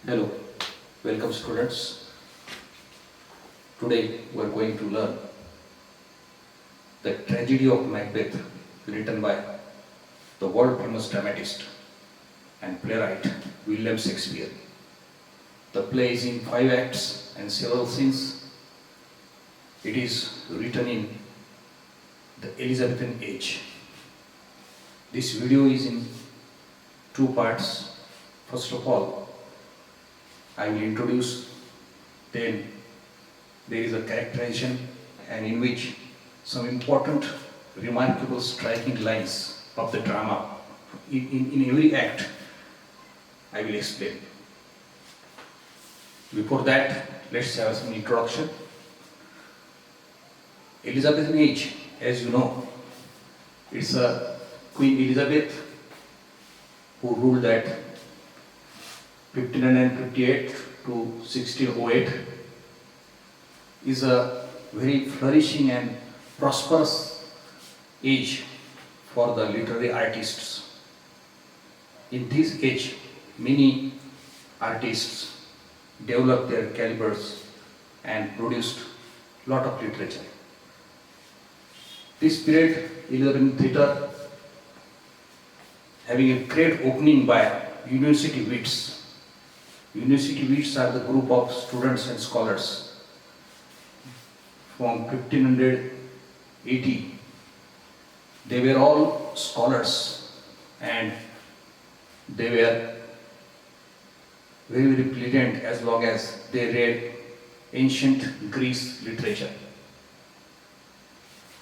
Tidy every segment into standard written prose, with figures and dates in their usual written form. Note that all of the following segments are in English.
Hello, welcome students. Today we are going to learn the Tragedy of Macbeth, written by the world famous dramatist and playwright William Shakespeare. The play is in 5 acts and several scenes. It is written in the Elizabethan age. This video is in 2 parts. First of all, I will introduce, then there is a characterization, and in which some important, remarkable, striking lines of the drama in every act I will explain. Before that, let's have some introduction. Elizabethan age, as you know, it's a Queen Elizabeth who ruled at 1558 to 1608, is a very flourishing and prosperous age for the literary artists. In this age, many artists developed their calibers and produced a lot of literature. This period, Elizabethan theatre, having a great opening by university wits. University wits are the group of students and scholars from 1580. They were all scholars and they were very, very brilliant as long as they read ancient Greece literature.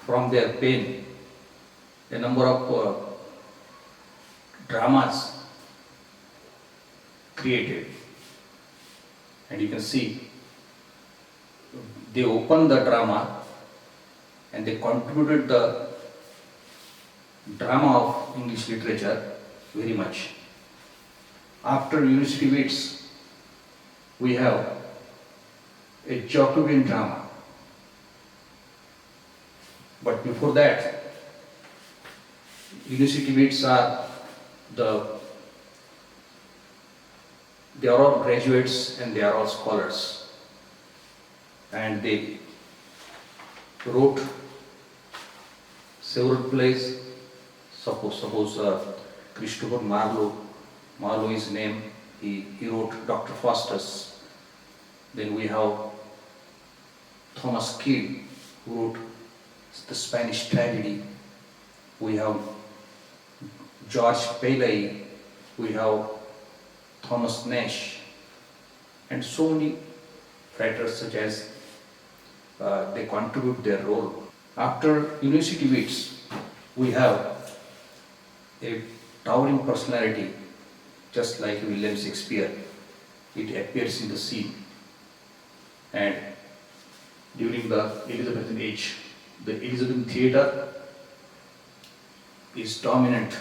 From their pen, a number of dramas created. And you can see they opened the drama and they contributed the drama of English literature very much. After university wits, we have a Jacobean drama. But before that, university wits are they are all graduates and they are all scholars, and they wrote several plays. Suppose Christopher Marlowe is name. He wrote Dr. Faustus. Then we have Thomas Kidd, who wrote the Spanish Tragedy. We have G.S.Kale. We have Thomas Nash, and so many writers such as they contribute their role. After university wits, we have a towering personality, just like William Shakespeare. It appears in the scene, and during the Elizabethan age, the Elizabethan theatre is dominant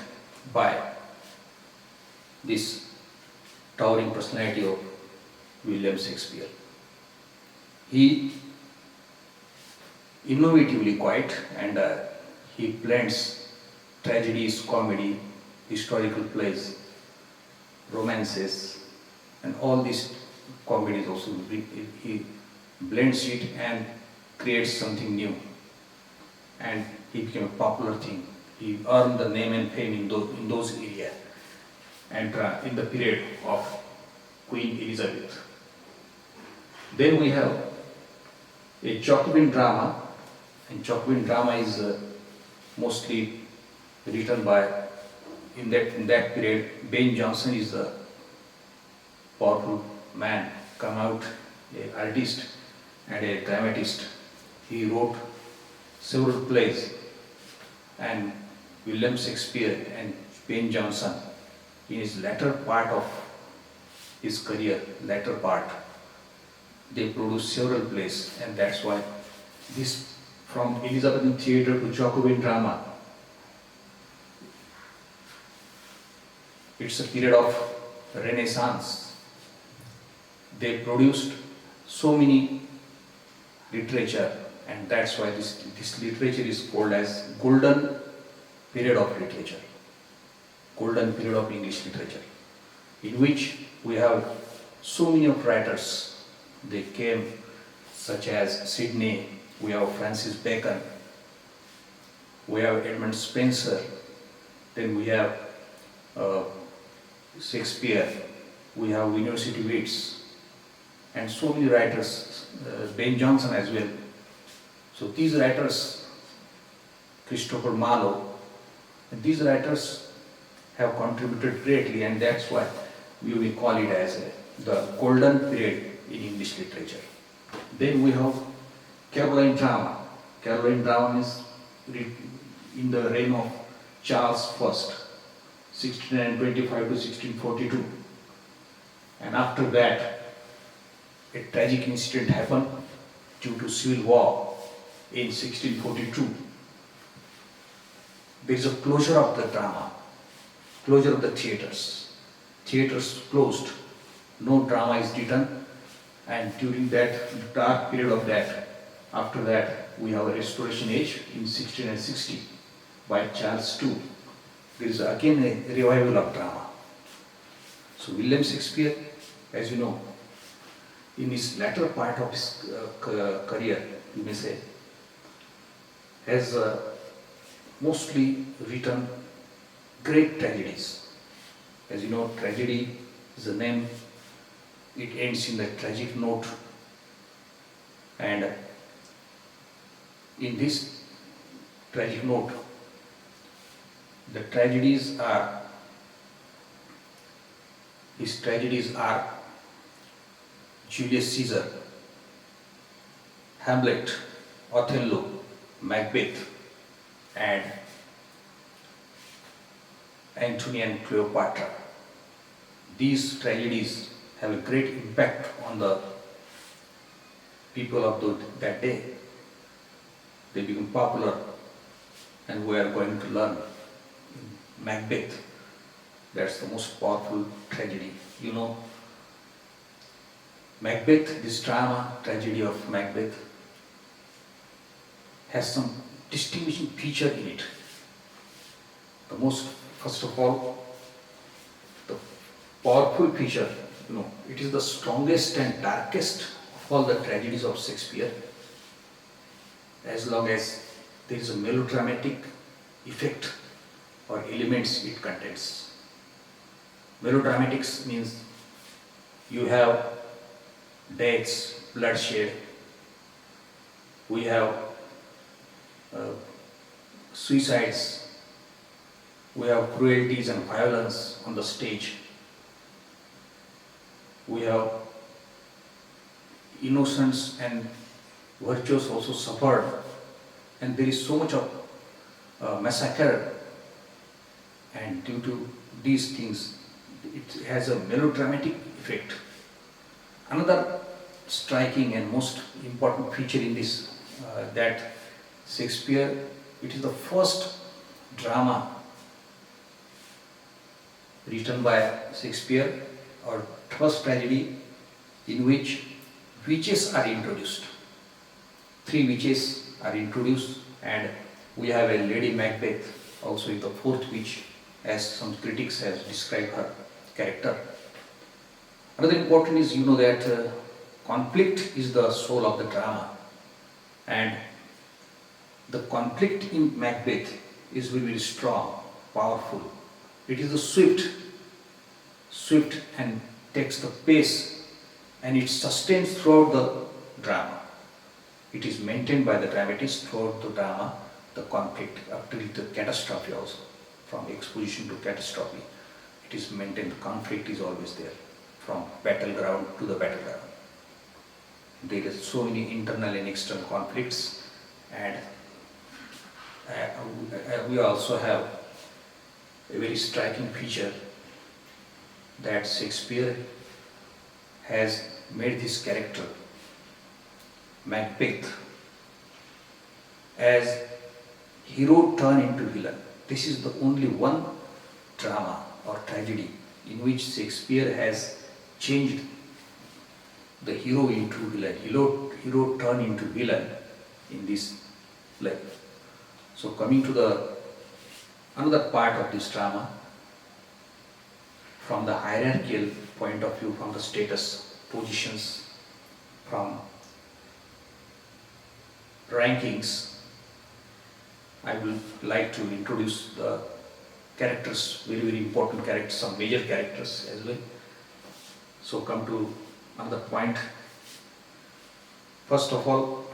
by this towering personality of William Shakespeare. He innovatively quite, and he blends tragedies, comedy, historical plays, romances, and all these comedies also. He blends it and creates something new, and he became a popular thing. He earned the name and fame in those areas, and in the period of Queen Elizabeth. Then we have a Jacobean drama, and Jacobean drama is mostly written by, in that period, Ben Jonson is a powerful man, come out, an artist and a dramatist. He wrote several plays, and William Shakespeare and Ben Jonson, in his latter part of his career, they produced several plays, and that's why this, from Elizabethan theatre to Jacobean drama, it's a period of Renaissance. They produced so many literature, and that's why this literature is called as golden period of literature, golden period of English literature, in which we have so many of writers, they came, such as Sidney, we have Francis Bacon, we have Edmund Spenser, then we have uh, Shakespeare, we have university wits, and so many writers, Ben Jonson as well. So these writers, Christopher Marlowe, these writers have contributed greatly, and that's why we will call it as the golden period in English literature. Then we have Caroline drama. Caroline drama is in the reign of Charles I, 1625 to 1642. And after that, a tragic incident happened due to civil war in 1642. There is a closure of the drama, closure of the theatres. Theatres closed, no drama is written, and during that dark period of that, after that, we have a Restoration Age in 1660 by Charles II. There is again a revival of drama. So William Shakespeare, as you know, in his latter part of his career, you may say, has mostly written great tragedies. As you know, tragedy is a name, it ends in the tragic note, and in this tragic note, the tragedies are, his tragedies are Julius Caesar, Hamlet, Othello, Macbeth, and Antony and Cleopatra. These tragedies have a great impact on the people of that day. They become popular, and we are going to learn Macbeth. That's the most powerful tragedy. You know, Macbeth, this drama, Tragedy of Macbeth, has some distinguishing feature in it. First of all, the powerful feature, you know, it is the strongest and darkest of all the tragedies of Shakespeare, as long as there is a melodramatic effect or elements it contains. Melodramatics means you have deaths, bloodshed, we have suicides, we have cruelties and violence on the stage, we have innocence and virtues also suffered, and there is so much of massacre, and due to these things it has a melodramatic effect. Another striking and most important feature in this that Shakespeare, it is the first drama written by Shakespeare, or first tragedy in which witches are introduced. 3 witches are introduced, and we have a Lady Macbeth also in the 4th witch, as some critics have described her character. Another important is, you know, that conflict is the soul of the drama, and the conflict in Macbeth is very, very strong, powerful. It is the swift and takes the pace, and it sustains throughout the drama. It is maintained by the dramatist throughout the drama, the conflict up till the catastrophe also. From exposition to catastrophe, it is maintained, the conflict is always there, from battleground to the battleground. There is so many internal and external conflicts, and we also have a very striking feature that Shakespeare has made this character, Macbeth, as hero turned into villain. This is the only one drama or tragedy in which Shakespeare has changed the hero into villain. Hero turned into villain in this play. So coming to the another part of this drama, from the hierarchical point of view, from the status, positions, from rankings, I will like to introduce the characters, very, very important characters, some major characters as well. So come to another point. First of all,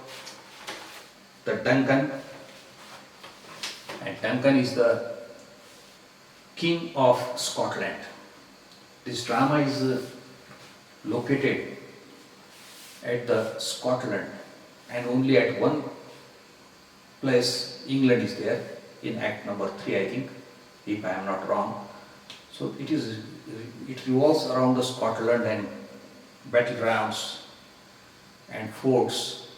the Duncan, and Duncan is the King of Scotland. This drama is located at the Scotland, and only at one place England is there, in Act number 3, I think, if I am not wrong. So it revolves around the Scotland and battlegrounds and forts,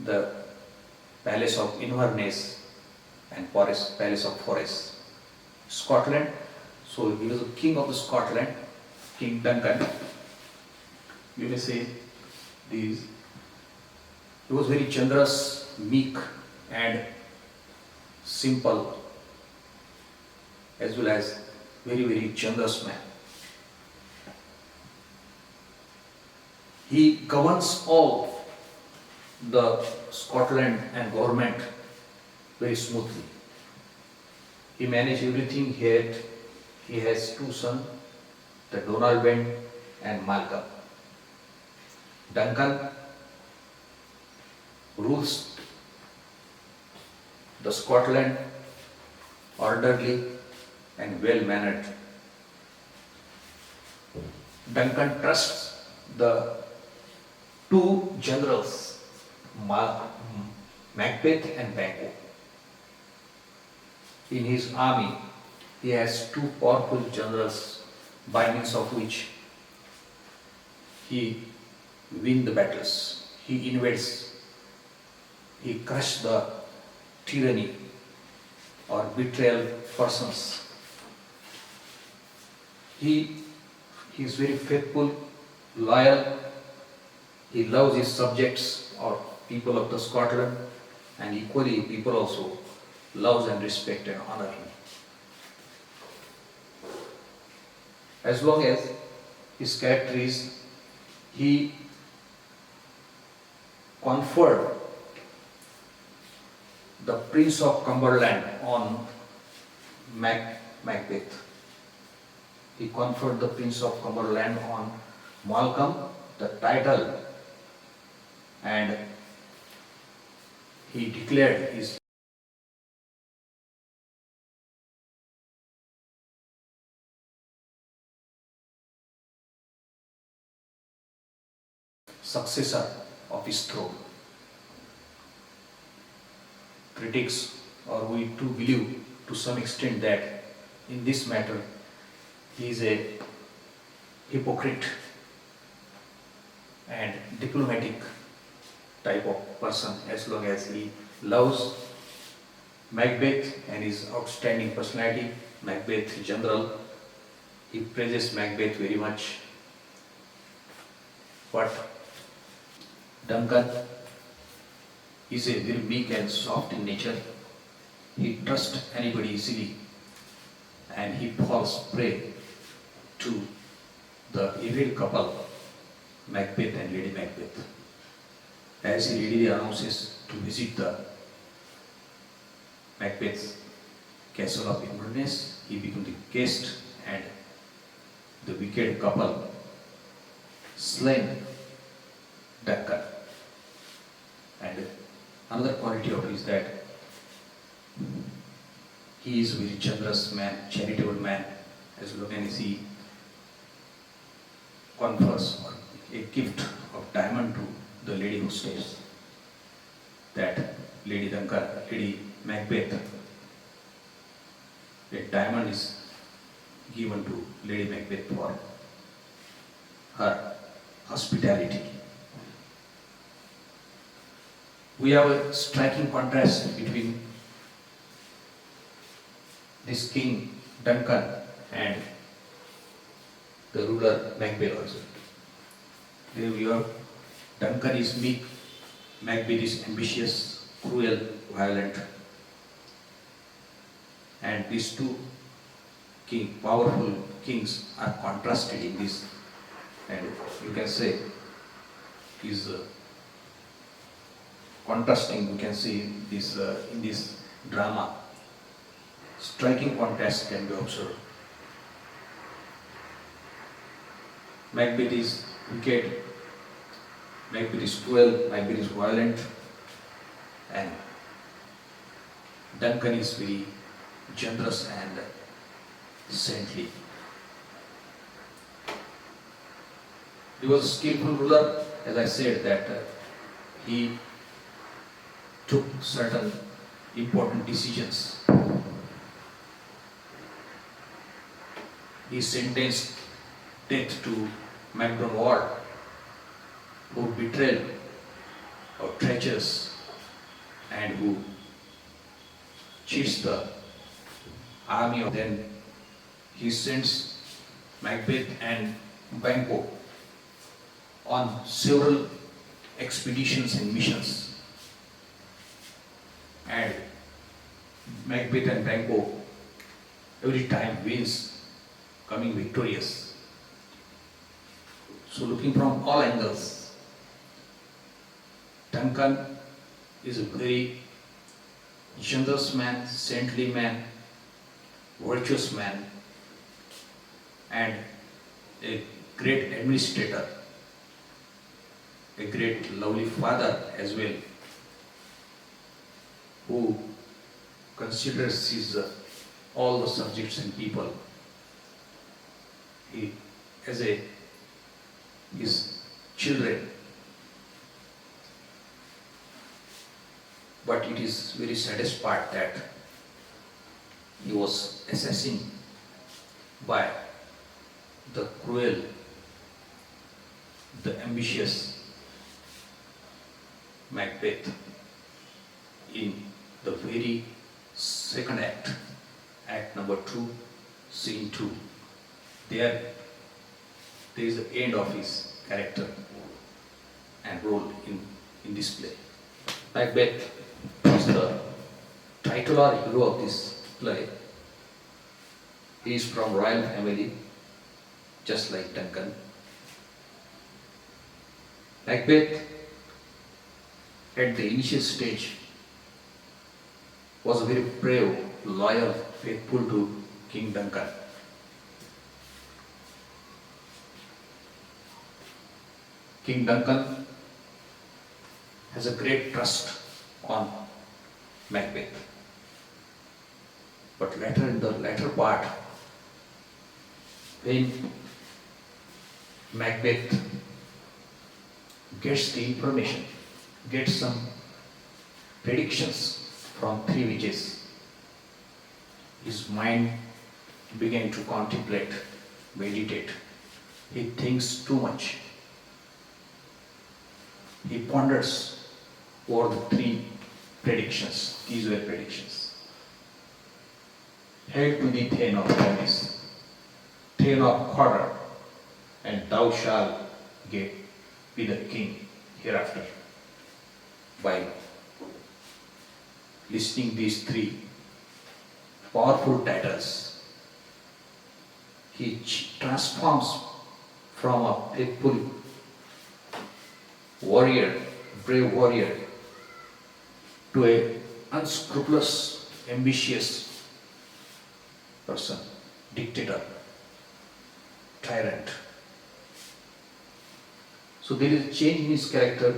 the Palace of Inverness and Palace of Forres, Scotland. So he was the king of the Scotland, King Duncan. You may say he was very generous, meek, and simple, as well as very, very generous man. He governs all the Scotland and government very smoothly. He managed everything here. He has two sons, the Donalbain and Malcolm. Duncan rules the Scotland orderly and well-mannered. Duncan trusts the two generals, Macbeth and Banquo. In his army, he has two powerful generals by means of which he wins the battles. He invades, he crushes the tyranny or betrayal persons. He is very faithful, loyal. He loves his subjects or people of the Scotland, and equally people also loves and respect and honor him. As long as his character is, he conferred the Prince of Cumberland on Macbeth. He conferred the Prince of Cumberland on Malcolm, the title, and he declared his successor of his throne. Critics, or we too believe to some extent, that in this matter he is a hypocrite and diplomatic type of person, as long as he loves Macbeth and his outstanding personality. Macbeth general, he praises Macbeth very much. But Duncan is a very meek and soft in nature. He trusts anybody easily, and he falls prey to the evil couple, Macbeth and Lady Macbeth. As he readily announces to visit the Macbeth's castle of Inverness, he becomes the guest, and the wicked couple slain Duncan. And another quality of his is that he is a very generous man, charitable man, as long as he confers a gift of diamond to the lady who stays. That Lady Duncan, Lady Macbeth, a diamond is given to Lady Macbeth for her hospitality. We have a striking contrast between this king Duncan and the ruler Macbeth also. There we have Duncan is meek, Macbeth is ambitious, cruel, violent. And these two powerful kings are contrasted in this, and you can say is contrasting. You can see this in this drama. Striking contrast can be observed. Macbeth is wicked, Macbeth is cruel, Macbeth is violent, and Duncan is very generous and saintly. He was a skillful ruler, as I said, that he took certain important decisions. He sentenced death to Macdonald, who betrayed or treacherous and who cheats the army. Then he sends Macbeth and Banquo on several expeditions and missions. And Macbeth and Banquo every time wins, coming victorious. So looking from all angles, Duncan is a very generous man, saintly man, virtuous man, and a great administrator, a great lovely father as well, who considers his all the subjects and people as his children. But it is very saddest part that he was assassinated by the cruel, the ambitious Macbeth in the very second act, act number 2, scene 2. There is the end of his character and role in this play. Macbeth is the titular hero of this play. He is from royal family, just like Duncan. Macbeth, at the initial stage, was very brave, loyal, faithful to King Duncan. King Duncan has a great trust on Macbeth. But later, in the latter part, when Macbeth gets the information, gets some predictions from 3 witches, his mind began to contemplate, meditate. He thinks too much. He ponders over the 3 predictions. These were predictions. Hail to thee, Thane of Paris, Thane of Horror, and thou shalt be the king hereafter. By listening these 3 powerful titles, he transforms from a faithful warrior, brave warrior, to a unscrupulous, ambitious person, dictator, tyrant. So there is a change in his character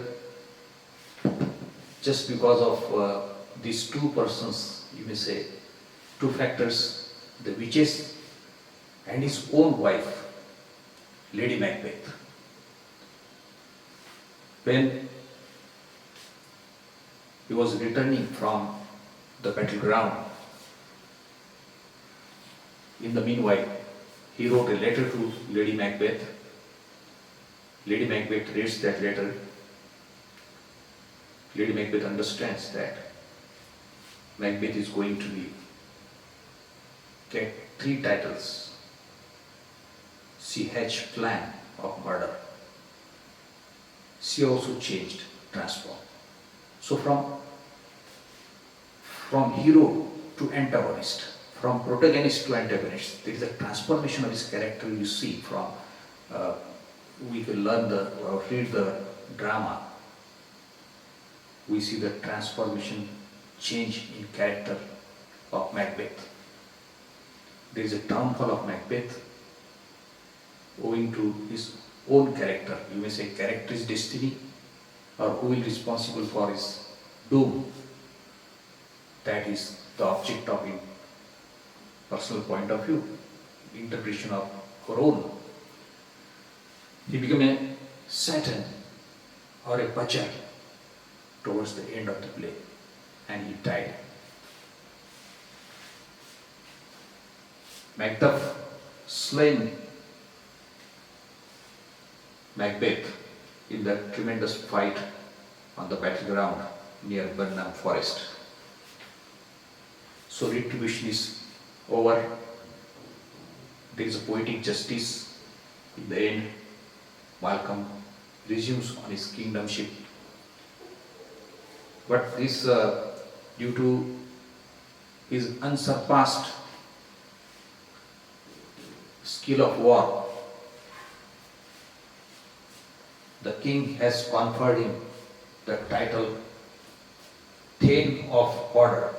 just because of these 2 persons, you may say, 2 factors, the witches and his own wife, Lady Macbeth. When he was returning from the battleground, in the meanwhile, he wrote a letter to Lady Macbeth. Lady Macbeth reads that letter. Lady Macbeth understands that Macbeth is going to get 3 titles. She hatched plan of murder. She also changed, transformed. So from hero to antagonist, from protagonist to antagonist. There is a transformation of his character you see from, we can learn or read the drama. We see the transformation, change in character of Macbeth. There is a downfall of Macbeth owing to his own character. You may say character is destiny, or who will be responsible for his doom. That is the object of his personal point of view, interpretation of her own. He became a Satan or a butcher towards the end of the play, and he died. Macduff slain Macbeth in that tremendous fight on the battleground near Burnham Forest. So retribution is over. There is a poetic justice. In the end, Malcolm resumes on his kingdomship. But this, due to his unsurpassed skill of war, the king has conferred him the title Thane of Order.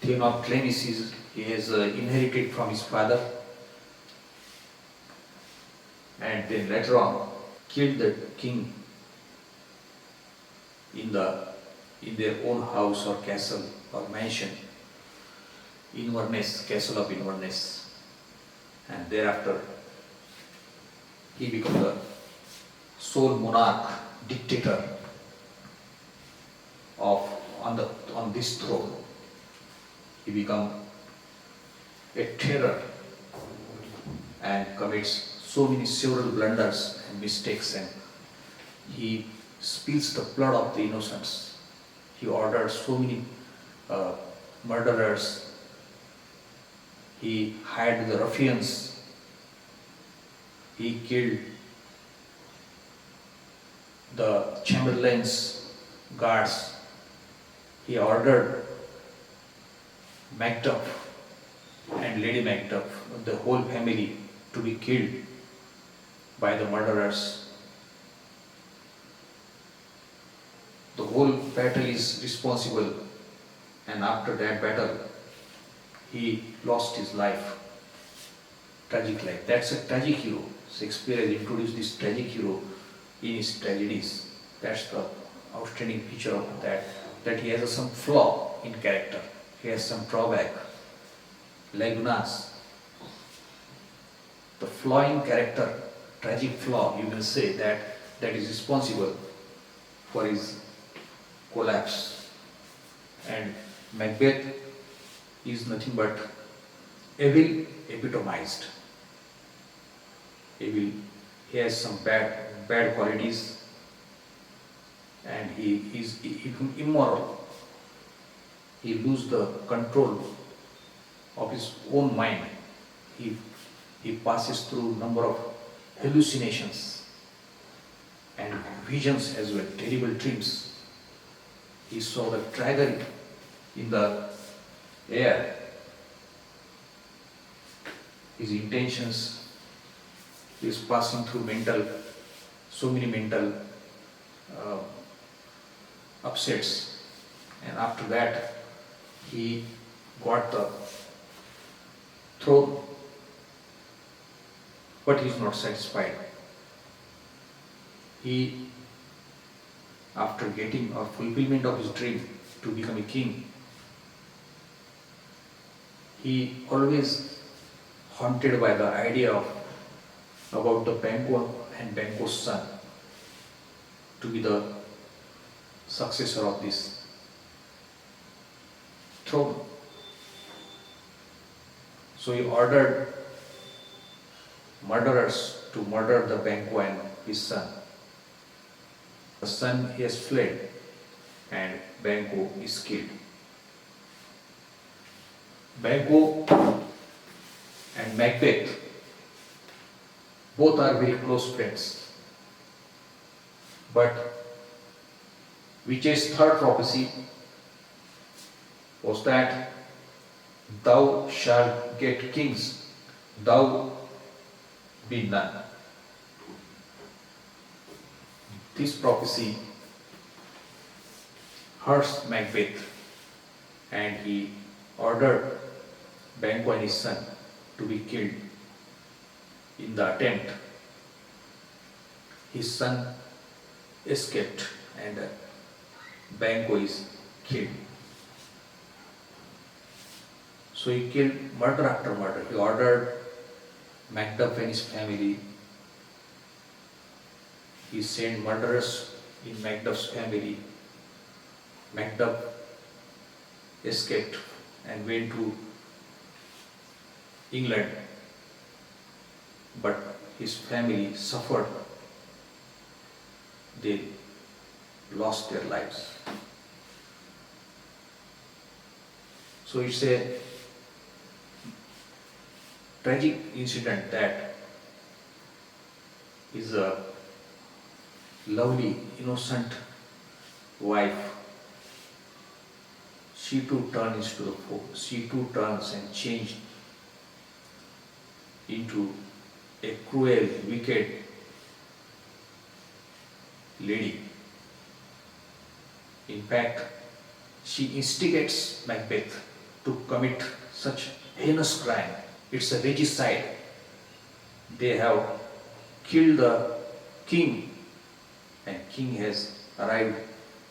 Thane of clemency he has inherited from his father, and then later on killed the king in their own house or castle or mansion, Inverness, Castle of Inverness, and thereafter he became the sole monarch, dictator on this throne. He becomes a terror and commits several blunders and mistakes, and he spills the blood of the innocents. He ordered so many murderers. He hired the ruffians. He killed the chamberlain's guards. He ordered Macduff and Lady Macduff, the whole family, to be killed by the murderers. The whole battle is responsible, and after that battle, he lost his life. Tragic life. That's a tragic hero. Shakespeare has introduced this tragic hero in his tragedies. That's the outstanding feature of that he has some flaw in character. He has some drawback. Like Gunas, the flaw in character, tragic flaw, you will say that is responsible for his collapse. And Macbeth is nothing but evil epitomized. Evil. He has some bad qualities, and he is immoral. He loses the control of his own mind. He passes through a number of hallucinations and visions as well, terrible dreams. He saw the dragon in the air. His intentions, he is passing through so many mental upsets, and after that he got the throne, but he is not satisfied. He, after getting a fulfillment of his dream to become a king, he always haunted by the idea about the Banquo and Banquo's son to be the successor of this throne. So he ordered murderers to murder the Banquo and his son. The son, he has fled, and Banquo is killed. Banquo and Macbeth both are very close friends. But Witch's third prophecy was that Thou shalt get kings, thou be none. This prophecy hurts Macbeth, and he ordered Banquo and his son to be killed. In the attempt, his son escaped and Banquo is killed. So he killed murder after murder. He ordered Macduff and his family. He sent murderers in Macduff's family. Macduff escaped and went to England, but his family suffered. They lost their lives. So it's a tragic incident that is a lovely, innocent wife. She too turns to the foe. She too turns and changed into a cruel, wicked lady. In fact, she instigates Macbeth to commit such heinous crime. It's a regicide. They have killed the king, and king has arrived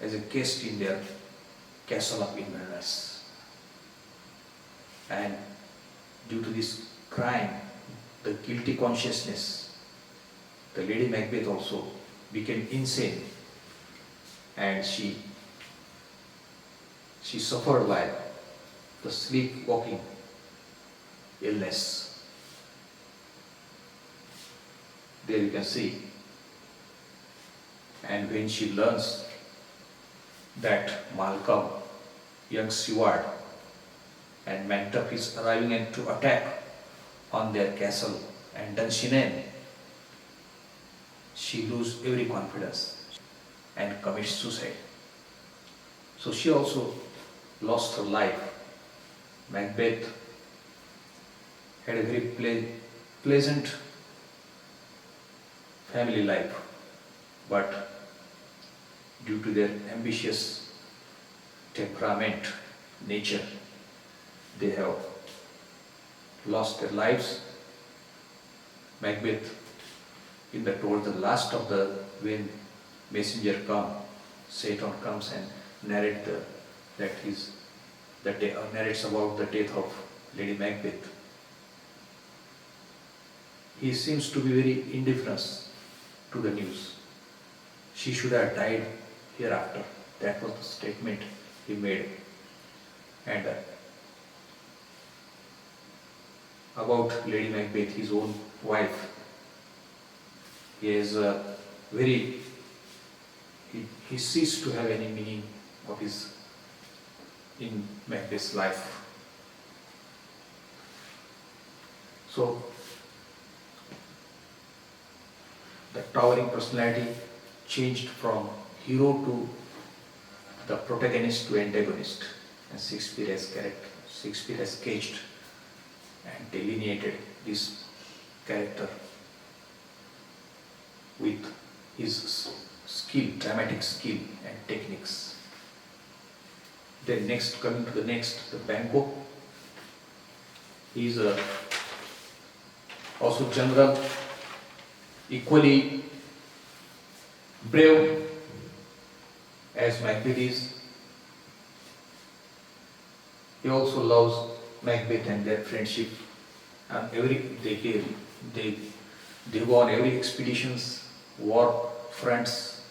as a guest in their castle of Inverness. And due to this crime, the guilty consciousness, the Lady Macbeth also became insane, and she suffered by the sleepwalking illness. There you can see. And when she learns that Malcolm, young Seward, and Macduff is arriving and to attack on their castle and Dunsinane, she loses every confidence and commits suicide. So she also lost her life. Macbeth had a very pleasant family life, but due to their ambitious temperament, nature, they have lost their lives. Macbeth, towards the last of when messenger Satan comes and narrates narrates about the death of Lady Macbeth. He seems to be very indifferent to the news. She should have died hereafter. That was the statement he made. And about Lady Macbeth, his own wife, he ceased to have any meaning of his in Macbeth's life. So the towering personality changed from hero to the protagonist to antagonist, and Shakespeare has sketched and delineated this character with his skill, dramatic skill and techniques. Then coming to the Banquo. He is also general, equally brave as Macbeth is. He also loves Macbeth and their friendship, and they go on every expeditions, war fronts.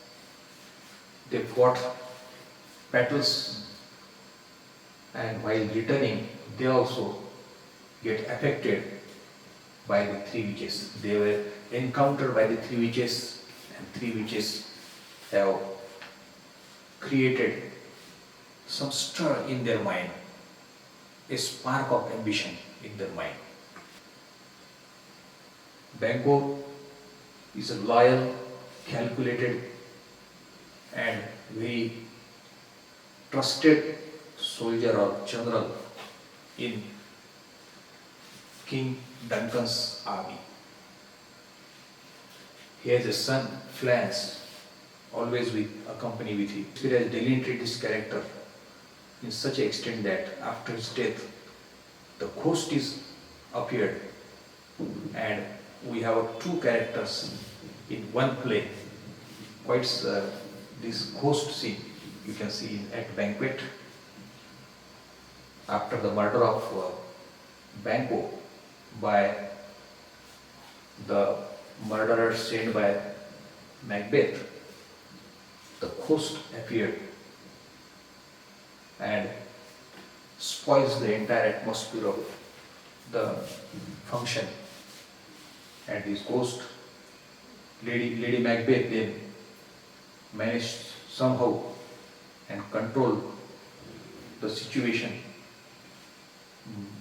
They fought battles, and while returning, they also get affected by the three witches. They were encountered by the three witches, and three witches have created some stir in their mind, a spark of ambition in their mind. Banquo is a loyal, calculated, and very trusted soldier or general in King Duncan's army. He has a son, Flans, always accompanied with him. Shakespeare has delineated this character in such an extent that after his death, the ghost is appeared, and we have two characters in one play. Quite this ghost scene you can see in Act Banquet. After the murder of Banquo by the murderer sent by Macbeth, the ghost appeared and spoils the entire atmosphere of the function. And this ghost, Lady Macbeth, then managed somehow and control the situation.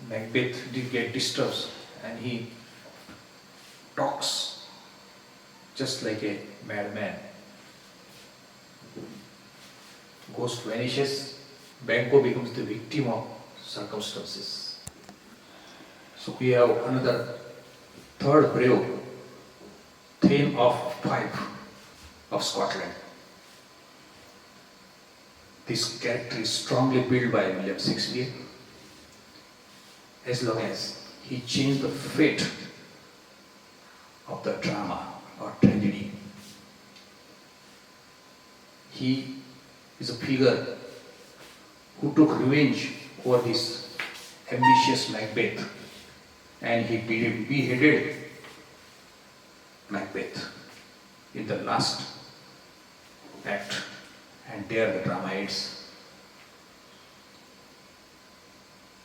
Macbeth did get disturbed and he talks just like a madman. Ghost vanishes, Banquo becomes the victim of circumstances. So we have another third brave, Thane of Fife of Scotland. This character is strongly built by William Shakespeare, as long as he changed the fate of the drama or tragedy. He is a figure who took revenge over this ambitious Macbeth, and he beheaded Macbeth in the last act, and there the drama ends.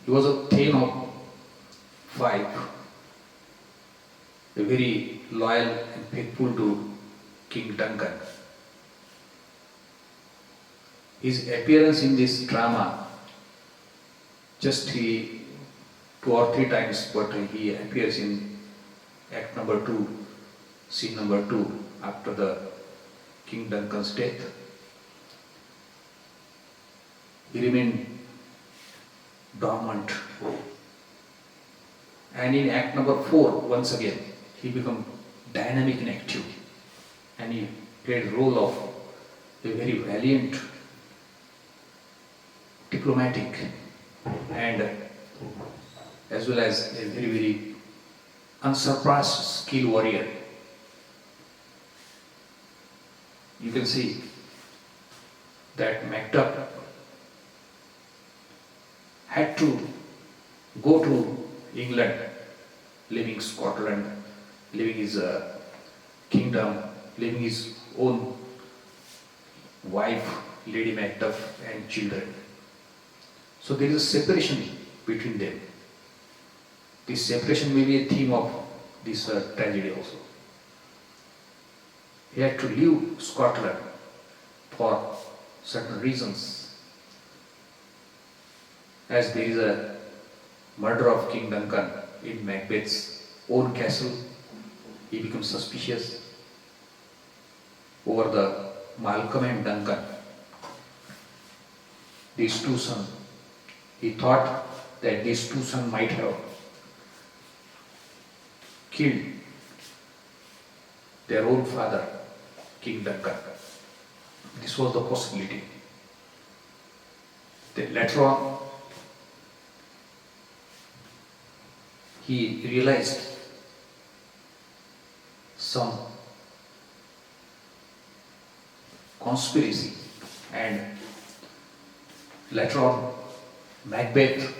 He was a Thane of Fife, a very loyal and faithful to King Duncan. His appearance in this drama, just he 2 or 3 times, but he appears in Act number 2, scene number 2, after the King Duncan's death. He remained dormant. And in Act number 4, once again, he became dynamic and active. And he played the role of a very valiant diplomatic and as well as a very, very unsurpassed skill warrior. You can see that Macbeth had to go to England, leaving Scotland, leaving his kingdom, leaving his own wife, Lady Macbeth, and children. So there is a separation between them. This separation may be a theme of this tragedy also. He had to leave Scotland for certain reasons. As there is a murder of King Duncan in Macbeth's own castle, he becomes suspicious over the Malcolm and Duncan, these two sons. He thought that these two sons might have killed their own father, King Duncan. This was the possibility. Then later on, he realized some conspiracy, and later on Macbeth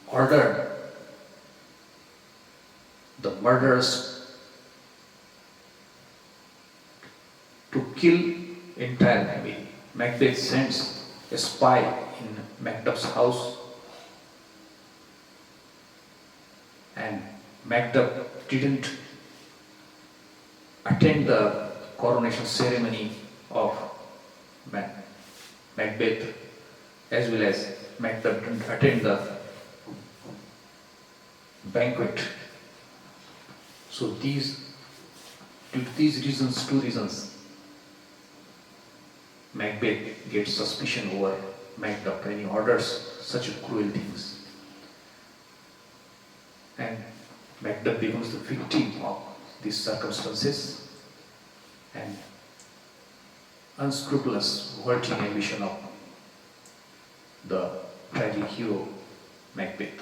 ordered the murderers to kill entire family. Macbeth sends a spy in Macduff's house, and Macduff didn't attend the coronation ceremony of Macbeth, as well as Macduff didn't attend the banquet. So due to these reasons, 2 reasons, Macbeth gets suspicion over Macduff and he orders such cruel things. Macbeth becomes the victim of these circumstances and unscrupulous, vaulting ambition of the tragic hero Macbeth.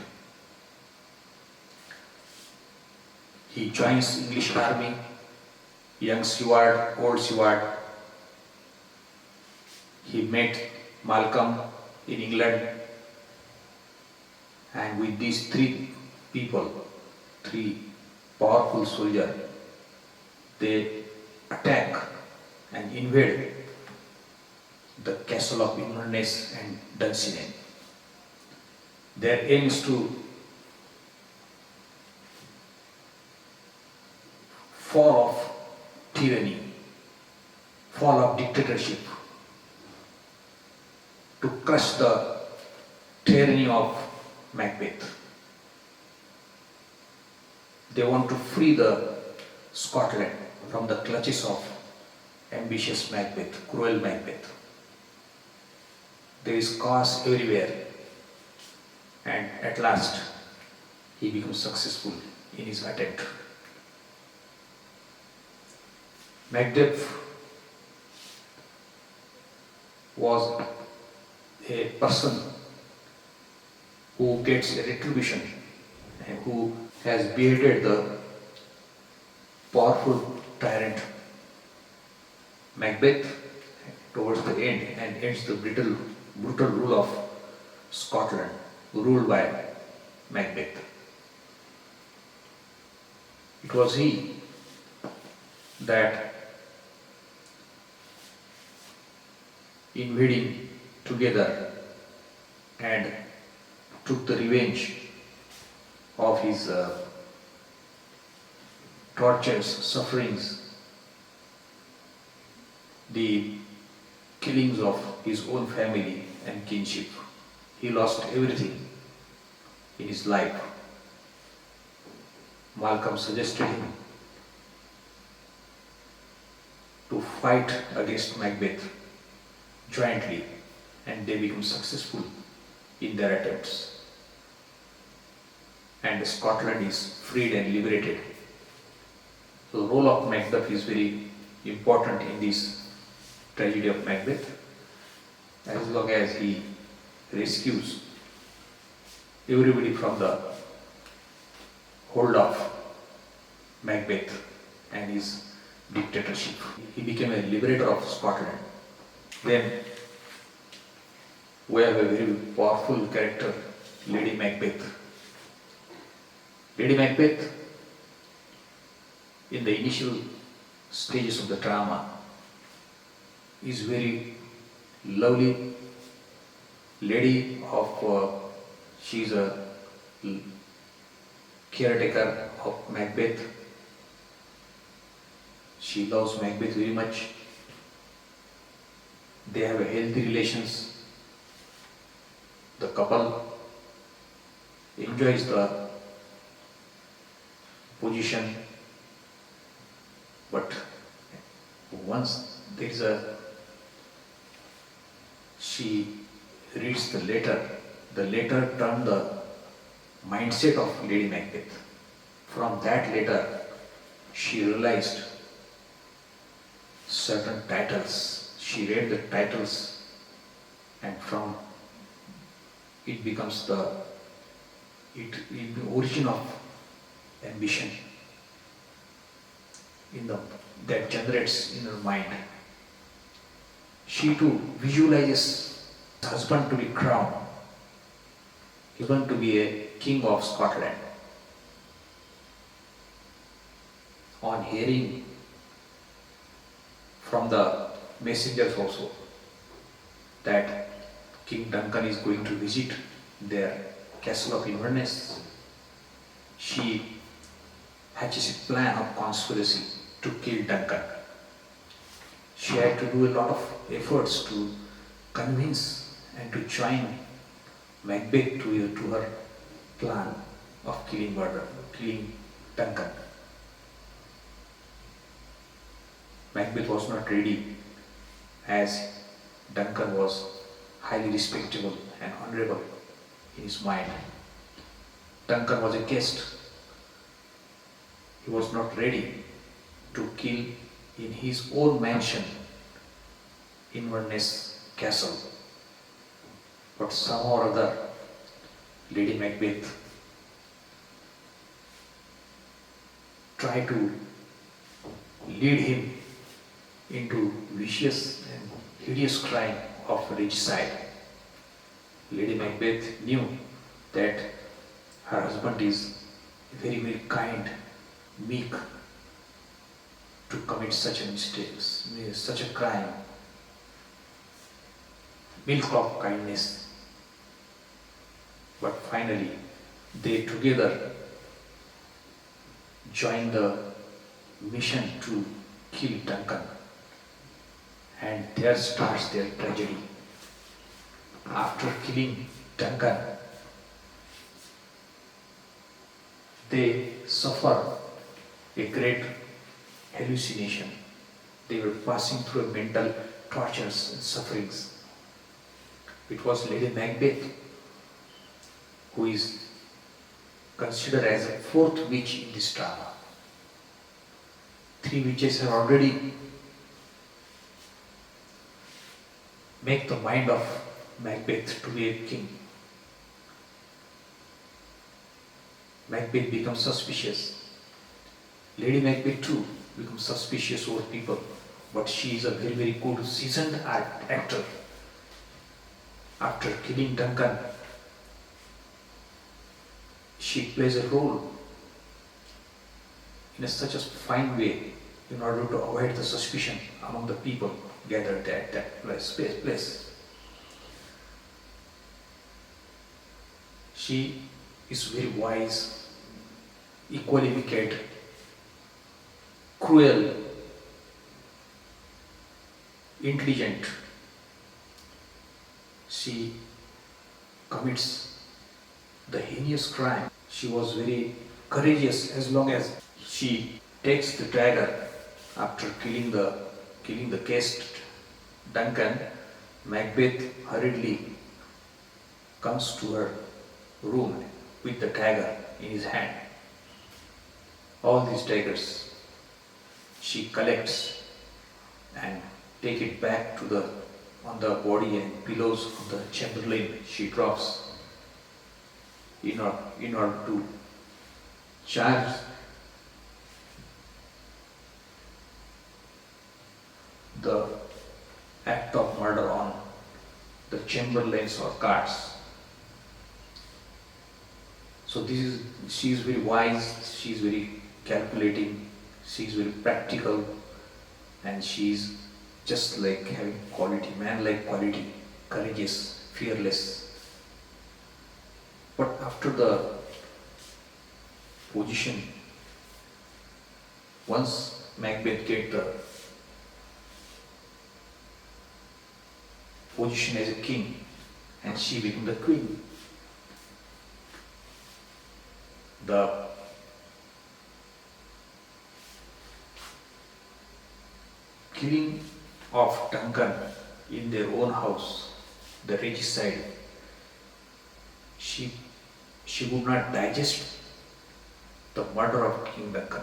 He joins English army, young steward, old steward. He met Malcolm in England, and with these three people, three powerful soldiers, they attack and invade the castle of Inverness and Dunsinane. Their aim is to fall of tyranny, fall of dictatorship, to crush the tyranny of Macbeth. They want to free the Scotland from the clutches of ambitious Macbeth, cruel Macbeth. There is chaos everywhere, and at last he becomes successful in his attempt. Macbeth was a person who gets a retribution and who has beheaded the powerful tyrant Macbeth towards the end and ends the brutal rule of Scotland, ruled by Macbeth. It was he that invading together and took the revenge of his tortures, sufferings, the killings of his own family and kinship. He lost everything in his life. Malcolm suggested him to fight against Macbeth jointly, and they become successful in their attempts. And Scotland is freed and liberated. So the role of Macbeth is very important in this tragedy of Macbeth, as long as he rescues everybody from the hold of Macbeth and his dictatorship. He became a liberator of Scotland. Then we have a very powerful character, Lady Macbeth. Lady Macbeth, in the initial stages of the drama, is very lovely lady of, she is a caretaker of Macbeth. She loves Macbeth very much. They have a healthy relations. The couple enjoys the position, but once she reads the letter turned the mindset of Lady Macbeth. From that letter, she realized certain titles. She read the titles, and from it becomes the origin of ambition that generates in her mind. She too visualizes her husband to be crowned, even to be a king of Scotland. On hearing from the messengers also that King Duncan is going to visit their castle of Inverness, she hatches a plan of conspiracy to kill Duncan. She had to do a lot of efforts to convince and to join Macbeth to her plan of killing Duncan. Macbeth was not ready, as Duncan was highly respectable and honorable in his mind. Duncan was a guest He was not ready to kill in his own mansion, Inverness Castle. But somehow or other, Lady Macbeth tried to lead him into vicious and hideous crime of regicide. Lady Macbeth knew that her husband is very, very kind, meek, to commit such a mistake, such a crime, milk of kindness. But finally, they together joined the mission to kill Duncan, and there starts their tragedy. After killing Duncan, they suffer a great hallucination. They were passing through mental tortures and sufferings. It was Lady Macbeth who is considered as a fourth witch in this drama. Three witches have already made the mind of Macbeth to be a king. Macbeth becomes suspicious. Lady Macbeth too becomes suspicious over people, but she is a very, very good, seasoned actor. After killing Duncan, she plays a role in such a fine way in order to avoid the suspicion among the people gathered at that place. She is very wise, equally wicked, cruel, intelligent. She commits the heinous crime. She was very courageous as long as she takes the dagger after killing the guest Duncan. Macbeth hurriedly comes to her room with the dagger in his hand. All these daggers she collects and take it back to on the body and pillows of the chamberlain. She drops in order to charge the act of murder on the chamberlains or guards. So she is very wise, she is very calculating, she is very practical, and she is just like having quality, man-like quality, courageous, fearless. But after the position, once Macbeth gets the position as a king and she becomes the queen, the killing of Duncan in their own house, the regicide, she would not digest the murder of King Duncan.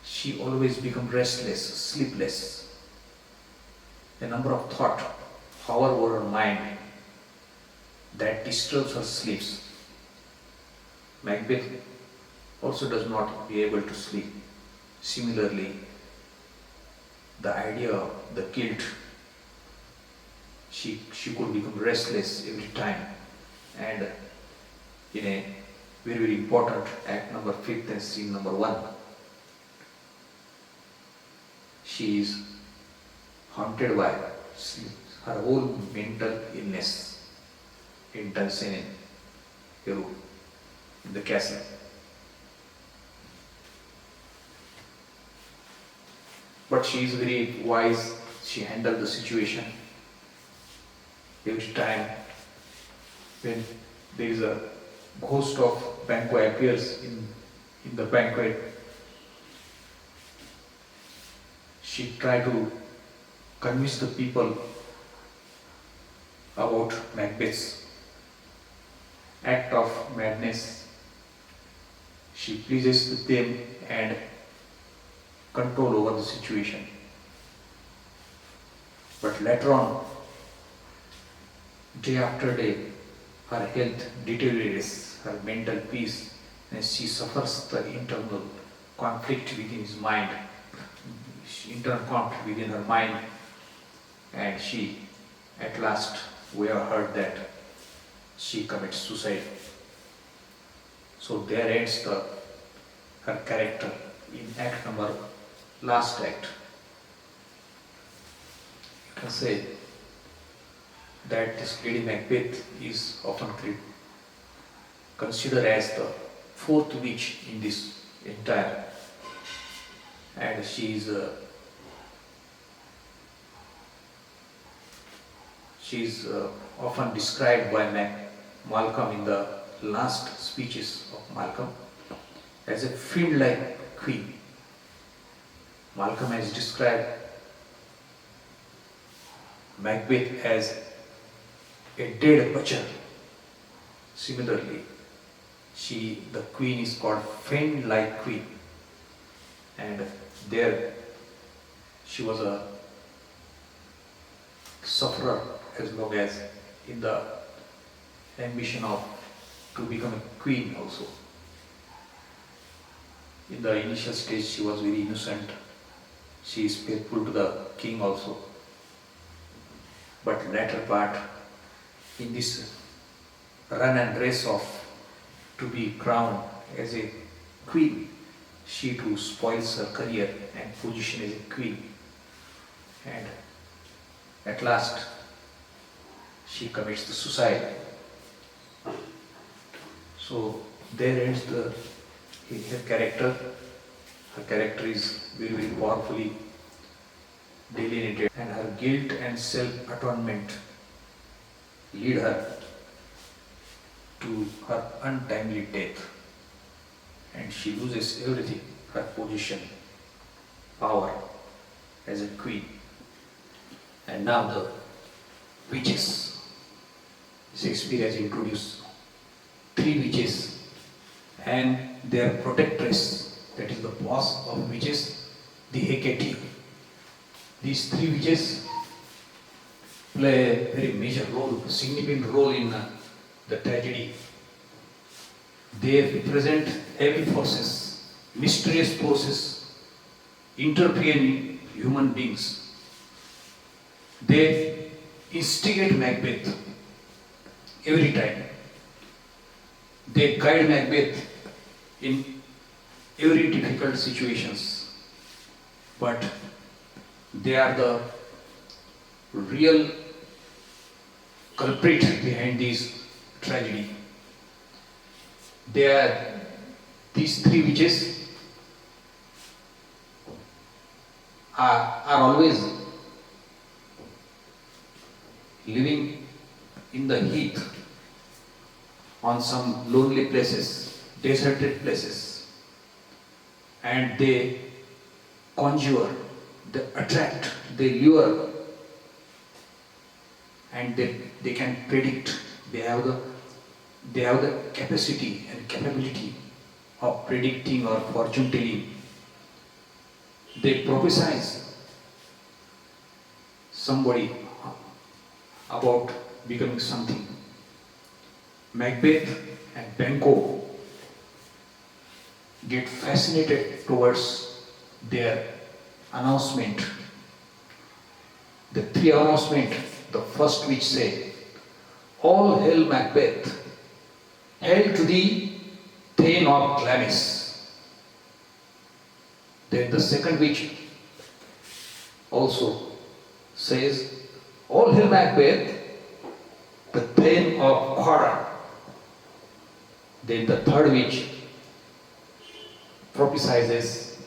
She always becomes restless, sleepless. A number of thoughts hover over her mind that disturbs her sleeps. Macbeth also does not be able to sleep. Similarly, the idea of the guilt, she could become restless every time. And in a very, very important act number 5th and scene number 1, she is haunted by her whole mental illness in Dunsinane, in the castle. But she is very wise, she handled the situation. Every time when there is a ghost of Banquo appears in the banquet, she tried to convince the people about Macbeth's act of madness. She pleases them and control over the situation. But later on, day after day, her health deteriorates, her mental peace, and she suffers the internal conflict within his mind, internal conflict within her mind, and she, at last, we have heard that she commits suicide. So there ends her character in act number, last act. You can say that this Lady Macbeth is often considered as the fourth witch in this entire, and she is often described by Malcolm in the last speeches of Malcolm as a fiend-like queen. Malcolm has described Macbeth as a dead butcher. Similarly, the queen is called fiend-like queen, and there she was a sufferer as long as in the ambition to become a queen also. In the initial stage she was very innocent, she is faithful to the king also. But later part, in this run and race to be crowned as a queen, she too spoils her career and position as a queen. And at last, she commits the suicide. So there ends her character. Her character is very, very powerfully delineated, and her guilt and self-atonement lead her to her untimely death, and she loses everything, her position, power as a queen. And now the witches. Shakespeare has introduced three witches and their protectress, that is the boss of witches, the Hecate. These three witches play a very major role, significant role in the tragedy. They represent heavy forces, mysterious forces, interfering human beings. They instigate Macbeth every time. They guide Macbeth in every difficult situations. But they are the real culprit behind this tragedy. These three witches are always living in the heath on some lonely places, deserted places, and they conjure, they attract, they lure, and they can predict. They have the capacity and capability of predicting or fortune telling. They prophesy somebody about becoming something. Macbeth and Banquo get fascinated towards their announcement. The three announcements, the first which say, "All hail Macbeth, hail to thee, Thane of Glamis." Then the second which also says, "All hail Macbeth, the Thane of Khara." Then the third which prophesies,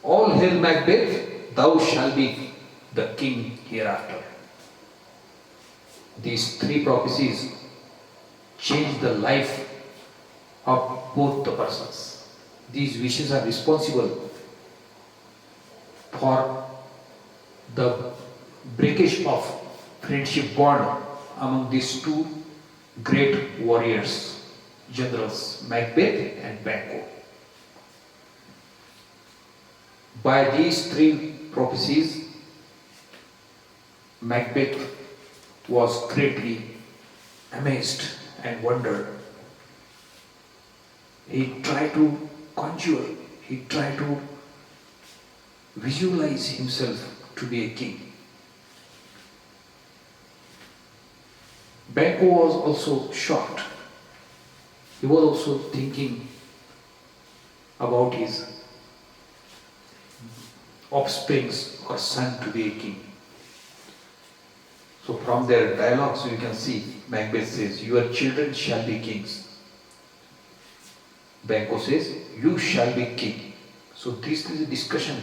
"All hail Macbeth, thou shalt be the king hereafter." These three prophecies change the life of both the persons. These wishes are responsible for the breakage of friendship bond among these two great warriors, generals, Macbeth and Banquo. By these three prophecies, Macbeth was greatly amazed and wondered. He tried to conjure, he tried to visualize himself to be a king. Banquo was also shocked. He was also thinking about his offsprings or son to be a king. So from their dialogues you can see Macbeth says, "Your children shall be kings." Banquo says, "You shall be king." So this is a discussion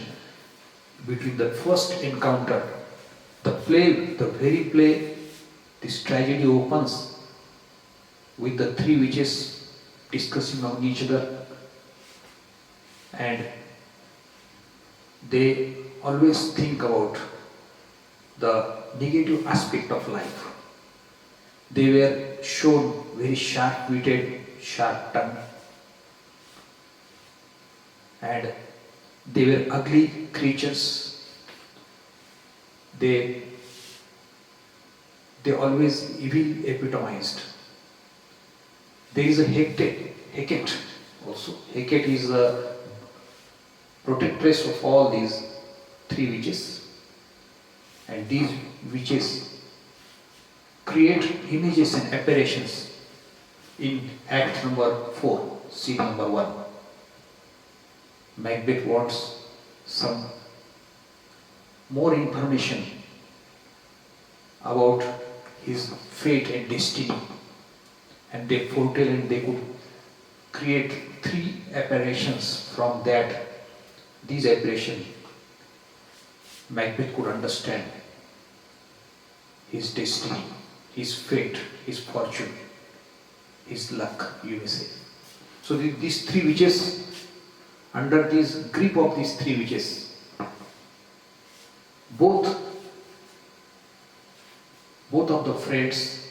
between the first encounter. The very play, this tragedy opens with the three witches discussing among each other, and they always think about the negative aspect of life. They were shown very sharp-witted, sharp-tongued, and they were ugly creatures. They always evil epitomized. There is a Hecate also. Hecate is the protectress of all these three witches. And these witches create images and apparitions in act number 4, scene number 1. Macbeth wants some more information about his fate and destiny, and they foretell and they could create 3 apparitions from that. These apparitions, Macbeth could understand his destiny, his fate, his fortune, his luck, you may say. So these 3 witches, under this grip of these 3 witches, both of the friends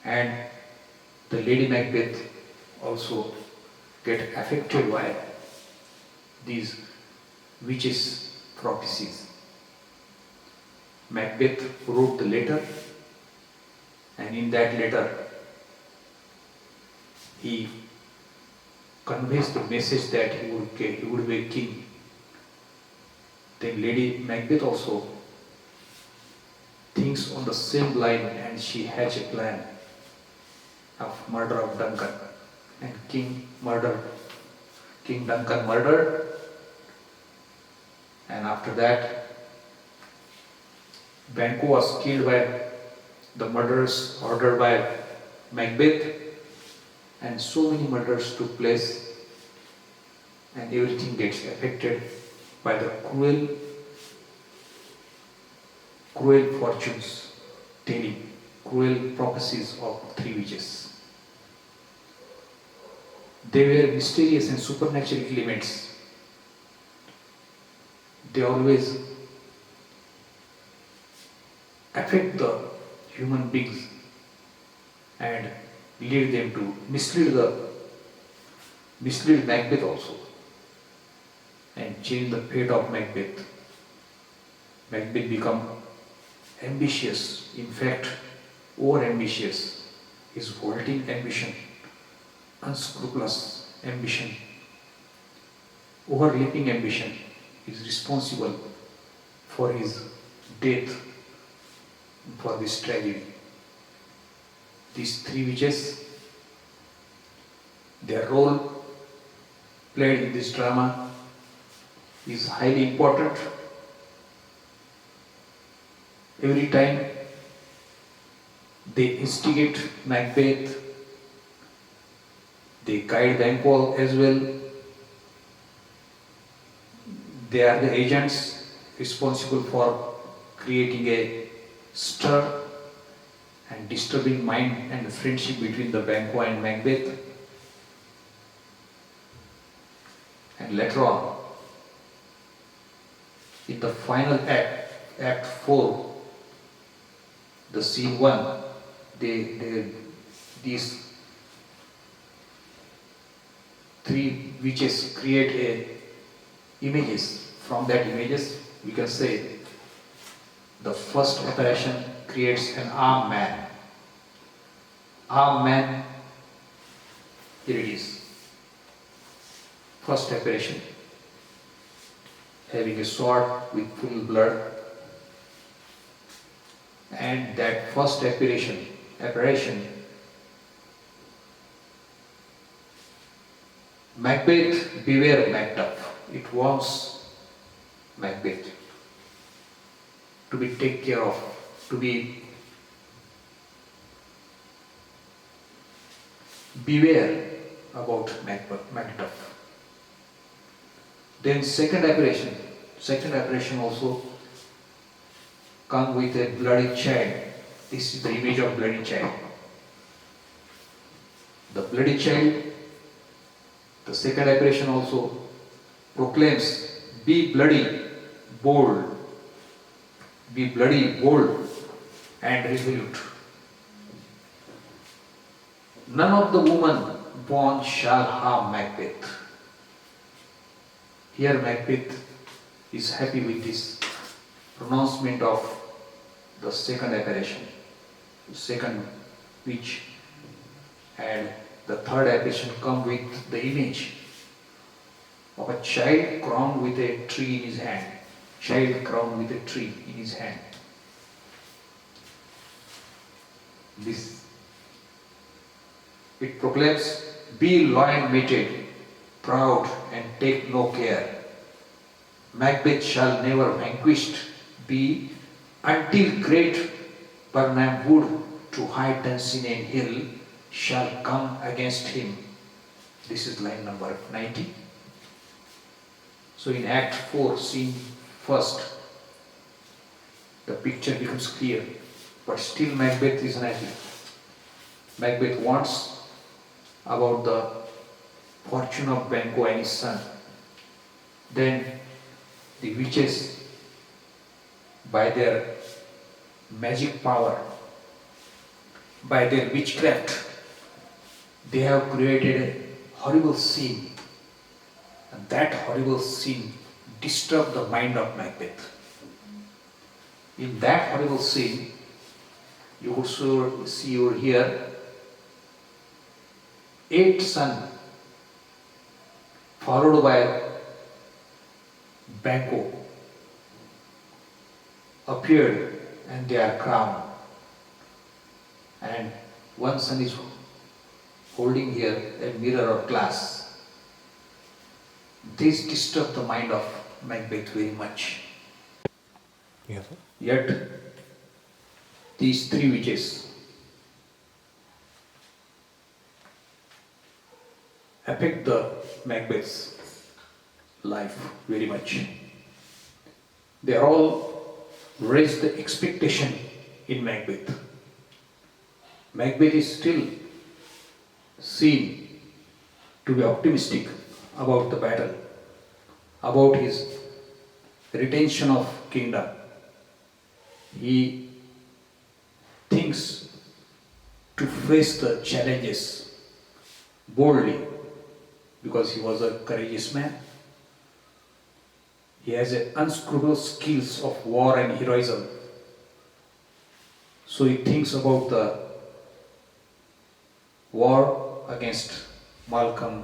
and the Lady Macbeth also get affected by these witches' prophecies. Macbeth wrote the letter, and in that letter he conveys the message that he would be a king. Then Lady Macbeth also thinks on the same line, and she has a plan of murder of Duncan, and King Duncan murdered, and after that Banquo was killed by the murderers ordered by Macbeth, and so many murders took place, and everything gets affected by the cruel fortunes telling, cruel prophecies of 3 witches. They were mysterious and supernatural elements. They always affect the human beings and lead them to mislead Macbeth also, and change the fate of Macbeth. Macbeth become ambitious, in fact over-ambitious. His vaulting ambition, unscrupulous ambition, overleaping ambition is responsible for his death, for this tragedy. These 3 witches, their role played in this drama is highly important. Every time they instigate Macbeth, they guide Banquo as well. They are the agents responsible for creating a stir and disturbing mind and friendship between the Banquo and Macbeth. And later on, in the final act, Act 4, the scene 1, these 3 witches create images From that images, we can say the first apparition creates an armed man. Armed man, here it is. First apparition, having a sword with full blood, and that first apparition, Macbeth, beware Macduff. It wants Macbeth to be taken care of, to be beware about Macduff. Then second apparition also come with a bloody child. This is the image of bloody child. The bloody child, the second apparition also proclaims, be bloody, bold and resolute. None of the women born shall harm Macbeth. Here Macbeth is happy with this pronouncement of the second apparition, second witch, and the third apparition come with the image of a child crowned with a tree in his hand. Child crowned with a tree in his hand. This, it proclaims, be lion-mated, proud and take no care. Macbeth shall never vanquished be until great Burnham Wood to high Dunsinane Hill shall come against him. This is line number 90. So in Act 4, scene first, the picture becomes clear, but still Macbeth is unhappy. Macbeth wants about the fortune of Banquo and his son. Then the witches, by their magic power, by their witchcraft, they have created a horrible scene, and that horrible scene disturbed the mind of Macbeth. In that horrible scene, you could see over here 8 sons followed by Banquo appeared, and they are crowned, and one son is holding here a mirror or glass. This disturbed the mind of Macbeth very much. Yes, sir. Yet these 3 witches affect the Macbeth's life very much. They all raise the expectation in Macbeth. Macbeth is still seen to be optimistic about the battle, about his retention of kingdom. He thinks to face the challenges boldly because he was a courageous man. He has unscrupulous skills of war and heroism. So he thinks about the war against Malcolm,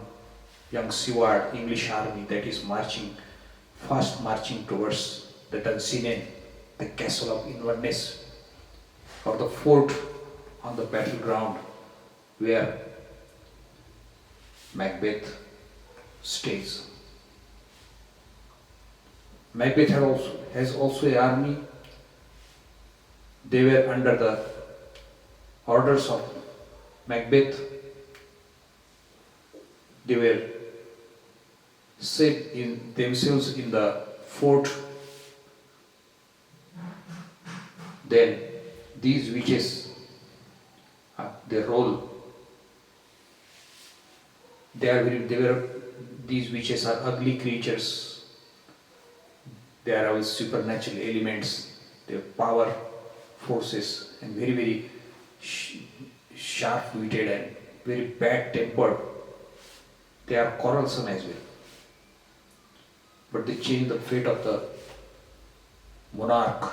young Seward, English army that is fast marching towards the Dunsinane, the castle of Inverness, or the fort on the battleground where Macbeth stays. Macbeth has also an army. They were under the orders of Macbeth. They were set in themselves in the fort. Then these witches, their role, these witches are ugly creatures. They are with supernatural elements. They have power, forces, and very, very sharp-witted and very bad-tempered. They are quarrelsome as well. but they changed the fate of the monarch,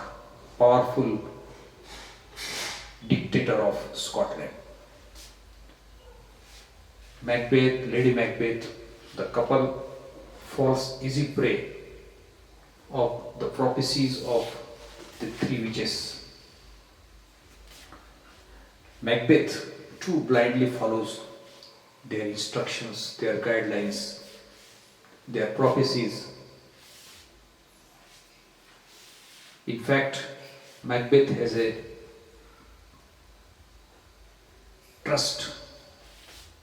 powerful dictator of Scotland. Macbeth, Lady Macbeth, the couple falls easy prey of the prophecies of the three witches. Macbeth too blindly follows their instructions, their guidelines, their prophecies. In fact, Macbeth has a trust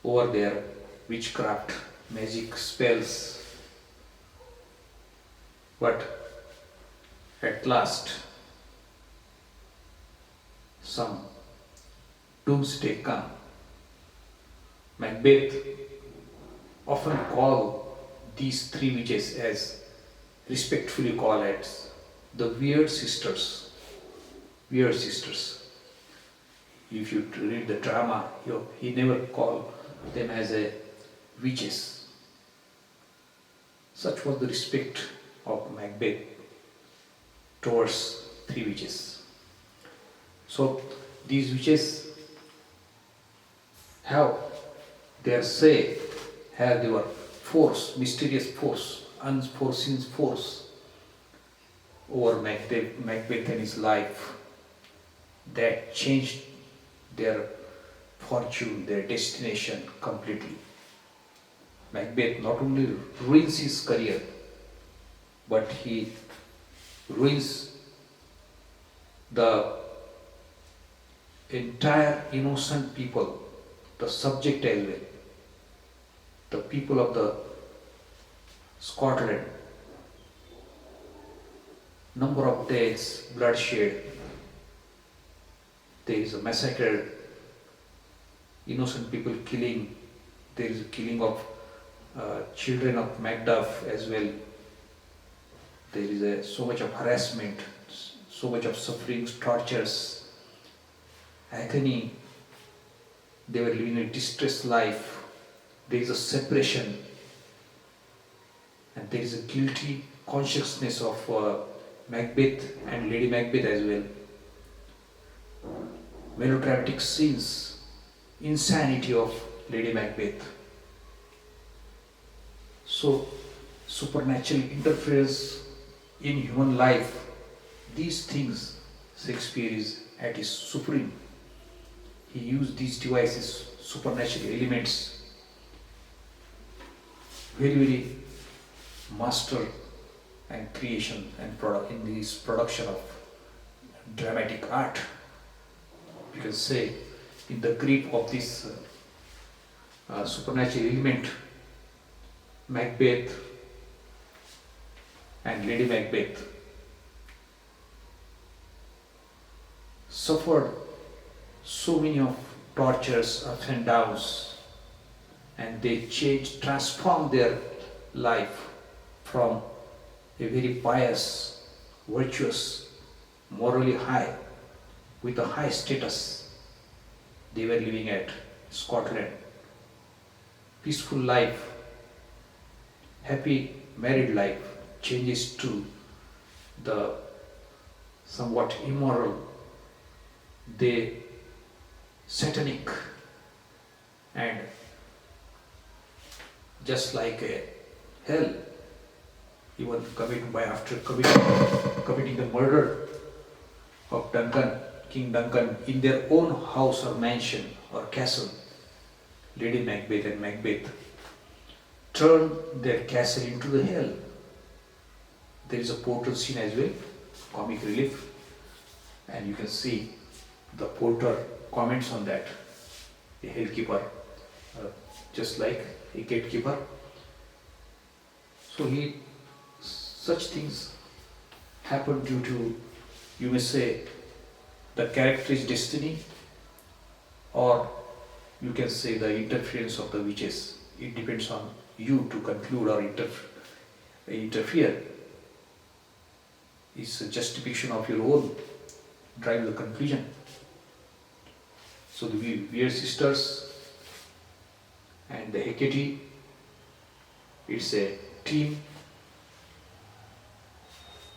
over their witchcraft, magic spells. But at last, some doomsday come. Macbeth often call these three witches as respectfully call as the weird sisters. Weird sisters. If you read the drama, he never called them as a witches. Such was the respect of Macbeth towards three witches. So these witches have their say, have their force, mysterious force, unforeseen force over Macbeth and his life that changed their fortune, their destination completely. Macbeth not only ruins his career, but he ruins the entire innocent people, the subject as well, the people of the Scotland. Number of deaths, bloodshed, there is a massacre, innocent people killing, there is a killing of children of Macduff as well. There is so much of harassment, so much of sufferings, tortures, agony. They were living a distressed life. There is a separation, and there is a guilty consciousness of Macbeth and Lady Macbeth as well. Melodramatic scenes, insanity of Lady Macbeth. So, supernatural interference in human life, these things Shakespeare is at his supreme. He used these devices, supernatural elements, very, very master and creation and product in this production of dramatic art. You can say, in the grip of this supernatural element, Macbeth and Lady Macbeth suffered so many of tortures, ups and downs, and they transformed their life from a very pious, virtuous, morally high, with a high status. They were living at Scotland. Peaceful life, happy married life changes to the somewhat immoral, they satanic, and just like a hell, even after committing the murder of King Duncan in their own house or mansion or castle, Lady Macbeth and Macbeth turned their castle into the hell. There is a portal scene as well, comic relief, and you can see the porter comments on that. A hellkeeper, just like a gatekeeper. So such things happen due to, you may say, the character's destiny, or you can say the interference of the witches. It depends on you to conclude or interfere. It's a justification of your own, drive the conclusion. So the Weird Sisters and the Hecate, it's a team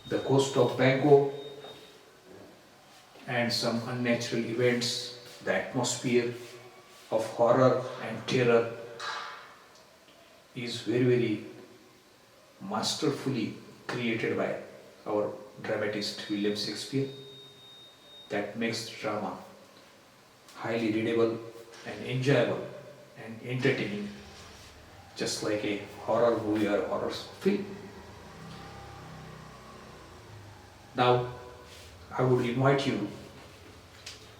the ghost of Bango, and some unnatural events, the atmosphere of horror and terror is very, very masterfully created by our dramatist William Shakespeare. That makes drama highly readable and enjoyable and entertaining, just like a horror movie or horror film. Now, I would invite you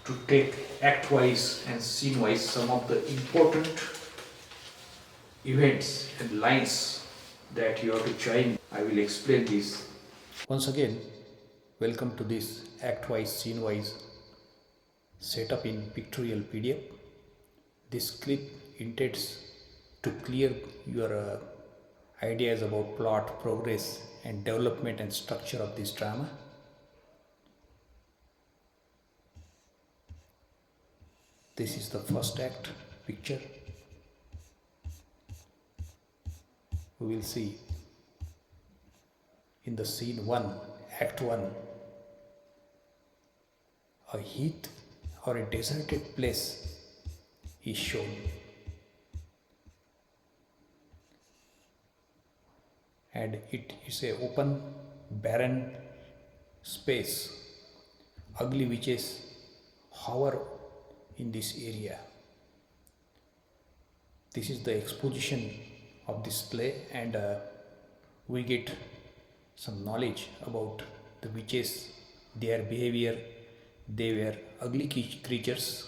to take act-wise and scene-wise some of the important events and lines that you have to join. I will explain this. Once again, welcome to this act-wise, scene-wise setup in pictorial PDF. This clip intends to clear your ideas about plot, progress, and development and structure of this drama. This is the first act picture. We will see in the scene 1, act 1, a heath or a deserted place is shown. And it is a open, barren space. Ugly witches hover in this area. This is the exposition of this play, and we get some knowledge about the witches, their behavior. They were ugly creatures.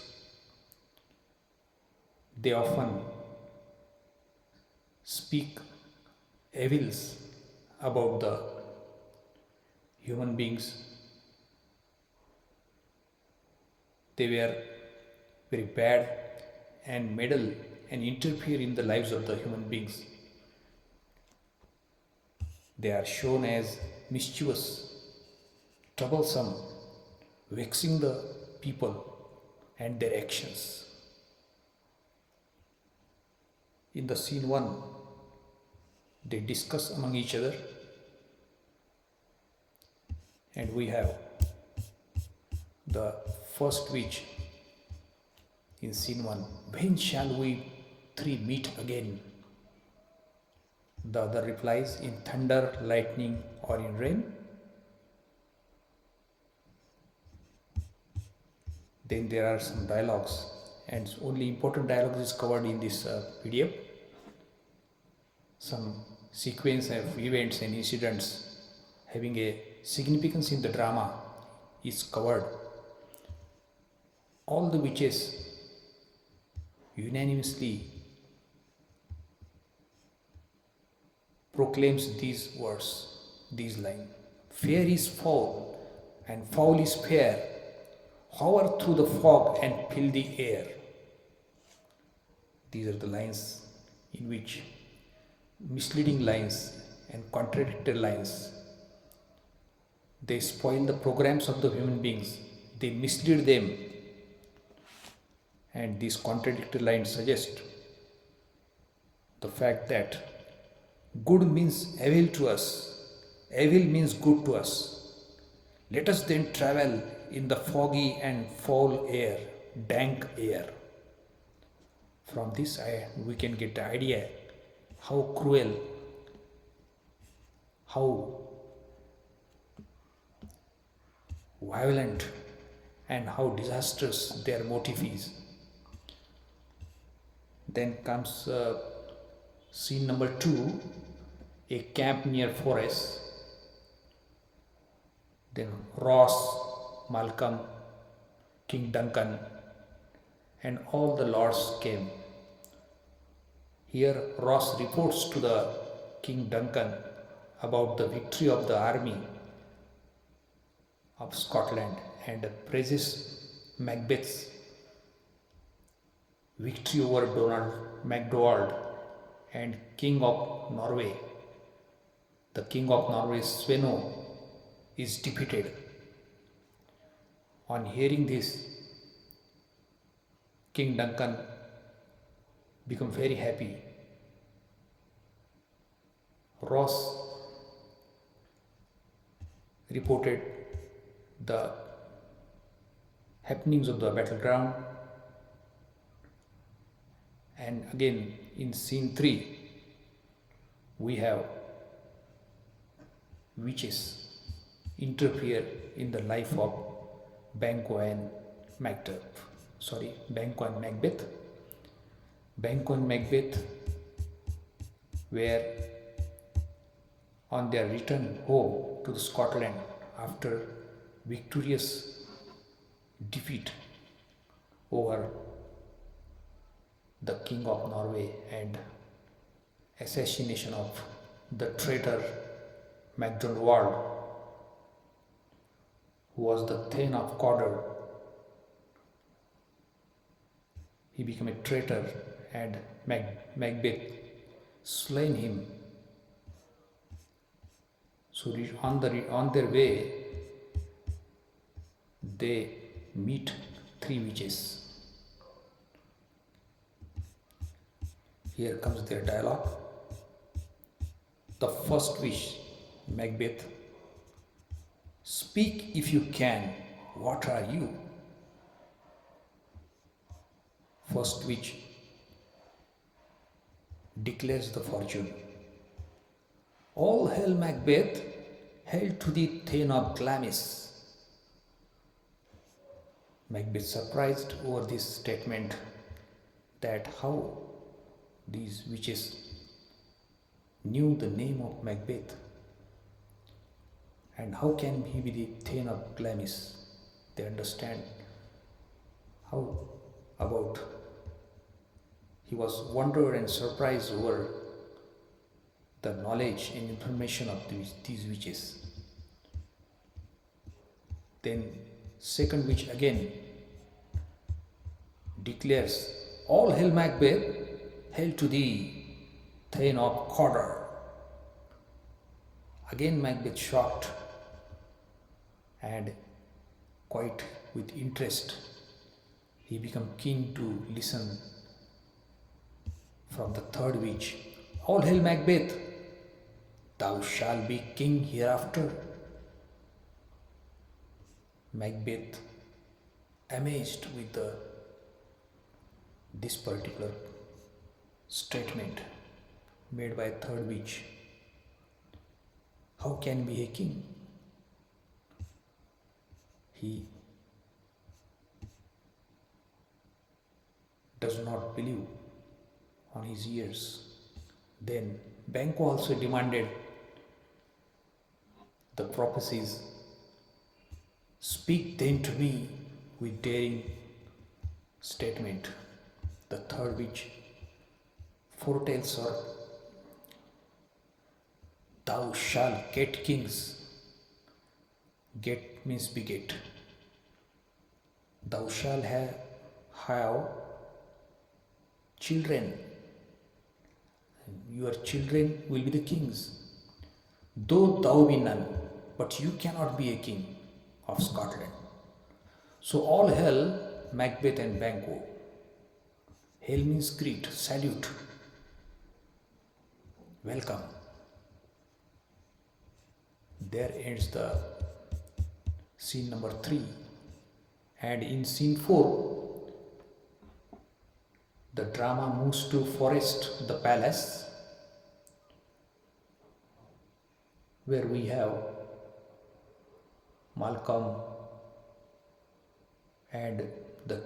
They often speak evils about the human beings. They were very bad and meddle and interfere in the lives of the human beings. They are shown as mischievous, troublesome, vexing the people and their actions. In the scene 1, they discuss among each other, and we have the first witch in scene 1. When shall we three meet again? The other replies, in thunder, lightning, or in rain. Then there are some dialogues, and only important dialogues is covered in this PDF. Some sequence of events and incidents having a significance in the drama is covered. All the witches unanimously proclaims these words, these lines. Fair is foul and foul is fair. Hover through the fog and fill the air. These are the lines in which misleading lines and contradictory lines. They spoil the programs of the human beings. They mislead them. And these contradictory lines suggest the fact that good means evil to us. Evil means good to us. Let us then travel in the foggy and foul air, dank air. From this we can get the idea how cruel, how violent, and how disastrous their motive is. Then comes scene number 2, a camp near forest. Then Ross, Malcolm, King Duncan, and all the lords came. Here Ross reports to the King Duncan about the victory of the army of Scotland and praises Macbeth's victory over Donald MacDonald and King of Norway. The King of Norway, Sveno, is defeated. On hearing this, King Duncan becomes very happy. Ross reported the happenings of the battleground. And again, in scene 3, we have witches interfere in the life of Banquo and Macbeth. Banquo and Macbeth. Banquo and Macbeth were on their return home to Scotland after victorious defeat over the King of Norway and assassination of the traitor MacDonald, who was the Thane of Cawdor. He became a traitor and Macbeth slain him. So on their way, they meet 3 witches. Here comes their dialogue. The first witch, Macbeth: "Speak if you can, what are you?" First witch declares the fortune: "All hail Macbeth, hail to the Thane of Glamis." Macbeth, surprised over this statement, that how these witches knew the name of Macbeth and how can he be the Thane of Glamis. They understand how about he was wondered and surprised over the knowledge and information of these witches. Then second witch again declares, "All hail Macbeth, hail to thee, Thane of Cawdor." Again Macbeth, shocked and quite with interest, he became keen to listen from the third witch. "All hail Macbeth, thou shalt be king hereafter." Macbeth, amazed with this particular statement made by third witch, how can be a king? He does not believe on his ears. Then Banquo also demanded the prophecies. "Speak then to me," with daring statement. The third witch foretells her, "Thou shalt get kings." Get means beget. "Thou shalt have children. Your children will be the kings. Though thou be none, but you cannot be a king of Scotland." So all hail Macbeth and Banquo. Hail means greet, salute, welcome. There ends the scene number 3. And in scene 4, the drama moves to Forest, the palace, where we have Malcolm and the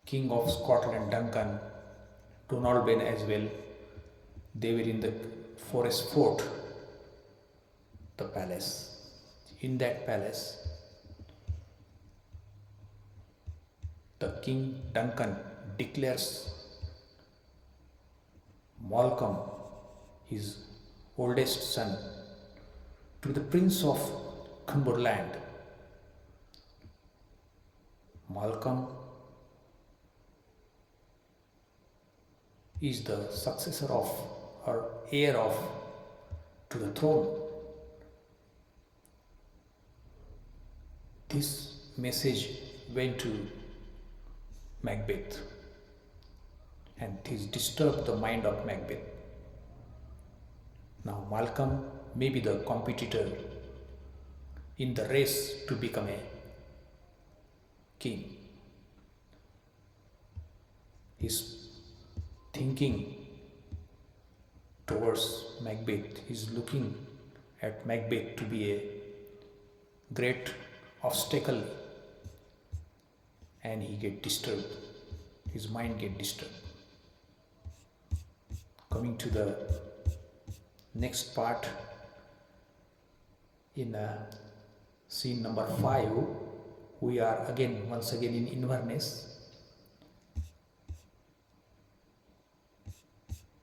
King of Scotland, Duncan, Donald Ben as well. They were in the forest fort, the palace. In that palace, the King Duncan declares Malcolm, his oldest son, to be the Prince of Cumberland. Malcolm is the successor of or heir of to the throne. This message went to Macbeth, and this disturbed the mind of Macbeth. Now Malcolm may be the competitor in the race to become a king. His thinking towards Macbeth, he's looking at Macbeth to be a great obstacle, and he get disturbed. His mind get disturbed. Coming to the next part, in scene number 5, we are once again in Inverness.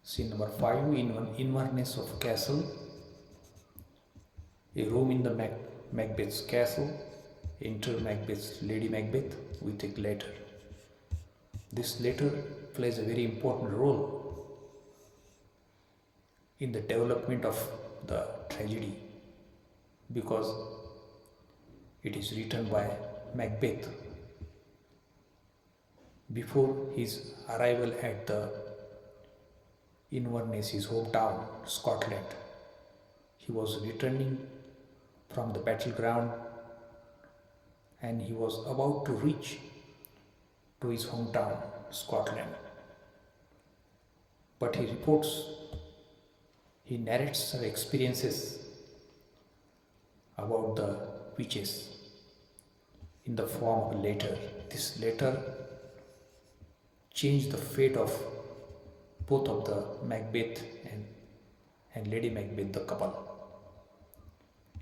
Scene number 5, in one Inverness of castle, a room in the Macbeth's castle. Enter Macbeth's Lady Macbeth with a letter. This letter plays a very important role in the development of the tragedy, because it is written by Macbeth before his arrival at the Inverness, his hometown, Scotland. He was returning from the battleground, and he was about to reach to his hometown, Scotland. But he narrates some experiences about the witches in the form of a letter. This letter changed the fate of both of the Macbeth and Lady Macbeth, the couple.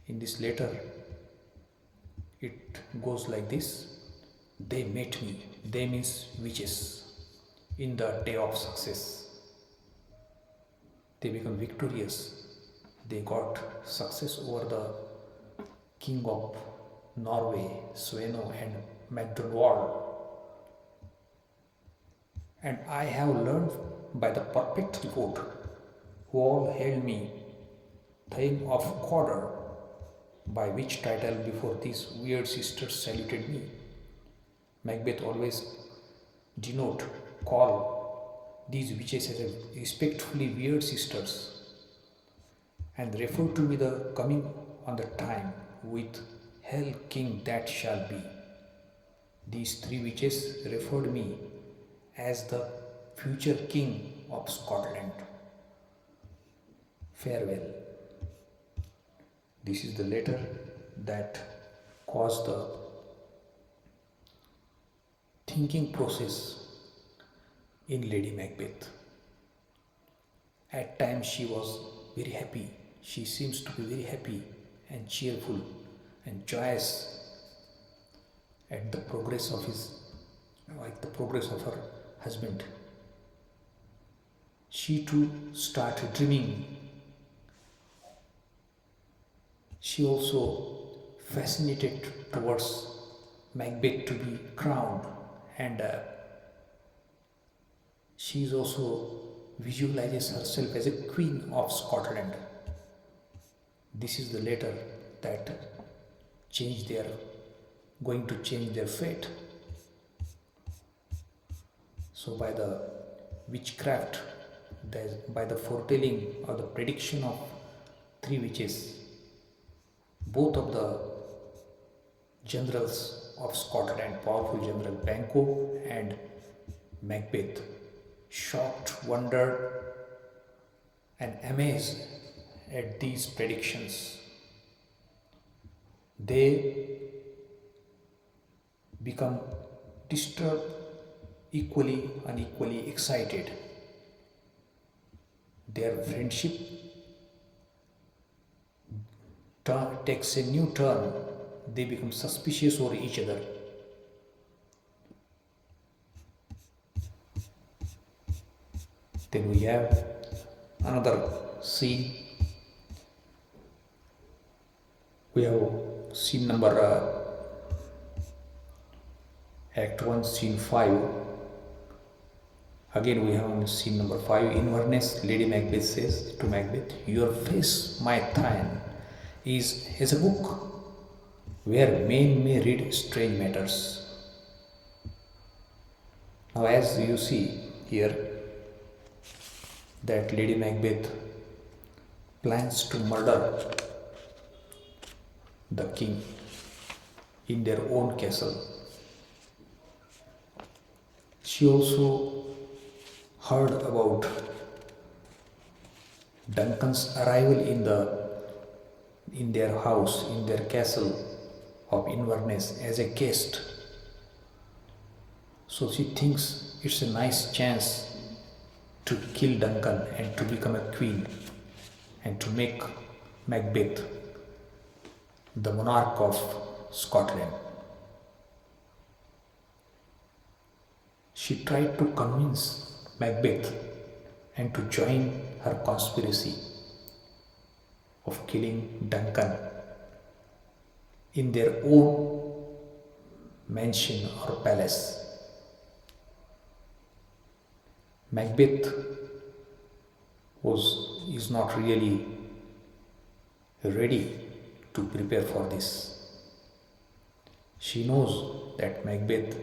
In this letter, it goes like this: they met me, they means witches, in the day of success. They become victorious. They got success over the king of Norway, Sweno and MacDonald. And I have learned by the perfect report, who all hailed me Thane of Cawdor, by which title before these weird sisters saluted me. Macbeth always call these witches as respectfully weird sisters, and refer to me the coming on the time with hell king that shall be. These three witches referred me as the future king of Scotland. Farewell. This is the letter that caused the thinking process in Lady Macbeth. At times she was very happy. She seems to be very happy and cheerful and joyous at the progress of her husband. She too started dreaming. She also fascinated towards Macbeth to be crowned, and she is also visualizes herself as a queen of Scotland. This is the letter that going to change their fate. So by the witchcraft, by the foretelling or the prediction of three witches, both of the generals of Scotland, powerful general Banquo and Macbeth, shocked, wondered and amazed at these predictions. They become disturbed, equally unequally excited. Their friendship takes a new turn. They become suspicious over each other. Then we have another scene. We have scene number Act 1, Scene 5. Again we have scene number 5. Inverness, Lady Macbeth says to Macbeth, "Your face, my Thane, is as a book where men may read strange matters. Now, as you see here, that Lady Macbeth plans to murder the king in their own castle. She also heard about Duncan's arrival in their house, in their castle of Inverness as a guest. So she thinks it's a nice chance to kill Duncan and to become a queen and to make Macbeth the monarch of Scotland. She tried to convince Macbeth and to join her conspiracy of killing Duncan in their own mansion or palace. Macbeth is not really ready to prepare for this. She knows that Macbeth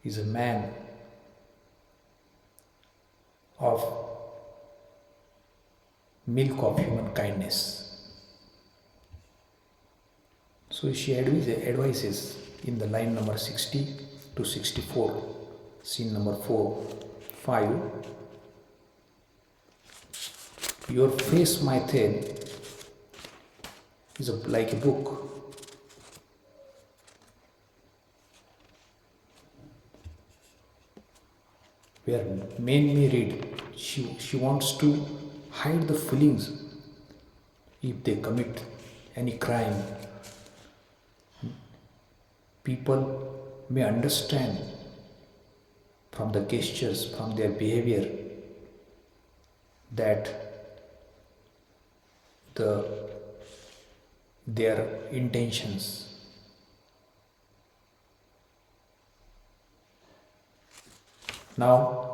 is a man of milk of human kindness. So she advises in the line number 60 to 64, scene number 4, 5. Your face, my tale, is like a book. Where men may read. She wants to hide the feelings if they commit any crime. People may understand from the gestures, from their behavior, that their intentions. Now,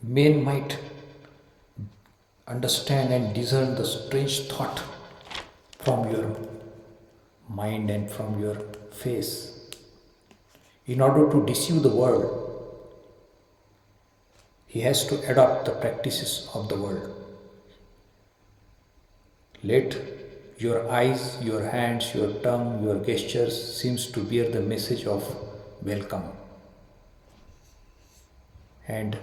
men might understand and discern the strange thought from your mind and from your face. In order to deceive the world, he has to adopt the practices of the world. Let your eyes, your hands, your tongue, your gestures seems to bear the message of welcome. And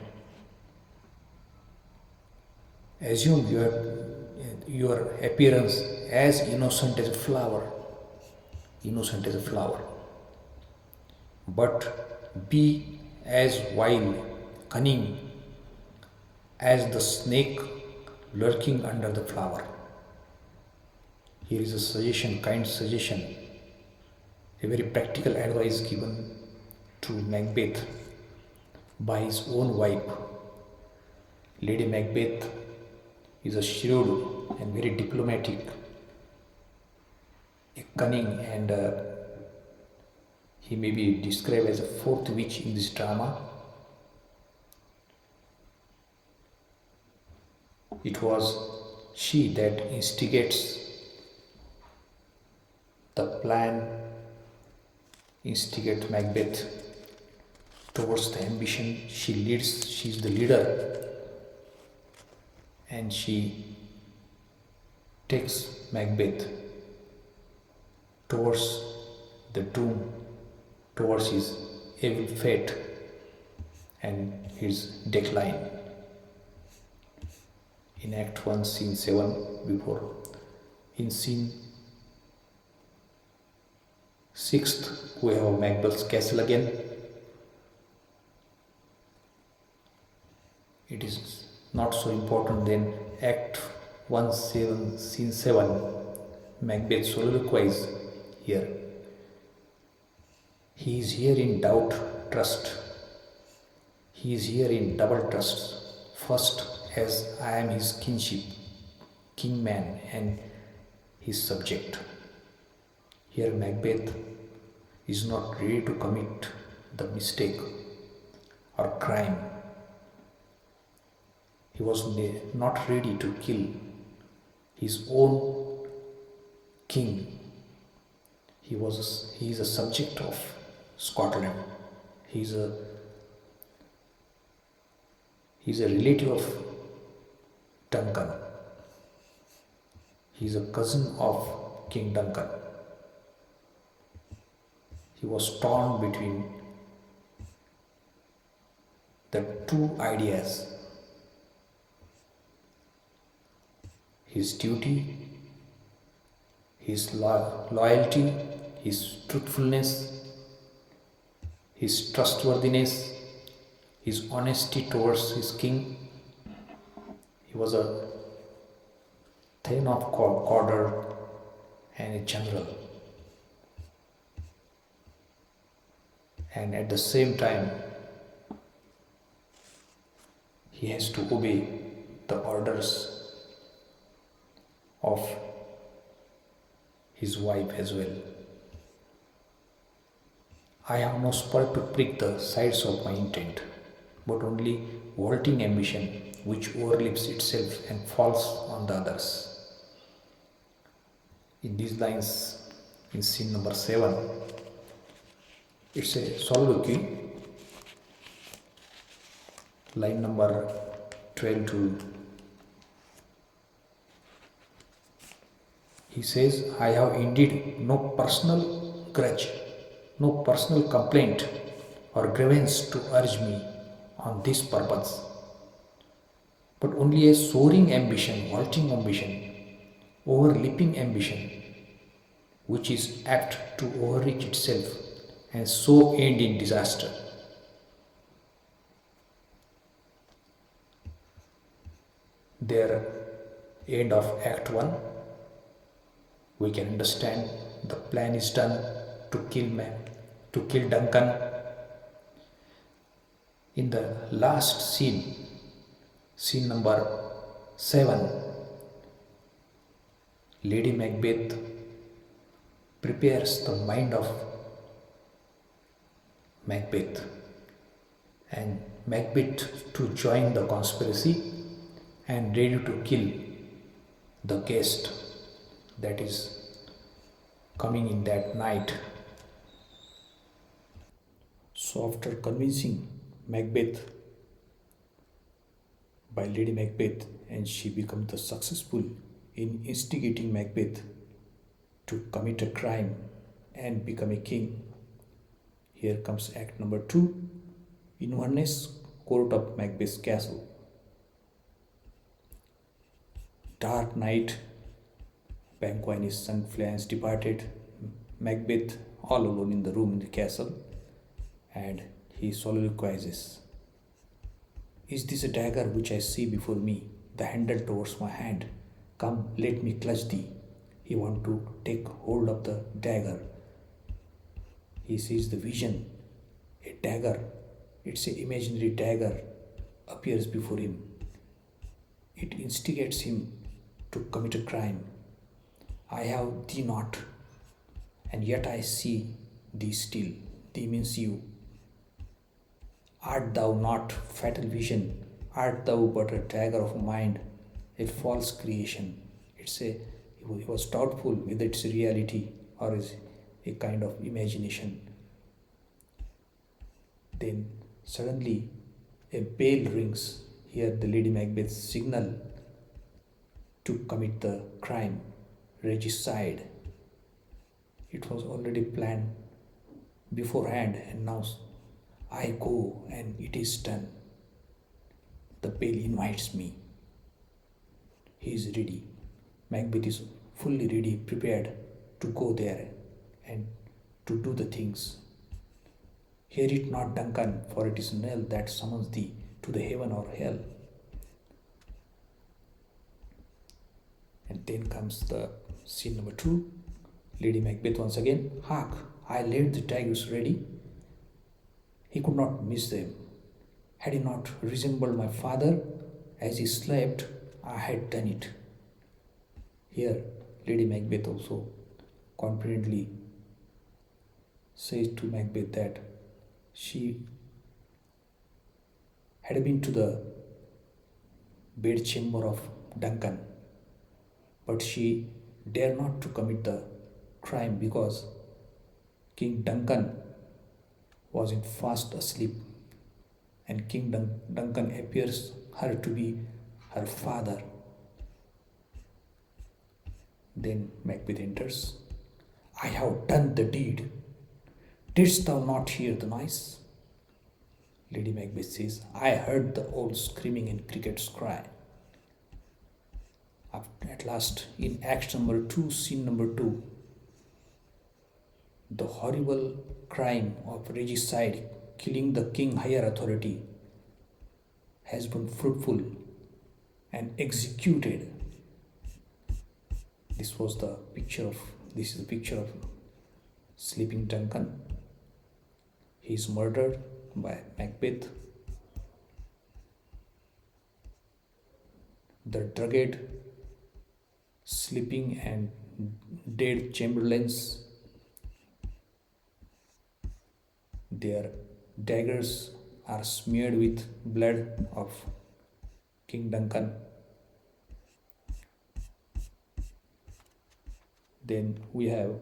assume your appearance as innocent as a flower, but be as wild, cunning as the snake lurking under the flower. Here is a suggestion, kind suggestion, a very practical advice given to Macbeth by his own wife. Lady Macbeth is a shrewd and very diplomatic, a cunning, and he may be described as a fourth witch in this drama. It was she that instigates the plan, instigate Macbeth towards the ambition. She leads, she's the leader, and she takes Macbeth towards the doom, towards his evil fate and his decline. In Act 1, Scene 7, before. In Scene 6th, we have Macbeth's castle again. It is not so important then. Act 1, Scene 7, Macbeth soliloquies here. He is here in doubt, trust. He is here in double trust. First, as I am his kinship, kingman, and his subject. Here Macbeth is not ready to commit the mistake or crime. He was not ready to kill his own king. He is a subject of Scotland. He is a relative of Duncan. He is a cousin of King Duncan. He was torn between the two ideas: his duty, his loyalty, his truthfulness, his trustworthiness, his honesty towards his king. He was a Thane of Cawdor and a general. And at the same time, he has to obey the orders of his wife as well. I have no spur to prick the sides of my intent, but only vaulting ambition which overleaps itself and falls on the others. In these lines, in scene number 7, it's a soliloquy, line number 12 to. He says, I have indeed no personal grudge, no personal complaint or grievance to urge me on this purpose, but only a soaring ambition, vaulting ambition, overleaping ambition, which is apt to overreach itself and so end in disaster. There, end of Act 1, we can understand the plan is done to kill Duncan. In the last scene, scene number 7, Lady Macbeth prepares the mind of Macbeth and Macbeth to join the conspiracy and ready to kill the guest that is coming in that night. So after convincing Macbeth by Lady Macbeth, and she becomes the successful in instigating Macbeth to commit a crime and become a king. Here comes Act number 2, Inverness Court of Macbeth's Castle. Dark night, Banquo and his son Fleance departed, Macbeth all alone in the room in the castle, and he soliloquizes. Is this a dagger which I see before me, the handle towards my hand? Come, let me clutch thee. He wants to take hold of the dagger. He sees the vision, a dagger, it's an imaginary dagger appears before him. It instigates him to commit a crime. I have thee not, and yet I see thee still. Thee means you. Art thou not fatal vision? Art thou but a dagger of mind, a false creation? He was doubtful whether it's a reality or is a kind of imagination. Then Suddenly, a bell rings. Here, the Lady Macbeth signal to commit the crime, regicide. It was already planned beforehand, and now I go and it is done. The bell invites me. He is ready. Macbeth is fully ready, prepared to go there and to do the things. Hear it not, Duncan, for it is knell that summons thee to the heaven or hell. And then comes the scene number 2. Lady Macbeth once again. Hark, I laid the daggers ready. He could not miss them. Had he not resembled my father, as he slept, I had done it. Here, Lady Macbeth also confidently says to Macbeth that she had been to the bedchamber of Duncan, but she dared not to commit the crime because King Duncan was in fast asleep, and King Duncan appears her to be her father. Then Macbeth enters. I have done the deed. Didst thou not hear the noise? Lady Macbeth says, I heard the owls screaming and crickets cry. At last, in act number 2, scene number 2, the horrible crime of regicide, killing the king higher authority, has been fruitful and executed. This is the picture of sleeping Duncan. He is murdered by Macbeth. The drugged, sleeping and dead chamberlains, their daggers are smeared with blood of King Duncan. Then we have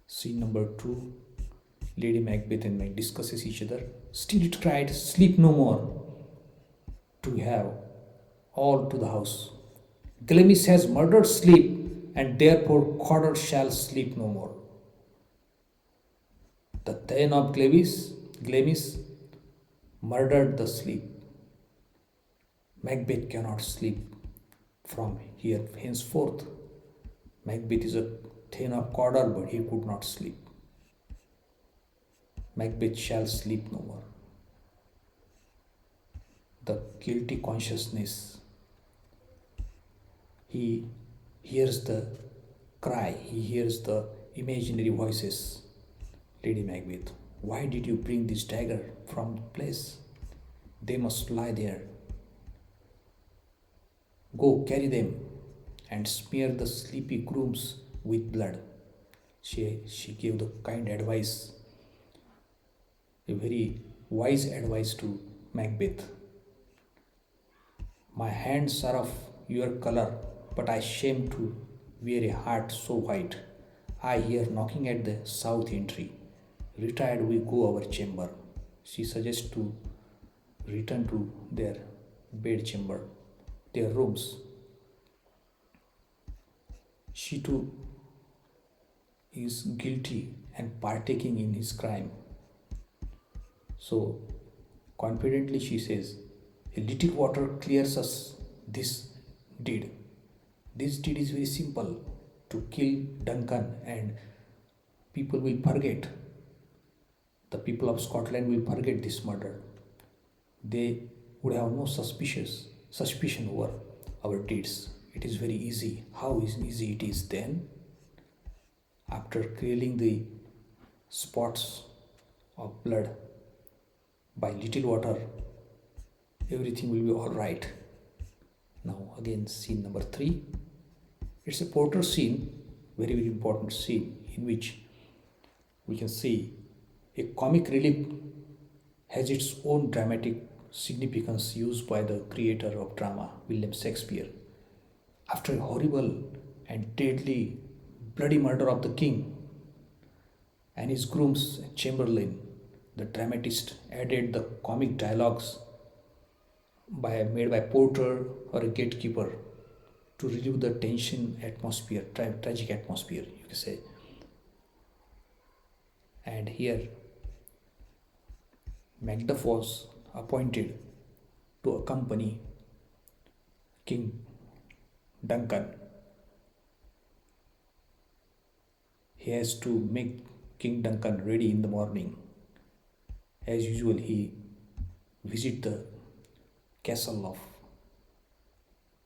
scene number 2. Lady Macbeth and Mac discusses each other. Still it cried, sleep no more. To have all to the house. Glamis has murdered sleep, and therefore Cawdor shall sleep no more. The Thane of Glamis murdered the sleep. Macbeth cannot sleep from here henceforth. Macbeth is a Thane of Cawdor, but he could not sleep. Macbeth shall sleep no more. The guilty consciousness. He hears the cry, he hears the imaginary voices. Lady Macbeth, why did you bring this dagger from the place? They must lie there. Go, carry them and smear the sleepy grooms with blood. She gave the kind advice, a very wise advice to Macbeth. My hands are of your color, but I shame to wear a heart so white. I hear knocking at the south entry. Retired we go our chamber. She suggests to return to their bedchamber, their rooms. She too is guilty and partaking in his crime. So confidently she says, a little water clears us this deed. This deed is very simple, to kill Duncan, and people will forget. The people of Scotland will forget this murder. They would have no suspicion over our deeds. It is very easy. How easy it is then? After clearing the spots of blood by little water, everything will be all right. Now again, scene number 3. It's a porter scene, very, very important scene, in which we can see a comic relief has its own dramatic significance used by the creator of drama, William Shakespeare. After a horrible and deadly bloody murder of the king and his grooms and chamberlain, The dramatist added the comic dialogues made by porter or a gatekeeper to relieve the tension atmosphere, tragic atmosphere, you can say. And here, Macduff was appointed to accompany King Duncan. He has to make King Duncan ready in the morning. As usual, he visits the castle of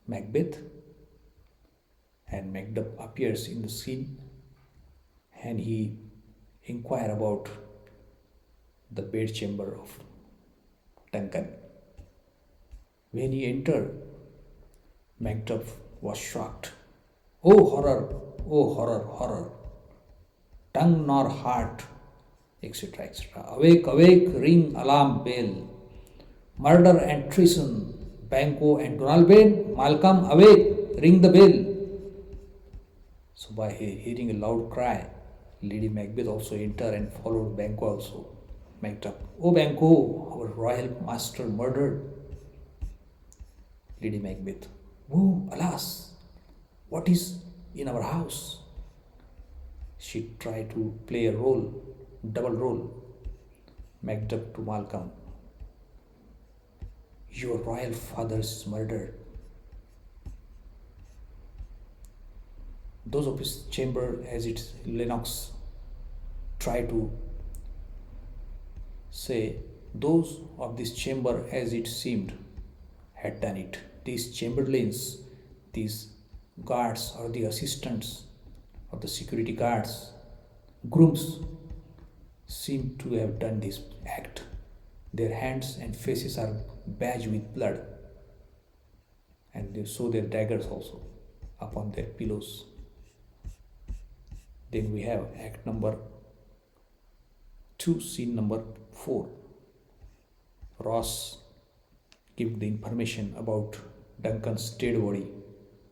Macbeth, and Macduff appears in the scene, and he inquires about the bedchamber of Duncan. When he entered, Macduff was shocked. Oh horror, oh horror, horror, tongue nor heart, etc. etc. Awake, awake, ring alarm bell. Murder and treason, Banquo and Donalbain, Malcolm, awake, ring the bell. So by hearing a loud cry, Lady Macbeth also entered and followed Banquo also. Macduff, oh Banquo, our royal master murdered. Lady Macbeth, oh alas, what is in our house? She tried to play a role, double role. Macduff to Malcolm, your royal father is murdered. Those of his chamber, as it's Lennox, try to say, those of this chamber, as it seemed, had done it. These chamberlains, these guards or the assistants or the security guards, grooms, seem to have done this act. Their hands and faces are badged with blood, and they show their daggers also upon their pillows. Then we have act number 2, scene number 4. Ross gives the information about Duncan's dead body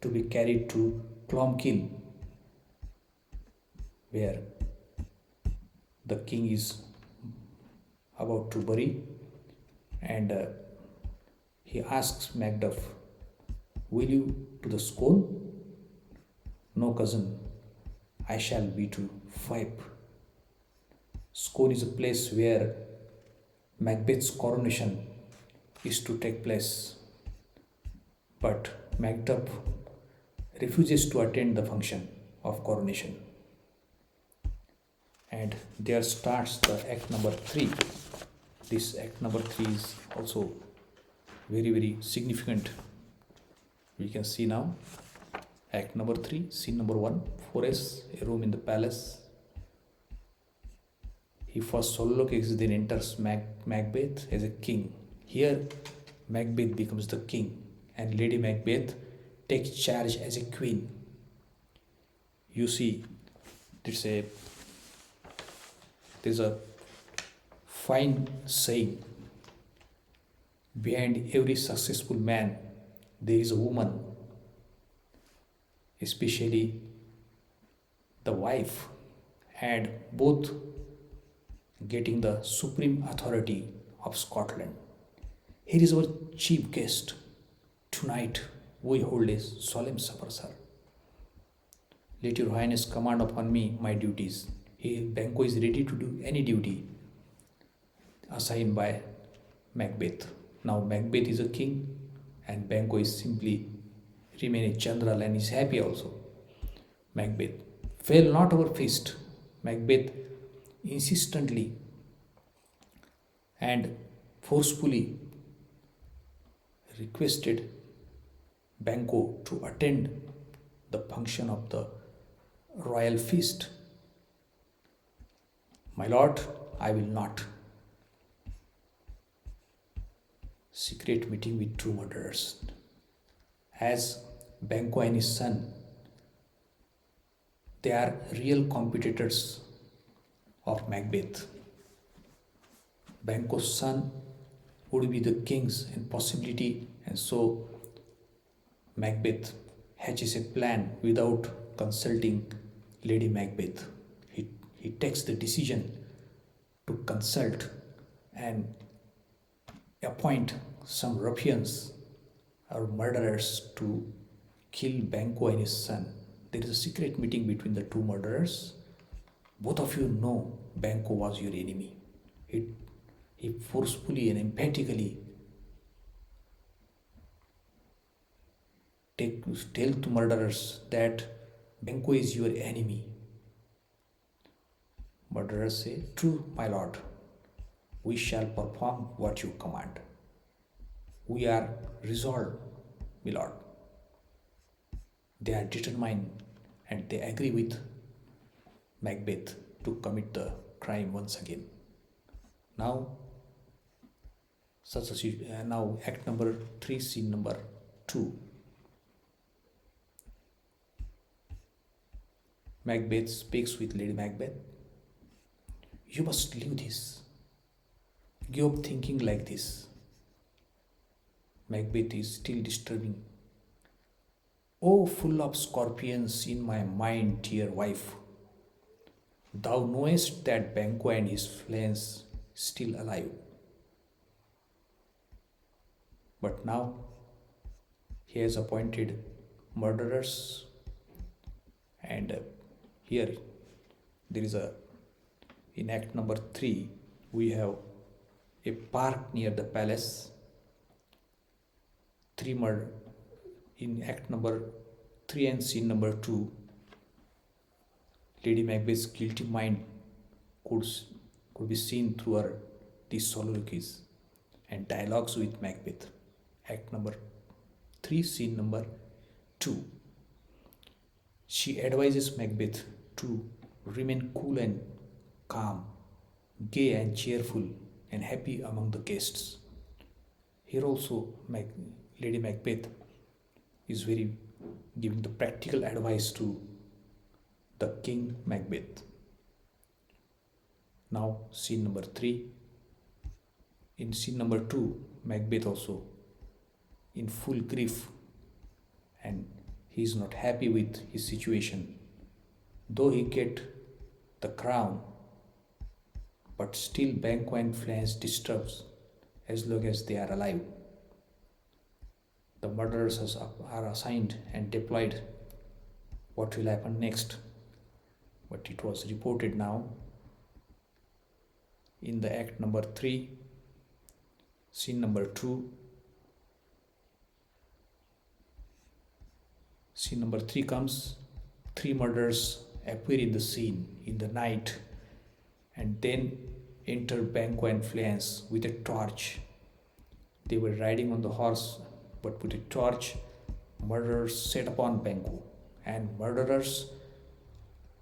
to be carried to Clonkill, where the king is about to bury, and he asks Macduff, will you to the scone? No, cousin, I shall be to Fipe. Scone is a place where Macbeth's coronation is to take place, but Macduff refuses to attend the function of coronation. And there starts the act number 3. This act number 3 is also very, very significant. We can see now act number 3, scene number 1, 4S, a room in the palace. He first soliloquizes, then enters Macbeth as a king. Here, Macbeth becomes the king, and Lady Macbeth takes charge as a queen. You see, there's a fine saying: behind every successful man, there is a woman, especially the wife, and both getting the supreme authority of Scotland. Here is our chief guest. Tonight we hold a solemn supper, sir. Let your highness command upon me my duties. Banquo is ready to do any duty assigned by Macbeth. Now Macbeth is a king, and Banquo is simply remain a general and is happy also. Macbeth, fail not our feast. Macbeth insistently and forcefully requested Banquo to attend the function of the royal feast. My lord, I will not. Secret meeting with two murderers. As Banquo and his son, they are real competitors of Macbeth. Banquo's son would be the king's and possibility, and so Macbeth hatches a plan without consulting Lady Macbeth. He takes the decision to consult and appoint some ruffians or murderers to kill Banquo and his son. There is a secret meeting between the two murderers. Both of you know Banquo was your enemy. He forcefully and emphatically tell to murderers that Banquo is your enemy. Murderers say, "True, my lord, we shall perform what you command. We are resolved, my lord." They are determined and they agree with Macbeth to commit the crime once again. Now, now act number 3, scene number 2. Macbeth speaks with Lady Macbeth. "You must leave this. Give up thinking like this." Macbeth is still disturbing. "Oh, full of scorpions in my mind, dear wife, thou knowest that Banquo and his friends still alive. But now he has appointed murderers, and here there is in act number 3 we have a park near the palace. In act number 3 and scene number 2, Lady Macbeth's guilty mind could be seen through these soliloquies and dialogues with Macbeth. Act number 3, scene number 2. She advises Macbeth to remain cool and calm, gay and cheerful, and happy among the guests. Here also, Lady Macbeth is very giving the practical advice to the King Macbeth. Now, scene number 3. In scene number 2, Macbeth also in full grief, and he is not happy with his situation. Though he get the crown, but still Banquo and Flange disturbs as long as they are alive. The murderers are assigned and deployed. What will happen next? But it was reported now in the act number 3, scene number 2. Scene number 3 comes. 3 murderers appear in the scene in the night and then enter Banquo and Flange with a torch. They were riding on the horse, but with a torch, murderers set upon Banquo, and murderers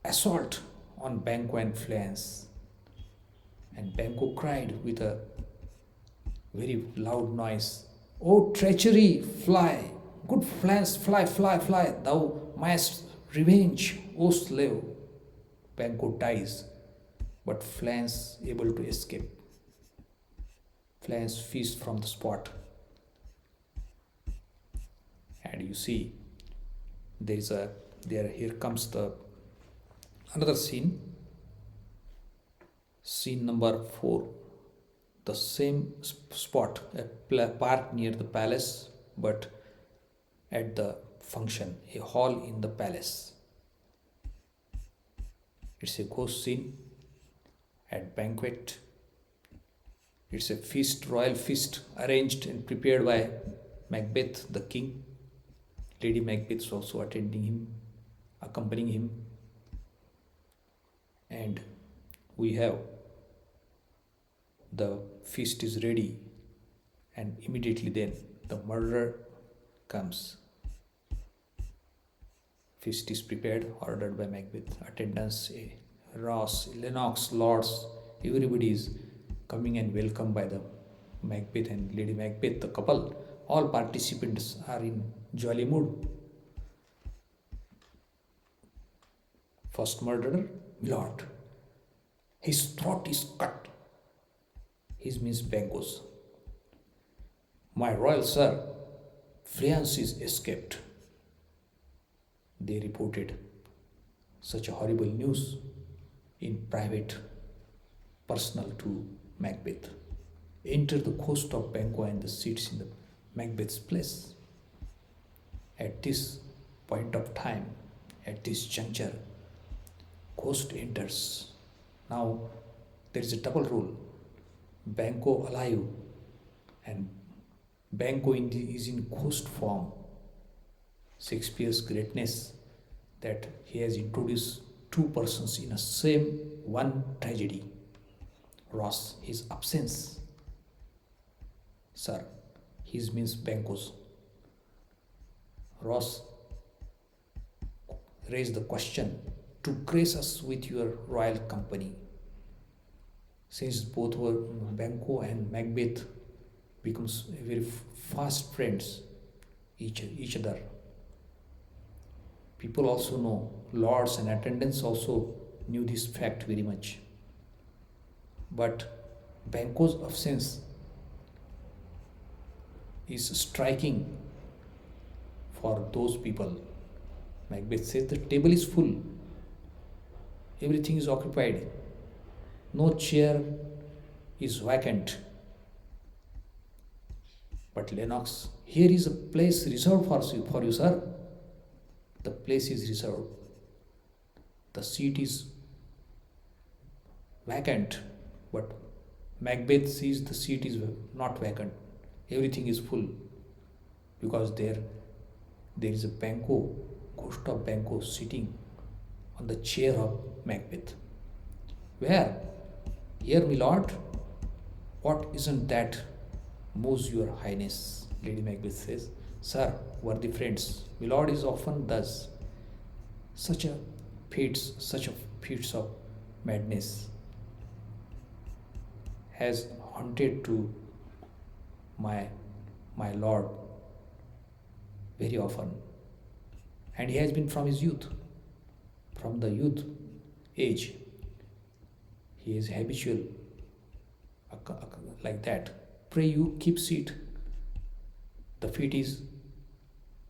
assault on Banquo and Flange. And Banquo cried with a very loud noise, "Oh, treachery, fly! Good Flange, fly, fly, fly! Thou mayest revenge, O slave!" Banquo dies, but Flange able to escape. Flange flees from the spot. And you see, here comes another scene. Scene number 4. The same spot, a park near the palace, but at the function, a hall in the palace. It's a ghost scene at banquet. It's a feast, royal feast, arranged and prepared by Macbeth, the king. Lady Macbeth is also attending him, accompanying him. And we have the feast is ready, and immediately then the murderer comes. Feast is prepared, ordered by Macbeth. Attendants, Ross, Lennox, Lords, everybody is coming and welcomed by the Macbeth and Lady Macbeth, the couple. All participants are in jolly mood. First murderer, Lord. His throat is cut. His means Banquo's. "My royal sir, Fleance is escaped." They reported such a horrible news in private, personal to Macbeth. enter the ghost of Banquo and the sits in the Macbeth's place. At this point of time, at this juncture, ghost enters. Now there is a double role: Banquo alive and Banquo is in ghost form. Shakespeare's greatness that he has introduced two persons in a same one tragedy. Ross, his absence. Sir, his means Banquo's. Ross raised the question to grace us with your royal company. Since both were Banquo and Macbeth becomes very fast friends each other. People also know, lords and attendants also knew this fact very much. But Banquo's absence is striking for those people. Macbeth says the table is full, everything is occupied, no chair is vacant. But Lennox, here is a place reserved for you, sir. The place is reserved. The seat is vacant, but Macbeth sees the seat is not vacant. Everything is full because there is a Banquo, ghost of Banquo sitting on the chair of Macbeth. Where? Here, my lord. What isn't that moves your highness? Lady Macbeth says. Sir, worthy friends, my lord is often thus. Such a feats of madness has haunted to my lord very often, and he has been from his youth, from the youth age. He is habitual like that. Pray you keep seat. The fit is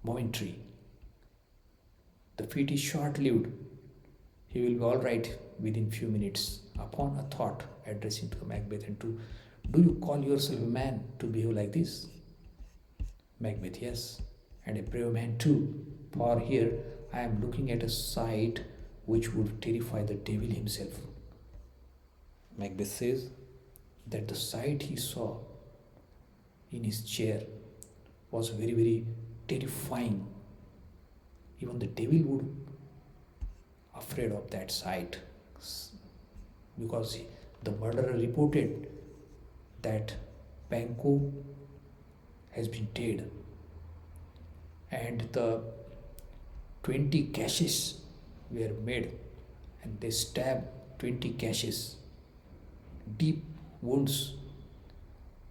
momentary. The fit is short-lived. He will be all right within few minutes. Upon a thought, addressing to Macbeth and to, do you call yourself a man to behave like this? Macbeth, yes, and a brave man too. For here I am looking at a sight which would terrify the devil himself. Macbeth says that the sight he saw in his chair was very, very terrifying. Even the devil would afraid of that sight, because the murderer reported that Banquo has been dead, and the 20 gashes were made, and they stabbed 20 gashes, deep wounds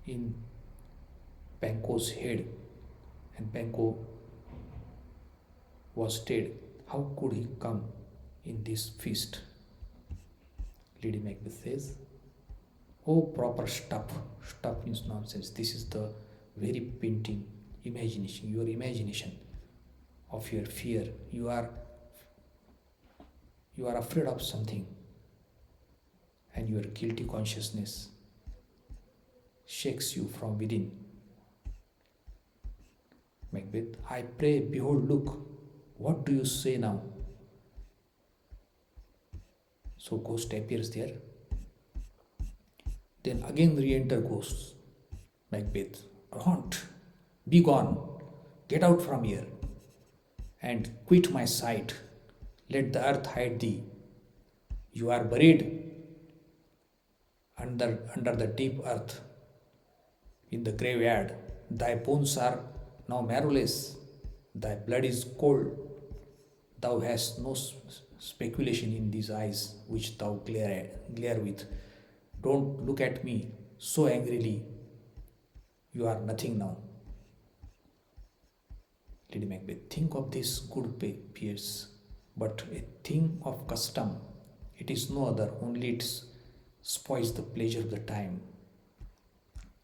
in Banquo's head, and Banquo was dead. How could he come in this feast? Lady Macbeth says, oh, proper stuff. Stuff means nonsense. This is the very painting imagination, your imagination of your fear. You are afraid of something, and your guilty consciousness shakes you from within. Macbeth, I pray, behold, look, what do you say now? So ghost appears there. Then again re-enter ghosts. Macbeth, haunt, be gone, get out from here, and quit my sight. Let the earth hide thee. You are buried under the deep earth, in the graveyard. Thy bones are now marrowless. Thy blood is cold. Thou hast no speculation in these eyes which thou glare with. Don't look at me so angrily. You are nothing now. Lady Macbeth, think of this, good peers, but a thing of custom. It is no other, only it spoils the pleasure of the time.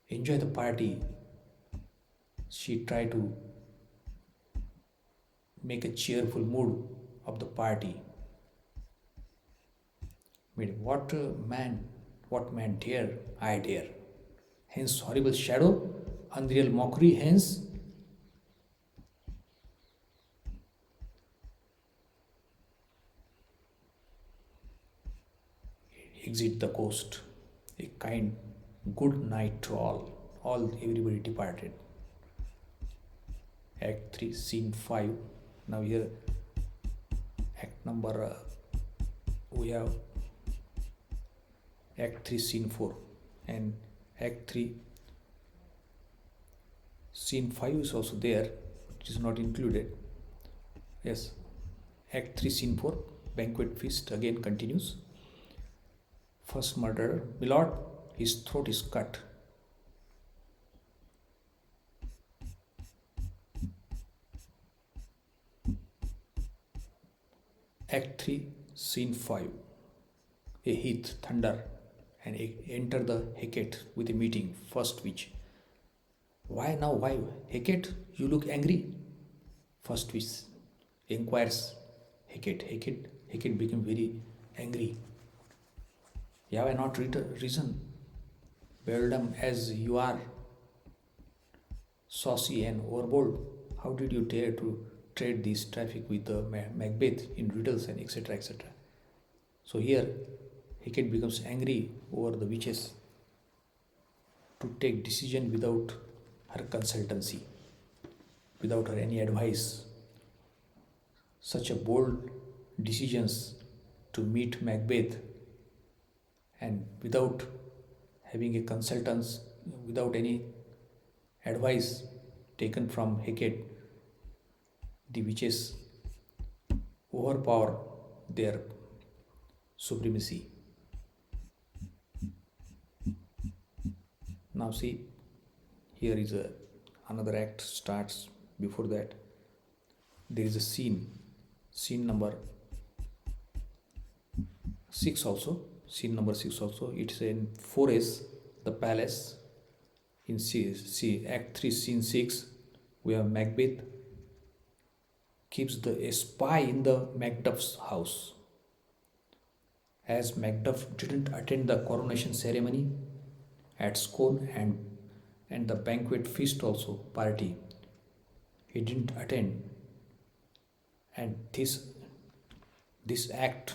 Enjoy the party. She tried to make a cheerful mood of the party. What man dare? I dare. hence horrible shadow, unreal mockery, hence exit the coast. A kind good night to all. All everybody departed. Act 3, Scene 5. Now here, act number, we have Act 3, Scene 4, and Act 3, Scene 5 is also there, it is not included. Yes, Act 3, Scene 4, banquet feast again continues. First murderer, Milord, his throat is cut. Act 3, Scene 5, a heath, thunder, and enter the Hecate with a meeting. First witch. Why now? Why? Hecate, you look angry. First witch inquires Hecate. Hecate became very angry. Have I not reason? Beldam, as you are saucy and overbold, how did you dare to trade this traffic with the Macbeth in riddles and etc. etc. So here Hecate becomes angry over the witches to take decision without her consultancy, without her any advice. Such a bold decisions to meet Macbeth and without having a consultants, without any advice taken from Hecate, the witches overpower their supremacy. Now see, here is another act starts. Before that, there is a scene number 6 also. Scene number 6 also. It's in 4S, the palace. In Act 3, Scene 6, we have Macbeth keeps a spy in the Macduff's house. As Macduff didn't attend the coronation ceremony at Scone and the banquet feast also party, he didn't attend, and this act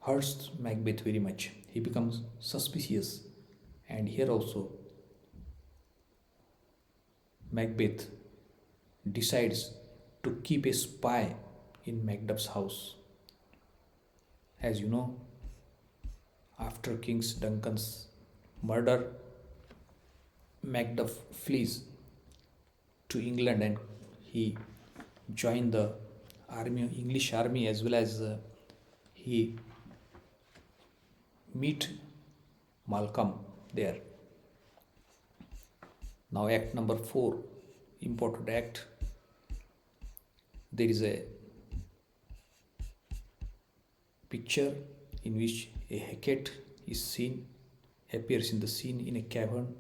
hurts Macbeth very much. He becomes suspicious, and here also Macbeth decides to keep a spy in Macduff's house. As you know, after King Duncan's murder, Macduff flees to England and he joined the English army, as well as he meet Malcolm there. Now act number 4, important act. There is a picture in which a Hecate appears in the scene in a cavern.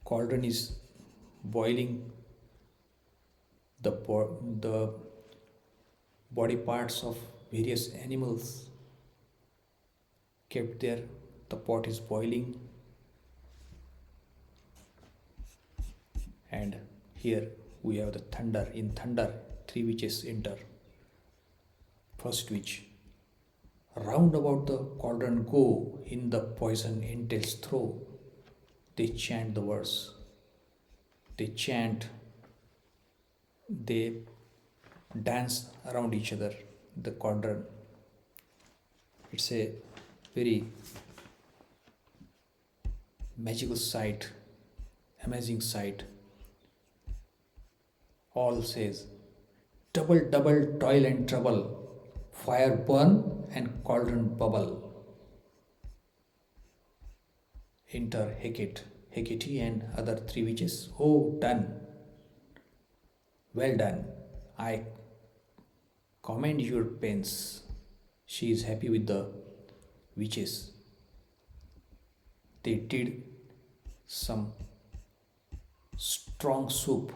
Cauldron is boiling. The body parts of various animals kept there. The pot is boiling, and here we have the thunder. In thunder, 3 witches enter. First witch, round about the cauldron go, in the poison entails throw. They chant the verse. They chant. They dance around each other. The cauldron. It's a very magical sight, amazing sight. All says, double toil and trouble, fire burn and cauldron bubble. Enter Hecate and other 3 witches. Oh, done. Well done. I commend your pains. She is happy with the witches. They did some strong soup,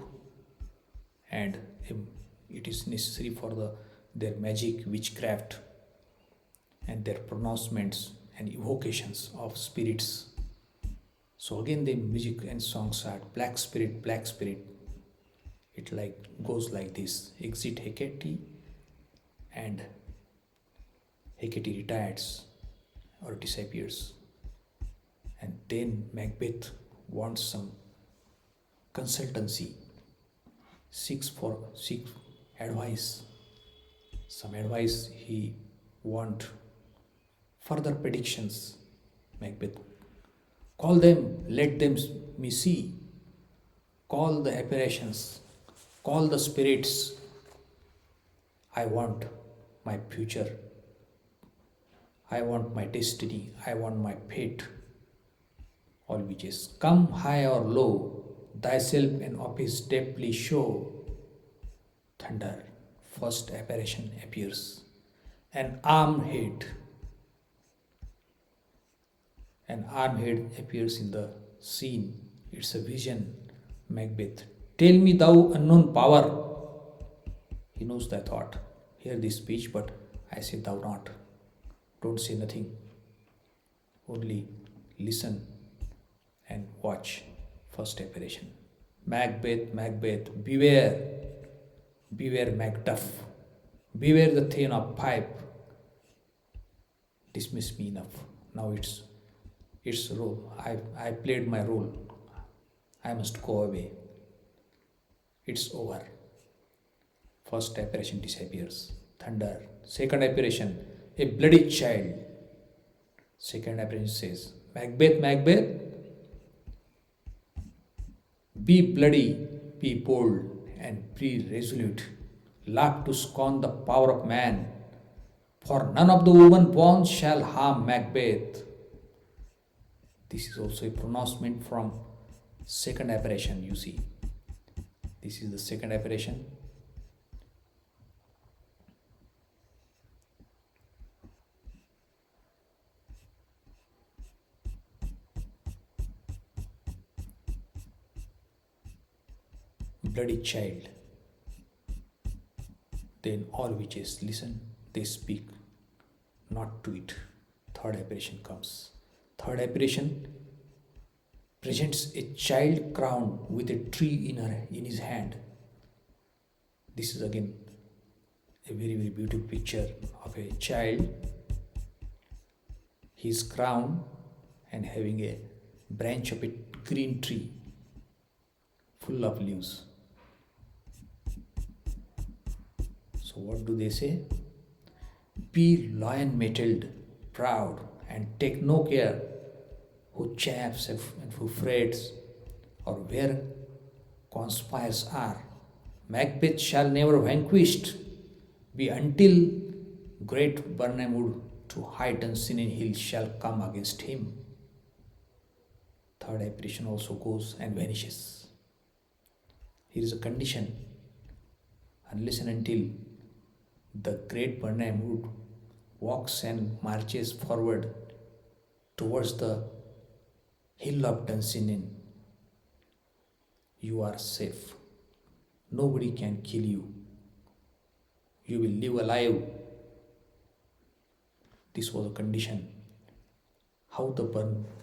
and it is necessary for their magic, witchcraft, and their pronouncements and evocations of spirits. So again the music and songs are black spirit, black spirit. It like goes like this. Exit Hecate, and Hecate retires or disappears. And then Macbeth wants some consultancy, seeks advice. Some advice he want, further predictions. Macbeth, call them, let them me see. Call the apparitions, call the spirits. I want my future. I want my destiny. I want my fate. All witches, come high or low, thyself in office deeply show. Thunder, first apparition appears. An armed head. An armed head appears in the scene. It's a vision. Macbeth, tell me thou unknown power. He knows the thought. Hear this speech, but I say thou not. Don't say nothing. Only listen and watch. First apparition. Macbeth, Macbeth, beware. Beware Macduff. Beware the thane of pipe. Dismiss me enough. Now it's role. I played my role. I must go away. It's over. First apparition disappears. Thunder. Second apparition, a bloody child. Second apparition says, Macbeth, Macbeth, be bloody, be bold, and be resolute. Laugh to scorn the power of man, for none of the woman born shall harm Macbeth. This is also a pronouncement from second apparition, you see. This is the second apparition. Bloody child. Then all witches listen, they speak not to it. Third apparition comes. Third apparition presents a child crowned with a tree in his hand. This is again a very, very beautiful picture of a child. He is crowned and having a branch of a green tree full of leaves. So what do they say? Be lion-mettled, proud, and take no care who chaps and who frets, or where conspires are. Macbeth shall never vanquished be until great Birnamwood to high Dunsinane Hill shall come against him. Third apparition also goes and vanishes. Here is a condition. Unless and until the great Birnamwood walks and marches forward towards the hill of Dunsinane, you are safe. Nobody can kill you. You will live alive. This was a condition. How the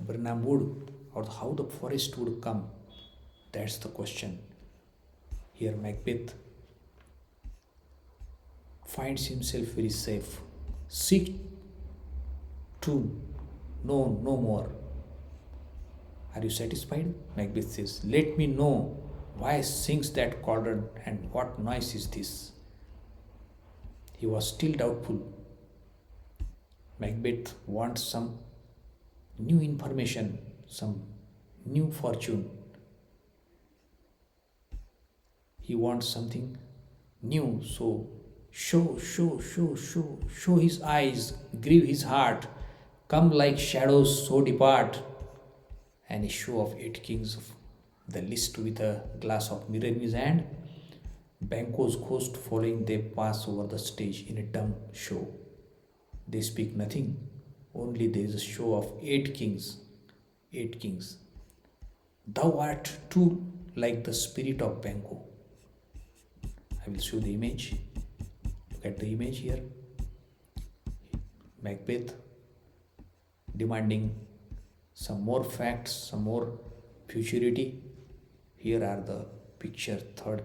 Birnamwood or how the forest would come, that's the question. Here Macbeth finds himself very safe. Seek to know no more. Are you satisfied? Macbeth says, let me know why sings that cauldron and what noise is this? He was still doubtful. Macbeth wants some new information, some new fortune. He wants something new, so show his eyes, grieve his heart, come like shadows, so depart. And a show of 8 kings of the list with a glass of mirror in his hand. Banquo's host following, they pass over the stage in a dumb show. They speak nothing, only there is a show of 8 kings. 8 kings. Thou art too like the spirit of Banquo. I will show the image. Look at the image here. Macbeth demanding some more facts, some more futurity. Here are the picture third.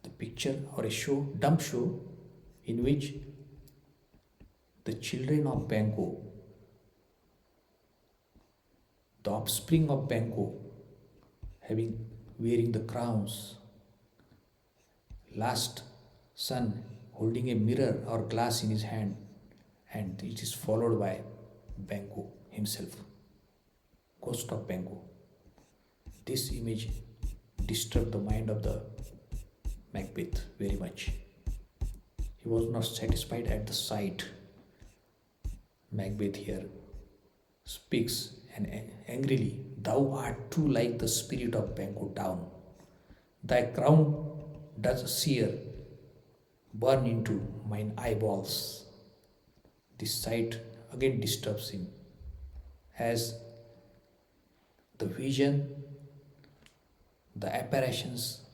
The picture or a show, dump show, in which the children of Bengal, the offspring of Bengal, having wearing the crowns, last son holding a mirror or glass in his hand, and it is followed by Bengal himself, ghost of Bengal. This image disturbed the mind of the Macbeth very much. He was not satisfied at the sight. Macbeth here speaks and angrily, "Thou art too like the spirit of Bengal down. Thy crown does sear, burn into mine eyeballs." This sight again disturbs him, as the vision, the apparitions,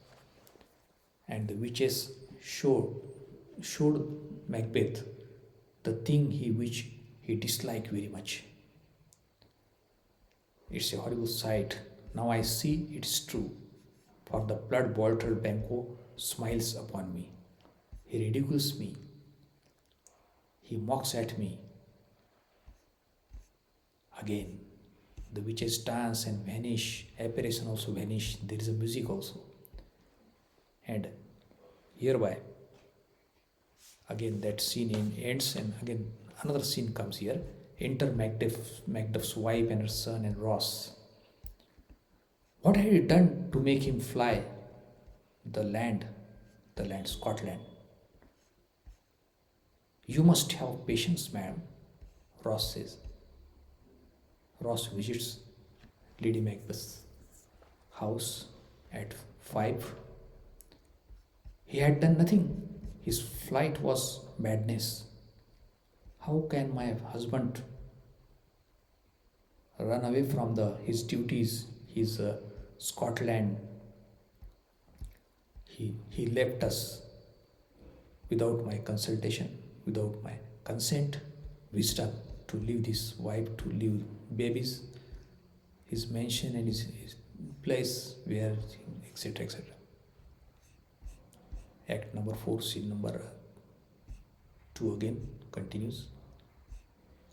and the witches showed Macbeth the thing which he disliked very much. It's a horrible sight. Now I see it's true, for the blood-bolter Banquo smiles upon me. He ridicules me. He mocks at me. Again, the witches dance and vanish. Apparition also vanish. There is a music also. And hereby, again that scene ends, and again another scene comes here. Enter Macduff's wife and her son and Ross. What had he done to make him fly the land, Scotland? "You must have patience, madam," Ross says. Ross visits Lady Macbeth's house at 5. He had done nothing. His flight was madness. How can my husband run away from his duties, his Scotland? He left us without my consultation, without my consent, wisdom, to leave this wife, to leave babies, his mansion and his place where, etc., etc. Act number 4, scene number 2 again continues.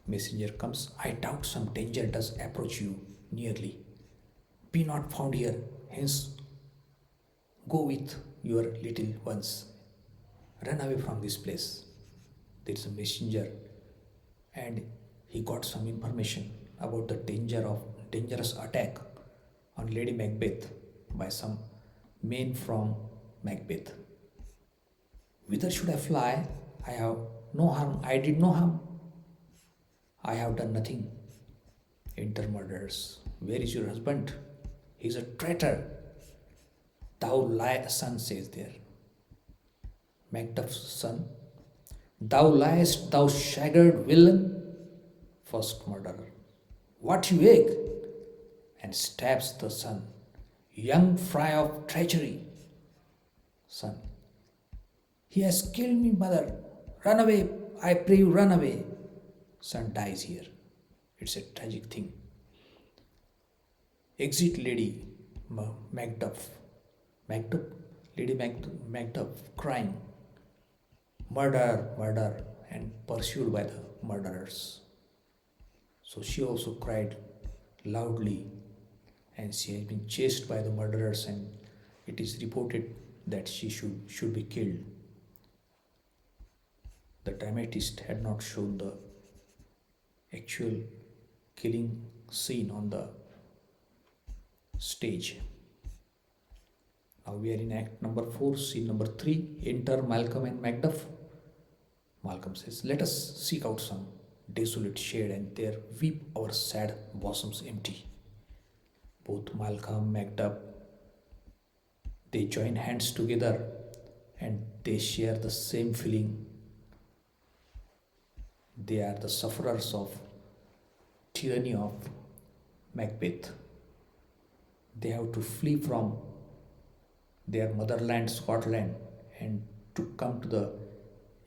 Messenger comes. "I doubt some danger does approach you nearly. Be not found here, hence go with your little ones. Run away from this place." There is a messenger, and he got some information about the dangerous attack on Lady Macbeth by some men from Macbeth. "Whither should I fly? I have no harm. I did no harm. I have done nothing." Enter murderers. "Where is your husband?" "He is a traitor." "Thou lie," son says there. Macduff's son. "Thou liest, thou shaggard villain." First murderer. "What you egg?" And stabs the son. "Young fry of treachery." Son. "He has killed me, mother. Run away, I pray you, run away." Son dies here. It's a tragic thing. Exit Lady Macduff. Lady Macduff crying, "Murder, murder," and pursued by the murderers. So she also cried loudly, and she has been chased by the murderers, and it is reported that she should be killed. The dramatist had not shown the actual killing scene on the stage. Now we are in act number 4, scene number 3. Enter Malcolm and Macduff. Malcolm says, "Let us seek out some desolate shade and there weep our sad bosoms empty." Both Malcolm, Macduff, they join hands together and they share the same feeling. They are the sufferers of tyranny of Macbeth. They have to flee from their motherland, Scotland, and to come to the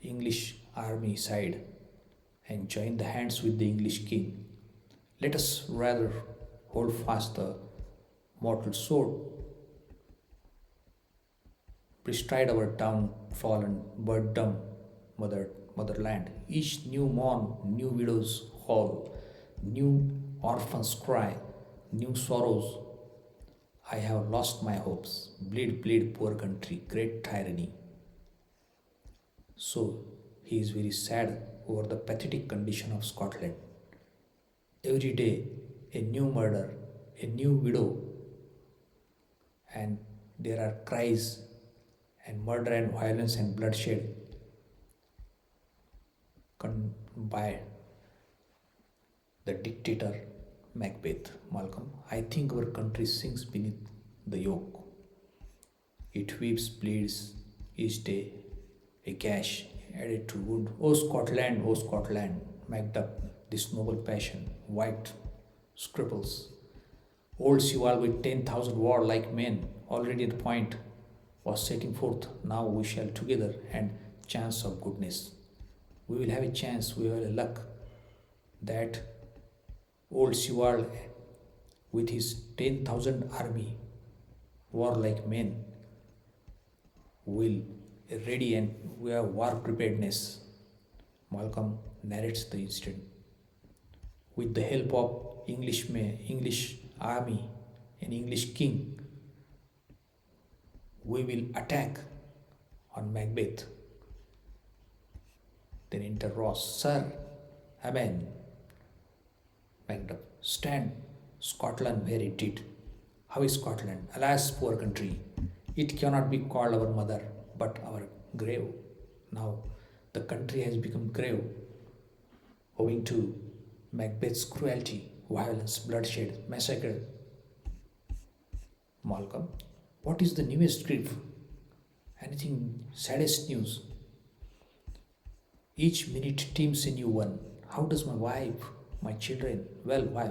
English army side and join the hands with the English king. Let us rather hold fast the mortal sword, bestride our downfallen, bird-dumb motherland. Each new morn, new widow's haul, new orphan's cry, new sorrows. I have lost my hopes. Bleed, bleed, poor country, great tyranny. So he is very sad over the pathetic condition of Scotland. Every day, a new murder, a new widow, and there are cries and murder and violence and bloodshed by the dictator Macbeth. Malcolm, I think our country sinks beneath the yoke. It weeps, bleeds each day, a gash added to wound. O Scotland, Macduff, this noble passion, white scribbles. Old Siwal with 10,000 warlike men, already at the point, was setting forth. Now we shall together and chance of goodness. We will have a chance, we will have a luck that old Siwal with his 10,000 army, warlike men, will ready and we have war preparedness. Malcolm narrates the incident. With the help of English army and English king, we will attack on Macbeth. Then enter Ross. Sir, amen. Macduff, stand. Scotland where it did. How is Scotland? Alas, poor country. It cannot be called our mother, but our grave. Now the country has become grave owing to Macbeth's cruelty, violence, bloodshed, massacre. Malcolm, what is the newest grief? Anything saddest news? Each minute teems a new one. How does my wife, my children? Well, why?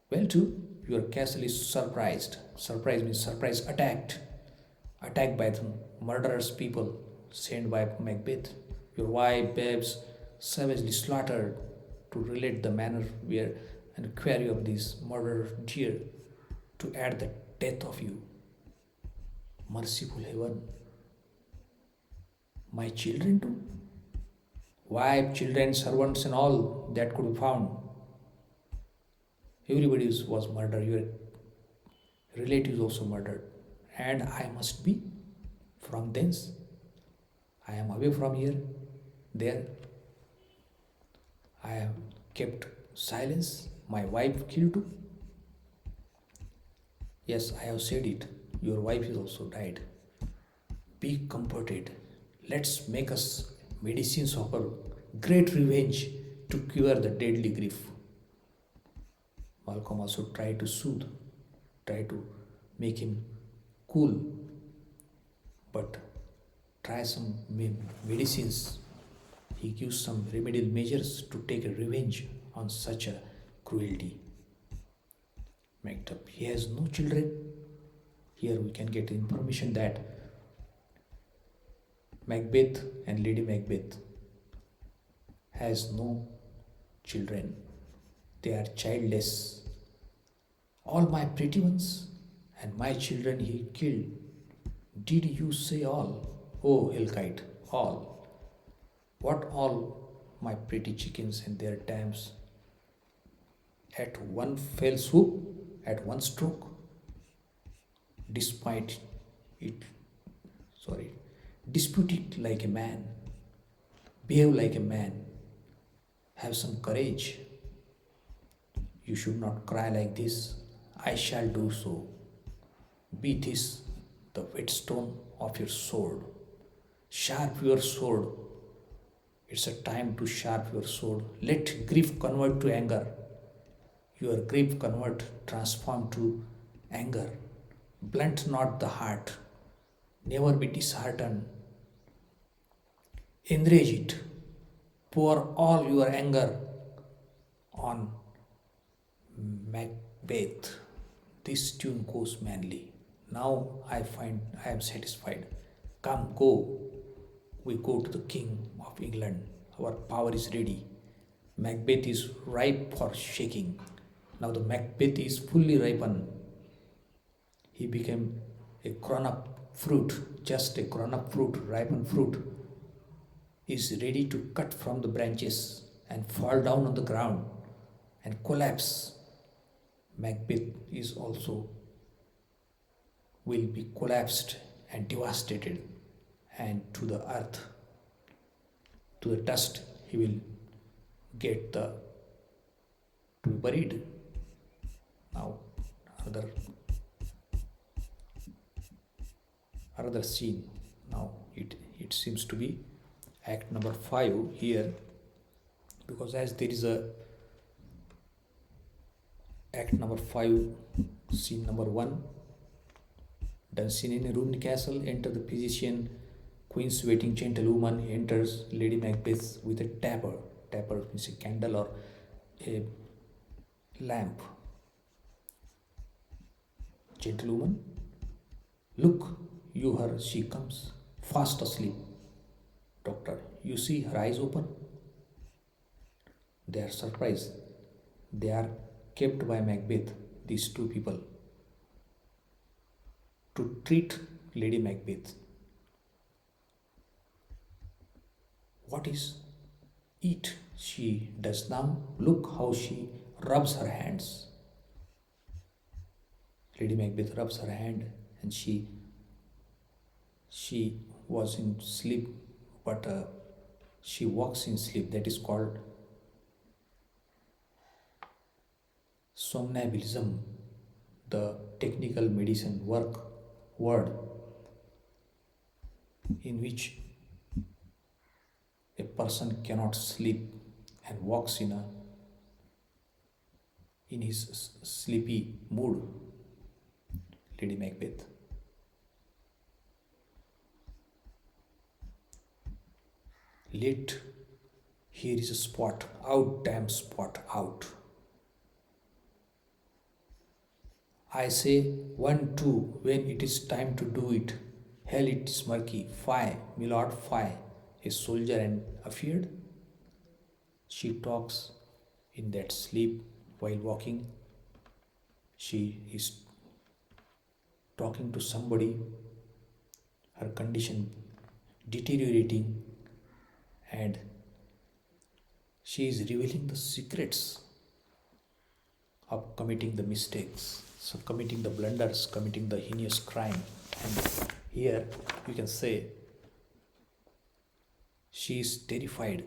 Well, too, your castle is surprised. Surprise means surprise attacked. Attacked by the murderous people sent by Macbeth. Your wife, babes, savagely slaughtered to relate the manner where and query of this murder dear to add the death of you. Merciful heaven. My children too? Wife, children, servants and all that could be found. Everybody was murdered. Your relatives also murdered. And I must be from thence. I am away from here, there. I have kept silence. My wife killed too. Yes, I have said it. Your wife is also died. Be comforted. Let's make us medicines of our great revenge to cure the deadly grief. Malcolm also tried to soothe, tried to make him cool, but try some medicines. He gives some remedial measures to take a revenge on such a cruelty. Macduff, he has no children. Here we can get information that Macbeth and Lady Macbeth has no children. They are childless. All my pretty ones and my children he killed. Did you say all? Oh, Hellkite, all. What all? My pretty chickens and their dams. At one fell swoop, at one stroke. Despite it, dispute it like a man. Behave like a man. Have some courage. You should not cry like this. I shall do so. Be this the whetstone of your sword. Sharp your sword. It's a time to sharp your sword. Let grief convert to anger. Your grief transform to anger. Blunt not the heart. Never be disheartened. Enrage it. Pour all your anger on Macbeth. This tune goes manly. Now I am satisfied. Come, go. we go to the King of England. Our power is ready. Macbeth is ripe for shaking. Now the Macbeth is fully ripened. He became a grown up fruit, just a grown up fruit, ripened fruit, is ready to cut from the branches and fall down on the ground and collapse. Macbeth is also will be collapsed and devastated, and to the earth, to the dust, he will get the to be buried. Now another scene. Now it seems to be act number 5 here, because as there is a act number 5, scene number 1, done scene in a roomy castle, enter the physician, queen's waiting gentlewoman enters Lady Macbeth with a taper. Taper means a candle or a lamp. Gentlewoman, look, you her, she comes, fast asleep. Doctor, you see her eyes open? They are surprised. They are kept by Macbeth, these two people, to treat Lady Macbeth. What is it she does now? Look how she rubs her hands. Lady Macbeth rubs her hand, and she was in sleep, but she walks in sleep. That is called somnambulism, the technical medicine word in which a person cannot sleep and walks in his sleepy mood. Lady Macbeth. Let here is a spot, out, damn spot, out. I say 1, 2, when it is time to do it. Hell, it is murky. Fie, milord, fie. A soldier and afeard. She talks in that sleep while walking. She is talking to somebody, her condition deteriorating, and she is revealing the secrets of committing the mistakes, so committing the blunders, committing the heinous crime. And here you can say she is terrified,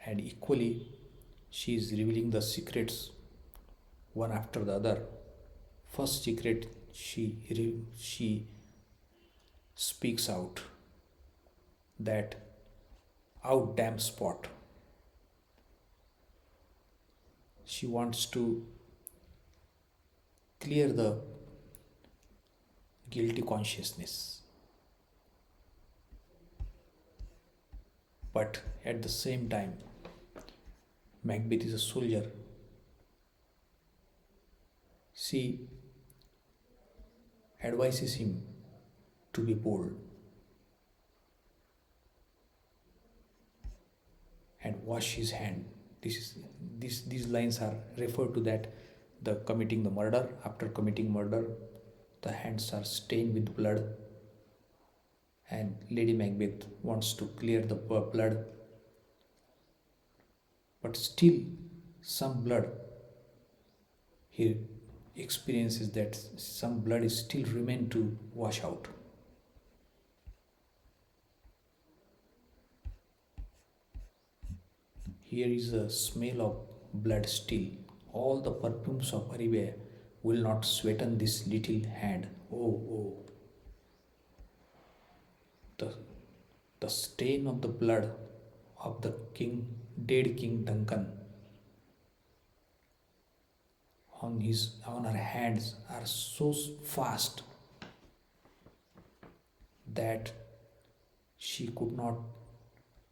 and equally she is revealing the secrets one after the other. First secret, she speaks out, that out damn spot. She wants to clear the guilty consciousness, but at the same time, Macbeth is a soldier. She advises him to be bold and wash his hand. These lines are referred to that the committing the murder. After committing murder, the hands are stained with blood, and Lady Macbeth wants to clear the blood, but still some blood. He experiences that some blood is still remain to wash out. Here is a smell of blood still. All the perfumes of Arabia will not sweeten this little hand. Oh, the stain of the blood of the dead King Duncan on her hands are so fast that she could not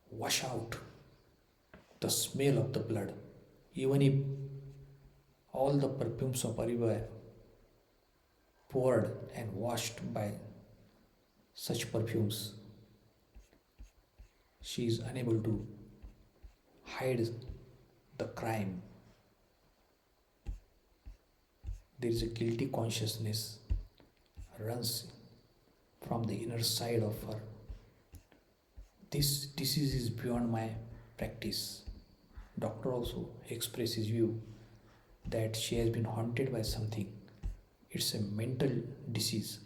wash out the smell of the blood. Even if all the perfumes of Arabia poured and washed by such perfumes. She is unable to hide the crime. There is a guilty consciousness runs from the inner side of her. This disease is beyond my practice. Doctor also expresses view that she has been haunted by something. It's a mental disease.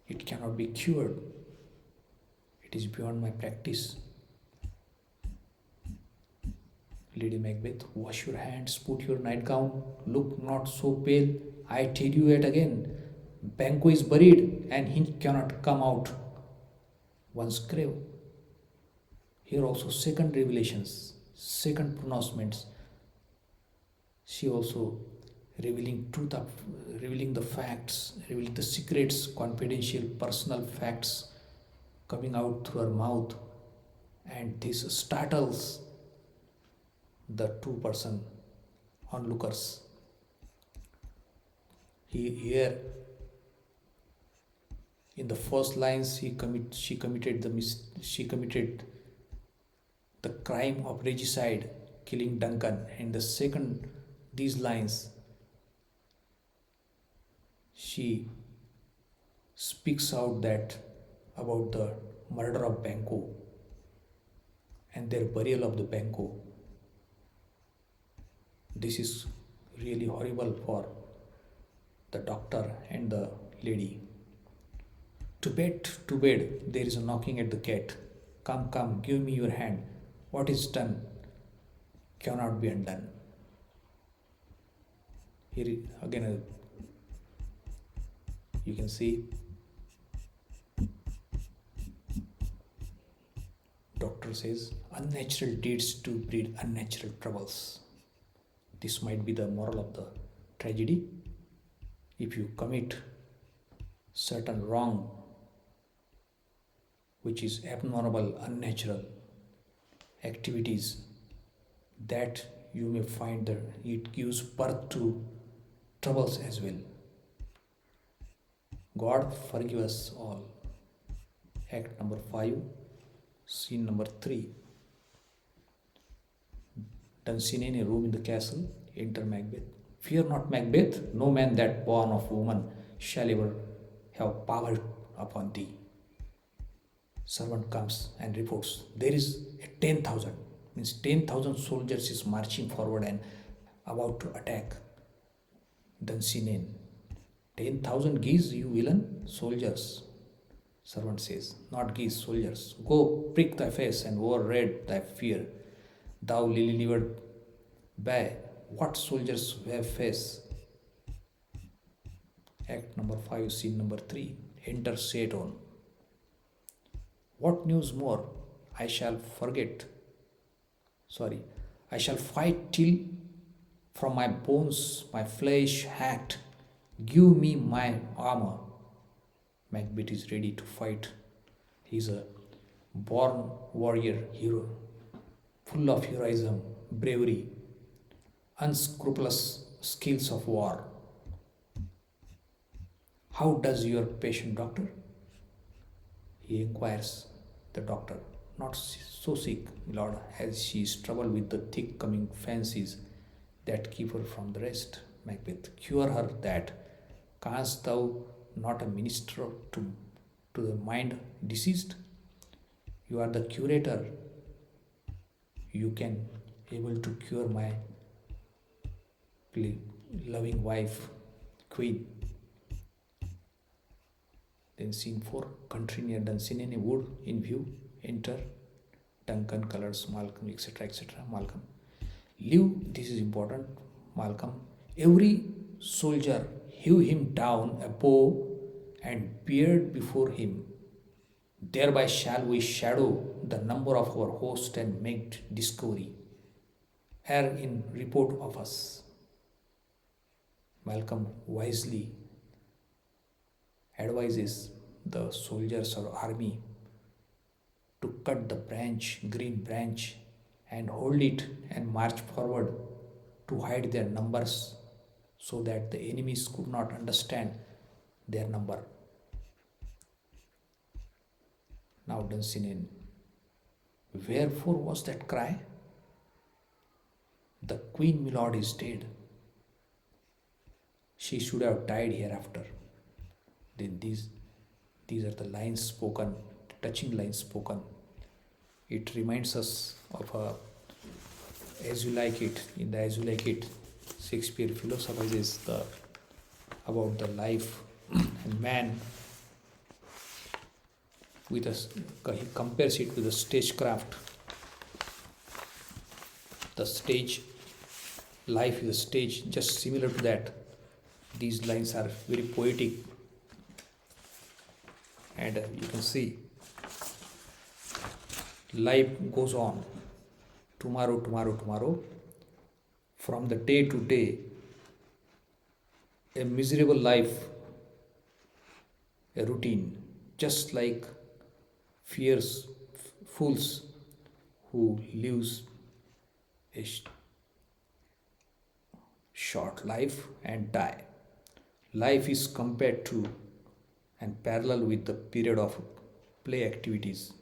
It cannot be cured. It is beyond my practice. Lady Macbeth, wash your hands, put your nightgown, look not so pale. I tell you yet again, Banquo is buried and he cannot come out one's grave. Here also second revelations, second pronouncements. She also revealing truth, revealing the facts, revealing the secrets, confidential personal facts coming out through her mouth, and this startles the two-person onlookers. Here, in the first lines, she committed the crime of regicide, killing Duncan. In the second, these lines, she speaks out that about the murder of Banquo and their burial of the Banquo. This is really horrible for the doctor and the lady. To bed, there is a knocking at the gate. Come, come, give me your hand. What is done cannot be undone. Here again, you can see doctor says, unnatural deeds to breed unnatural troubles. This might be the moral of the tragedy. If you commit certain wrong which is abnormal, unnatural activities, that you may find that it gives birth to troubles as well. God forgive us all. Act number 5, scene number 3. Dunsinane, a room in the castle, enter Macbeth. Fear not, Macbeth, no man that born of woman shall ever have power upon thee. Servant comes and reports, there is a 10,000, means 10,000 soldiers is marching forward and about to attack Dunsinane. 10,000 geese, you villain, soldiers. Servant says, not geese, soldiers. Go, prick thy face and overread thy fear. Thou lily-livered bear, what soldiers have face? Act number 5, scene number 3. Enter Satan. What news more? I shall fight till from my bones, my flesh hacked. Give me my armor. Macbeth is ready to fight. He is a born warrior hero, full of heroism, bravery, unscrupulous skills of war. How does your patient, doctor? He inquires the doctor. Not so sick, Lord, as she is troubled with the thick coming fancies that keep her from the rest. Macbeth, cure her that. Canst thou not a minister to the mind diseased? You are the curator. You can able to cure my loving wife, queen. Then scene 4, country near Dunsinane wood in view. Enter Duncan, colors, Malcolm, etc. Malcolm. Leave, this is important, Malcolm. Every soldier hew him down a bow and beard before him. Thereby shall we shadow the number of our host and make discovery. Err in report of us. Malcolm wisely advises the soldiers or army to cut the green branch, and hold it and march forward to hide their numbers so that the enemies could not understand their number. Now Dunstan, wherefore was that cry? The Queen Milord is dead. She should have died hereafter. Then these are the lines spoken, touching lines spoken. It reminds us of a As You Like It. In the As You Like It, Shakespeare philosophizes about the life and man with he compares it with a stagecraft. The stage life is a stage, just similar to that. These lines are very poetic, and you can see life goes on. Tomorrow, tomorrow, tomorrow. From the day to day, a miserable life, a routine, just like fierce fools who lives a short life and die. Life is compared to and parallel with the period of play activities.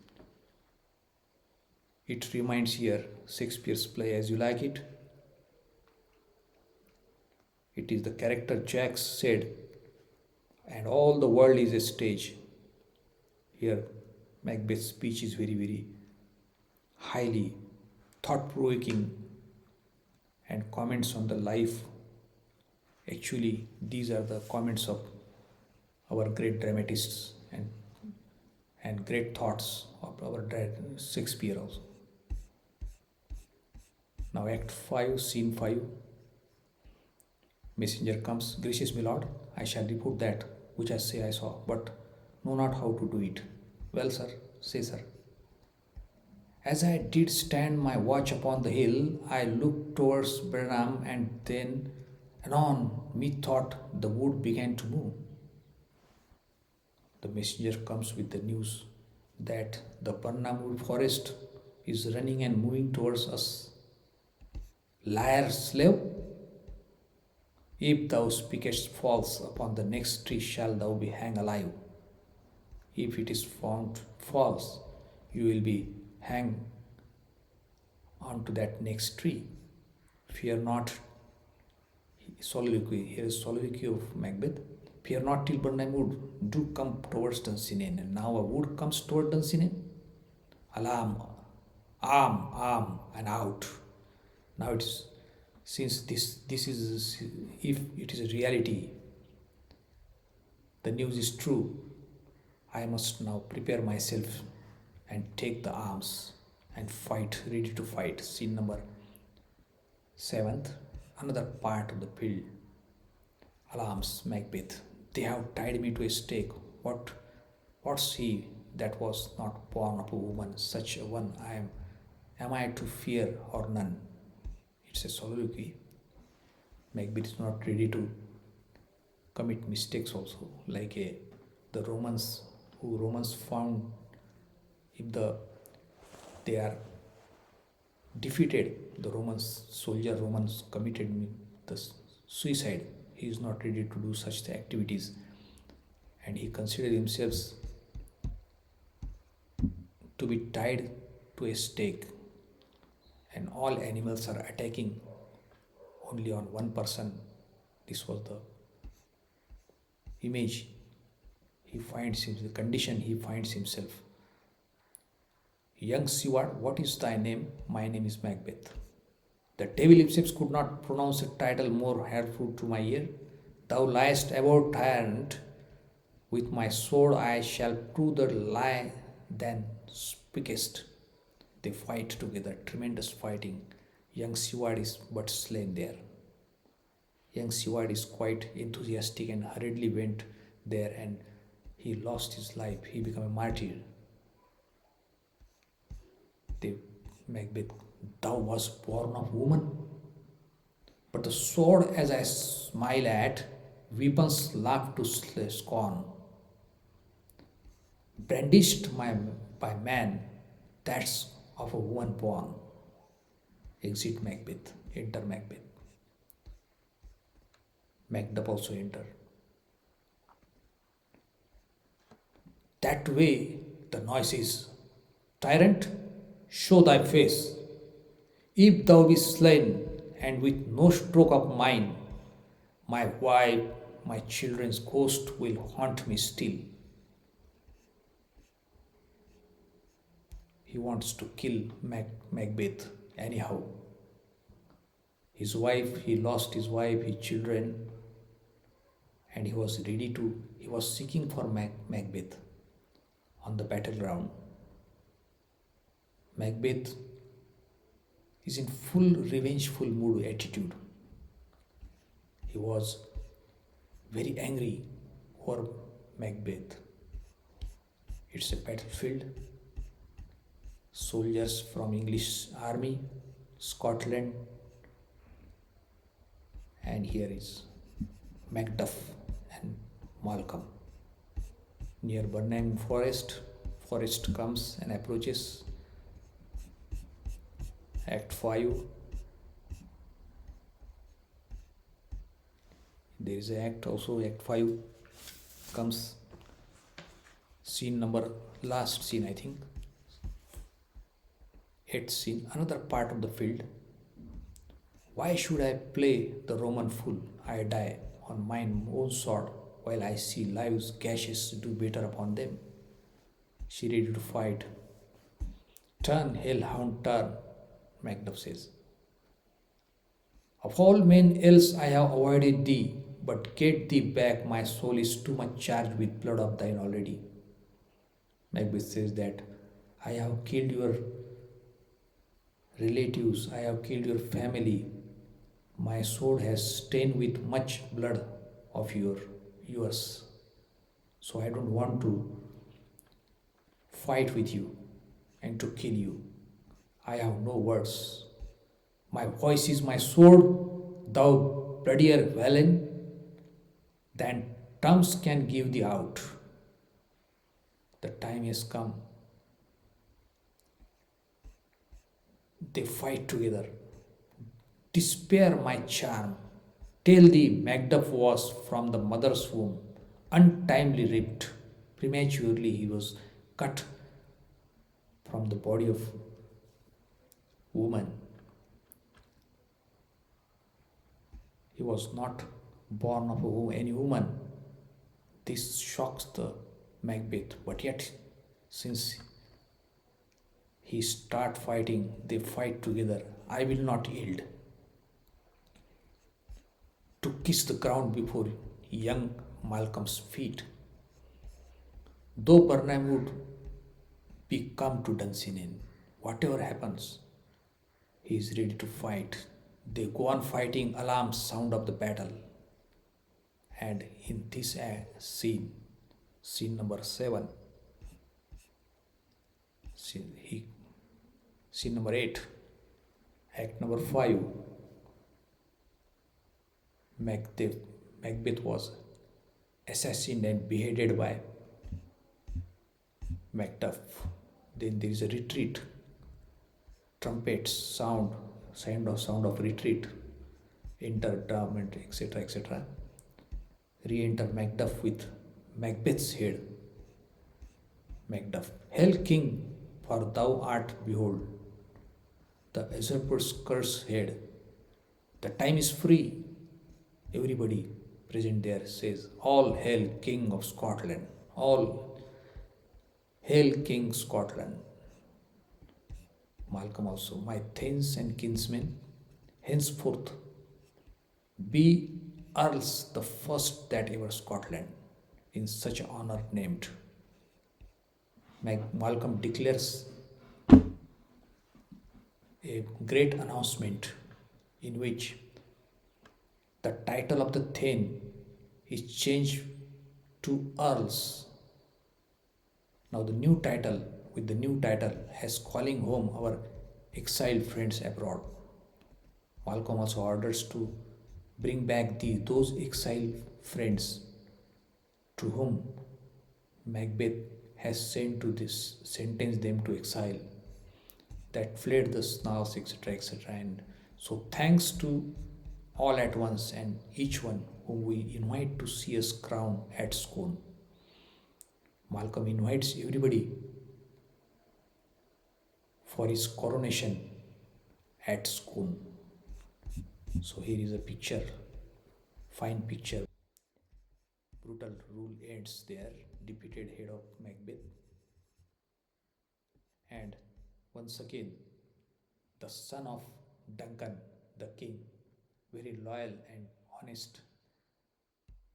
It reminds here Shakespeare's play As You Like It. It is the character Jack said, and all the world is a stage. Here, Macbeth's speech is very, very highly thought provoking and comments on the life. Actually, these are the comments of our great dramatists and great thoughts of our Shakespeare also. Now, Act 5, Scene 5. Messenger comes, gracious my lord, I shall report that which I say I saw, but know not how to do it. Well, sir, say, sir. As I did stand my watch upon the hill, I looked towards Burnham, and then anon methought the wood began to move. The messenger comes with the news that the Burnham wood forest is running and moving towards us. Liar, slave! If thou speakest false, upon the next tree shalt thou be hanged alive. If it is found false, you will be hanged onto that next tree. Fear not, soliloquy. Here is soliloquy of Macbeth. Fear not till Burnham wood do come towards Dunstan. And now a wood comes toward Dunstan. Alarm, arm, and out. Now it's since this is, if it is a reality, the news is true, I must now prepare myself and take the arms and fight, ready to fight. Scene number 7th, another part of the field. Alarms Macbeth. They have tied me to a stake. What's he that was not born of a woman? Such a one am I to fear or none? It's a soliloquy. Macbeth is not ready to commit mistakes also, like the Romans found if they are defeated, the Romans committed the suicide. He is not ready to do such activities, and he considered himself to be tied to a stake, and all animals are attacking only on one person. This was the image he finds himself, the condition he finds himself. Young Seward, what is thy name? My name is Macbeth. The devil himself could not pronounce a title more hurtful to my ear. Thou liest about tyrant. With my sword I shall prove the lie than speakest. They fight together, tremendous fighting. Young Seward is but slain there. Young Seward is quite enthusiastic and hurriedly went there, and he lost his life. He became a martyr. Macbeth, thou wast born of woman, but the sword as I smile at, weapons laugh to scorn. Brandished by man, that's of a woman born. Exit Macbeth, enter Macbeth. Macduff also enter. That way the noise is, Tyrant, show thy face. If thou be slain, and with no stroke of mine, my wife, my children's ghost will haunt me still. He wants to kill Macbeth anyhow. His wife, he lost his wife, his children, and he was seeking for Macbeth on the battleground. Macbeth is in full revengeful mood attitude. He was very angry over Macbeth. It's a battlefield. Soldiers from English army, Scotland, and here is Macduff and Malcolm. Near Burnham Forest, Forest comes and approaches. Act 5. There is an act also, Act 5 comes. Scene number, last scene I think. 8th scene, another part of the field. Why should I play the Roman fool? I die on mine own sword, while I see lives gashes do better upon them. She ready to fight. Turn, hellhound, turn, Macduff says. Of all men else I have avoided thee, but get thee back, my soul is too much charged with blood of thine already. Macbeth says that I have killed your relatives, I have killed your family. My sword has stained with much blood of yours. So I don't want to fight with you and to kill you. I have no words. My voice is my sword, thou bloodier villain, than tongues can give thee out. The time has come. They fight together. Despair my charm. Tell thee Macduff was from the mother's womb, untimely ripped. Prematurely he was cut from the body of woman. He was not born of any woman. This shocks the Macbeth, but yet since he start fighting, they fight together. I will not yield. To kiss the ground before young Malcolm's feet. Though Burnham would be come to Dunsinane, whatever happens, he is ready to fight. They go on fighting, alarms sound of the battle. And in this scene number 7, scene number 8, act number 5, Macbeth was assassinated and beheaded by Macduff. Then there is a retreat. Trumpets sound of retreat. Enter drum and etc. Re-enter Macduff with Macbeth's head. Macduff, hail king, for thou art, behold, the usurper's cursed head. The time is free. Everybody present there says, all hail King of Scotland. All hail King Scotland. Malcolm also, my thanes and kinsmen, henceforth be earls the first that ever Scotland in such honor named. Malcolm declares a great announcement in which the title of the Thane is changed to Earls. Now with the new title has calling home our exiled friends abroad. Malcolm also orders to bring back those exiled friends to whom Macbeth has sentenced them to exile, that fled the snarls, etc. And so thanks to all at once and each one whom we invite to see us crown at Scone. Malcolm invites everybody for his coronation at Scone. So here is a picture, fine picture. Brutal rule ends there, defeated head of Macbeth. And once again, the son of Duncan, the king, very loyal and honest,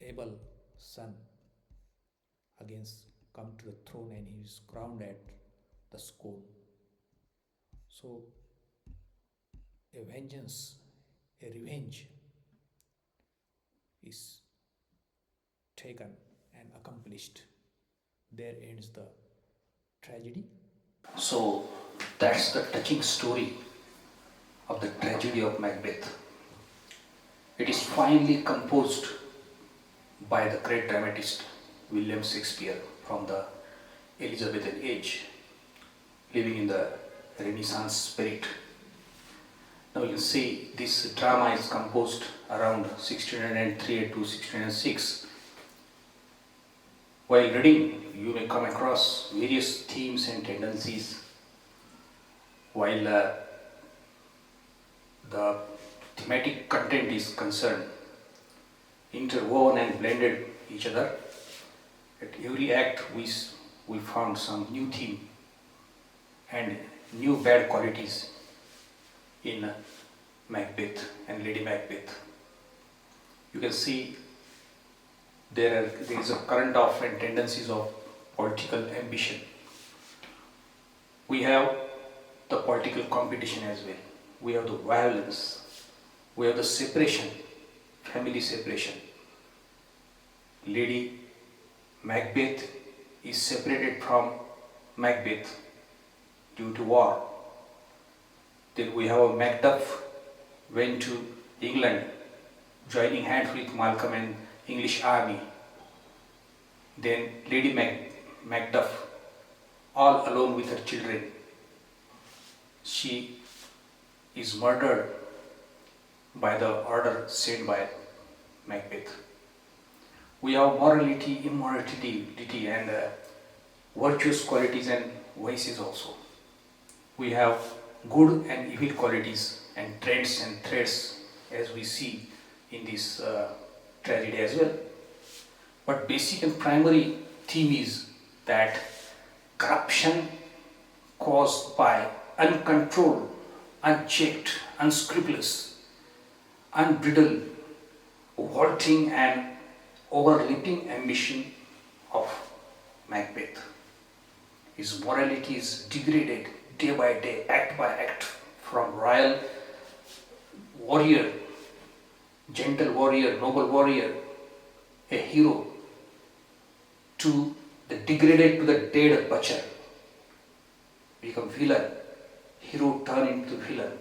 able son, against come to the throne and he is crowned at the Scone. So a vengeance, a revenge is taken and accomplished. There ends the tragedy. So that's the touching story of the tragedy of Macbeth. It is finely composed by the great dramatist William Shakespeare from the Elizabethan age, living in the Renaissance spirit. Now you see this drama is composed around 1603 to 1606. While reading, you may come across various themes and tendencies, while the thematic content is concerned, interwoven and blended each other. At every act we found some new theme and new bad qualities in Macbeth and Lady Macbeth. You can see there is a current of and tendencies of political ambition. We have the political competition as well. We have the violence. We have the separation, family separation. Lady Macbeth is separated from Macbeth due to war. Then we have a Macduff went to England, joining hands with Malcolm and English army. Then Lady Macduff, all alone with her children, she is murdered by the order sent by Macbeth. We have morality, immorality, and virtuous qualities and vices also. We have good and evil qualities and trends and threats as we see in this tragedy as well. But basic and primary theme is that corruption caused by uncontrolled, unchecked, unscrupulous, unbridled, vaulting and overleaping ambition of Macbeth. His morality is degraded day by day, act by act, from royal warrior, gentle warrior, noble warrior, a hero, to the degraded to the dead butcher, become villain, hero turn into villain.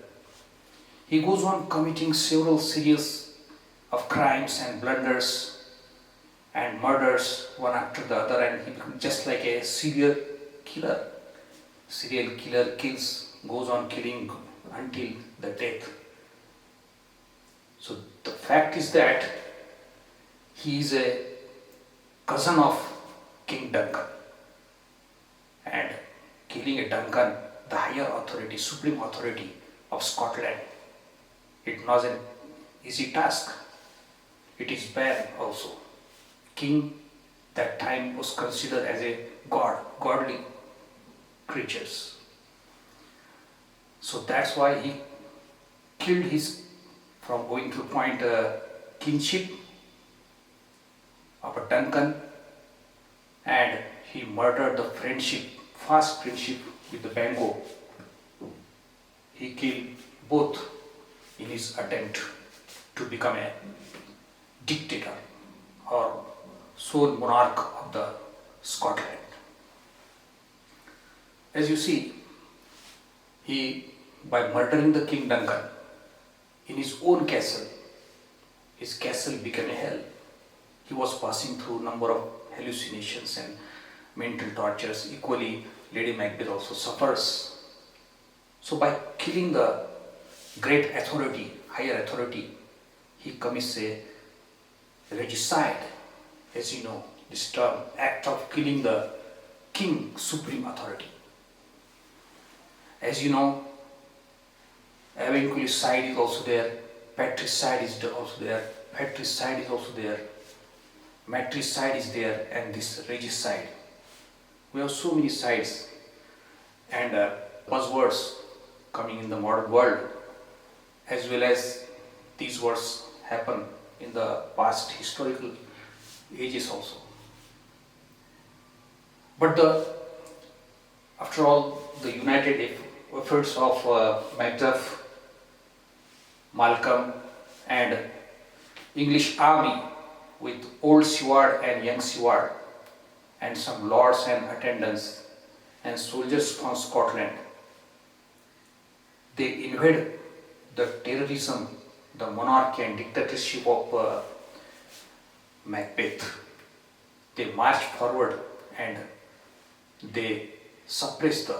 He goes on committing several series of crimes and blunders and murders one after the other, and he becomes just like a serial killer. Serial killer kills, goes on killing until the death. So the fact is that he is a cousin of King Duncan, and killing a Duncan, the higher authority, supreme authority of Scotland, it was an easy task. It is bad also. King that time was considered as a god, godly creatures. So that's why he killed his, from going to point kinship of a Duncan, and he murdered the friendship, fast friendship with the Bango. He killed both in his attempt to become a dictator or sole monarch of the Scotland. As you see, he, by murdering the King Duncan in his own castle, his castle became a hell. He was passing through a number of hallucinations and mental tortures. Equally, Lady Macbeth also suffers. So by killing the great authority, higher authority, he commits a regicide. As you know, this term, act of killing the king, supreme authority. As you know, side is also there, patricide is also there, patricide is also there, matricide is there, and this regicide. We have so many sides and buzzwords coming in the modern world, as well as these words happen in the past historical ages also. But after all, the united efforts of Macbeth, Malcolm, and English army with old Seward and young Seward, and some lords and attendants and soldiers from Scotland, they invade the terrorism, the monarchy and dictatorship of Macbeth. They march forward and they suppress the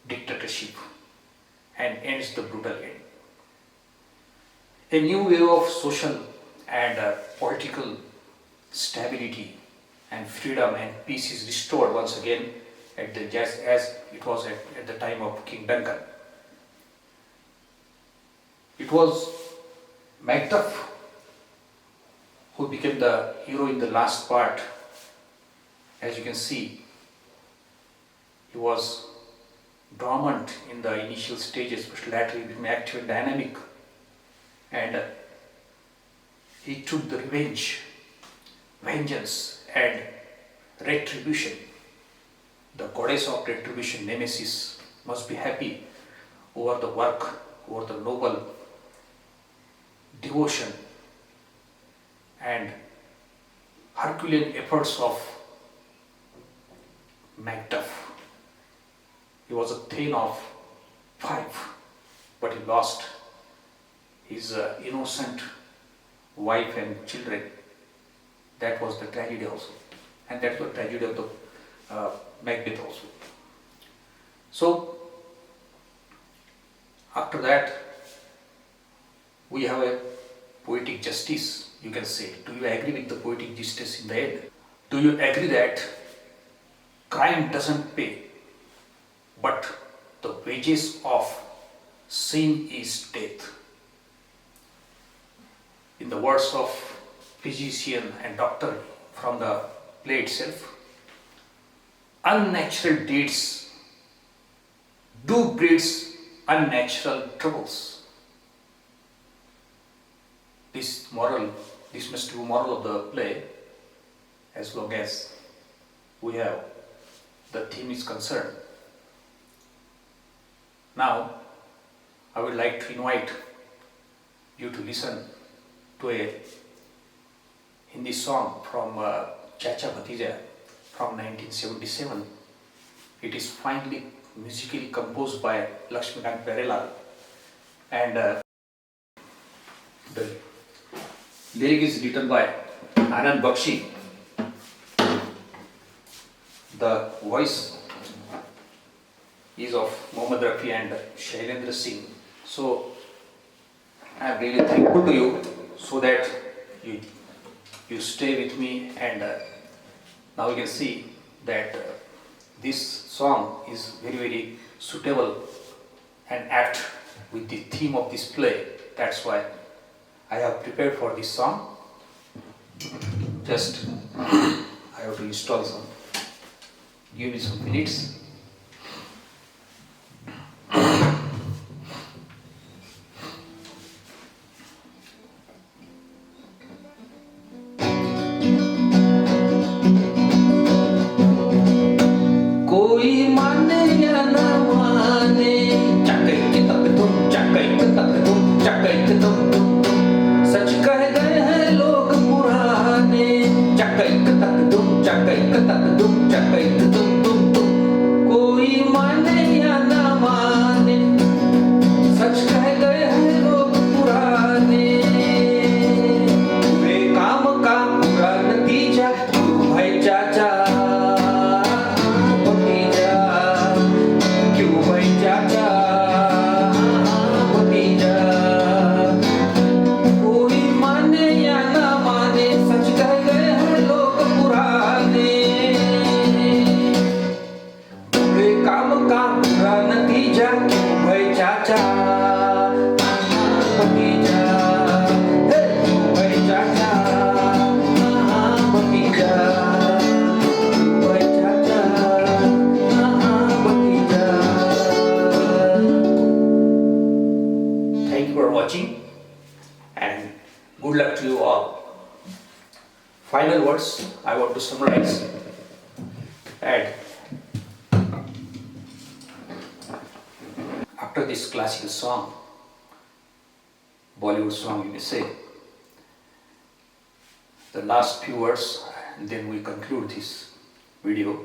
dictatorship and ends the brutal end. A new wave of social and political stability and freedom and peace is restored once again just as it was at the time of King Duncan. It was Macbeth who became the hero in the last part. As you can see, he was dormant in the initial stages, but later he became active and dynamic, and he took the revenge, vengeance and retribution. The goddess of retribution, Nemesis, must be happy over the work, over the noble devotion and Herculean efforts of Macbeth. He was a thane of 5, but he lost his innocent wife and children. That was the tragedy also, and that's the tragedy of the Macbeth also. So after that, we have a poetic justice, you can say. Do you agree with the poetic justice in the end? Do you agree that crime doesn't pay, but the wages of sin is death? In the words of physician and doctor from the play itself, unnatural deeds do breeds unnatural troubles. This must be moral of the play, as long as we have the theme is concerned. Now, I would like to invite you to listen to a Hindi song from Chacha Bhatia from 1977. It is finely musically composed by Lakshmikant Payarelal, and the lyric is written by Anand Bakshi. The voice is of Mohd Rafi and Shailendra Singh. So I am really thankful to you, so that you stay with me, and now you can see that this song is very, very suitable and apt with the theme of this play. That's why I have prepared for this song. Just I have to install some. Give me some minutes. Chacha, Bhatia, hey, Chacha, Bhatia, Chacha, Bhatia. Thank you for watching and good luck to you all. Final words I want to summarize. And after this classical song, Bollywood song you may say, the last few words, and then we conclude this video.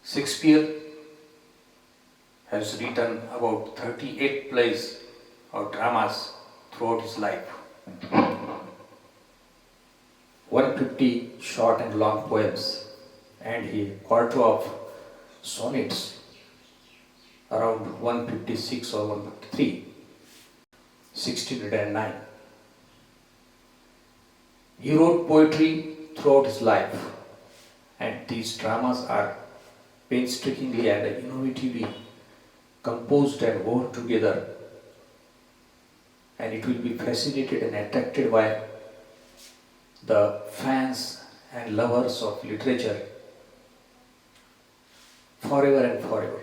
Shakespeare has written about 38 plays or dramas throughout his life. 150 short and long poems and a quarter of sonnets, around 156 or 153, 1609. He wrote poetry throughout his life, and these dramas are painstakingly and innovatively composed and woven together, and it will be fascinated and attracted by the fans and lovers of literature forever and forever.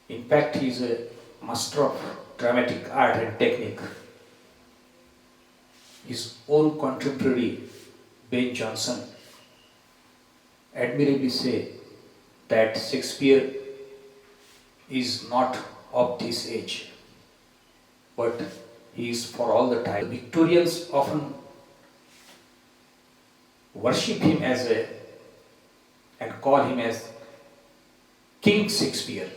In fact, he is a master of dramatic art and technique. His own contemporary, Ben Jonson, admirably say that Shakespeare is not of this age, but he is for all the time. The Victorians often worship him and call him as King Shakespeare,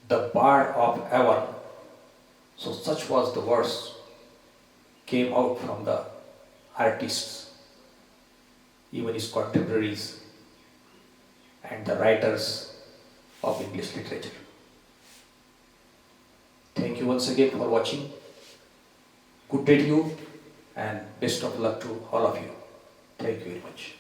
the Bard of Avon. So such was the verse came out from the artists, even his contemporaries and the writers of English literature. Thank you once again for watching. Good day to you and best of luck to all of you. Thank you very much.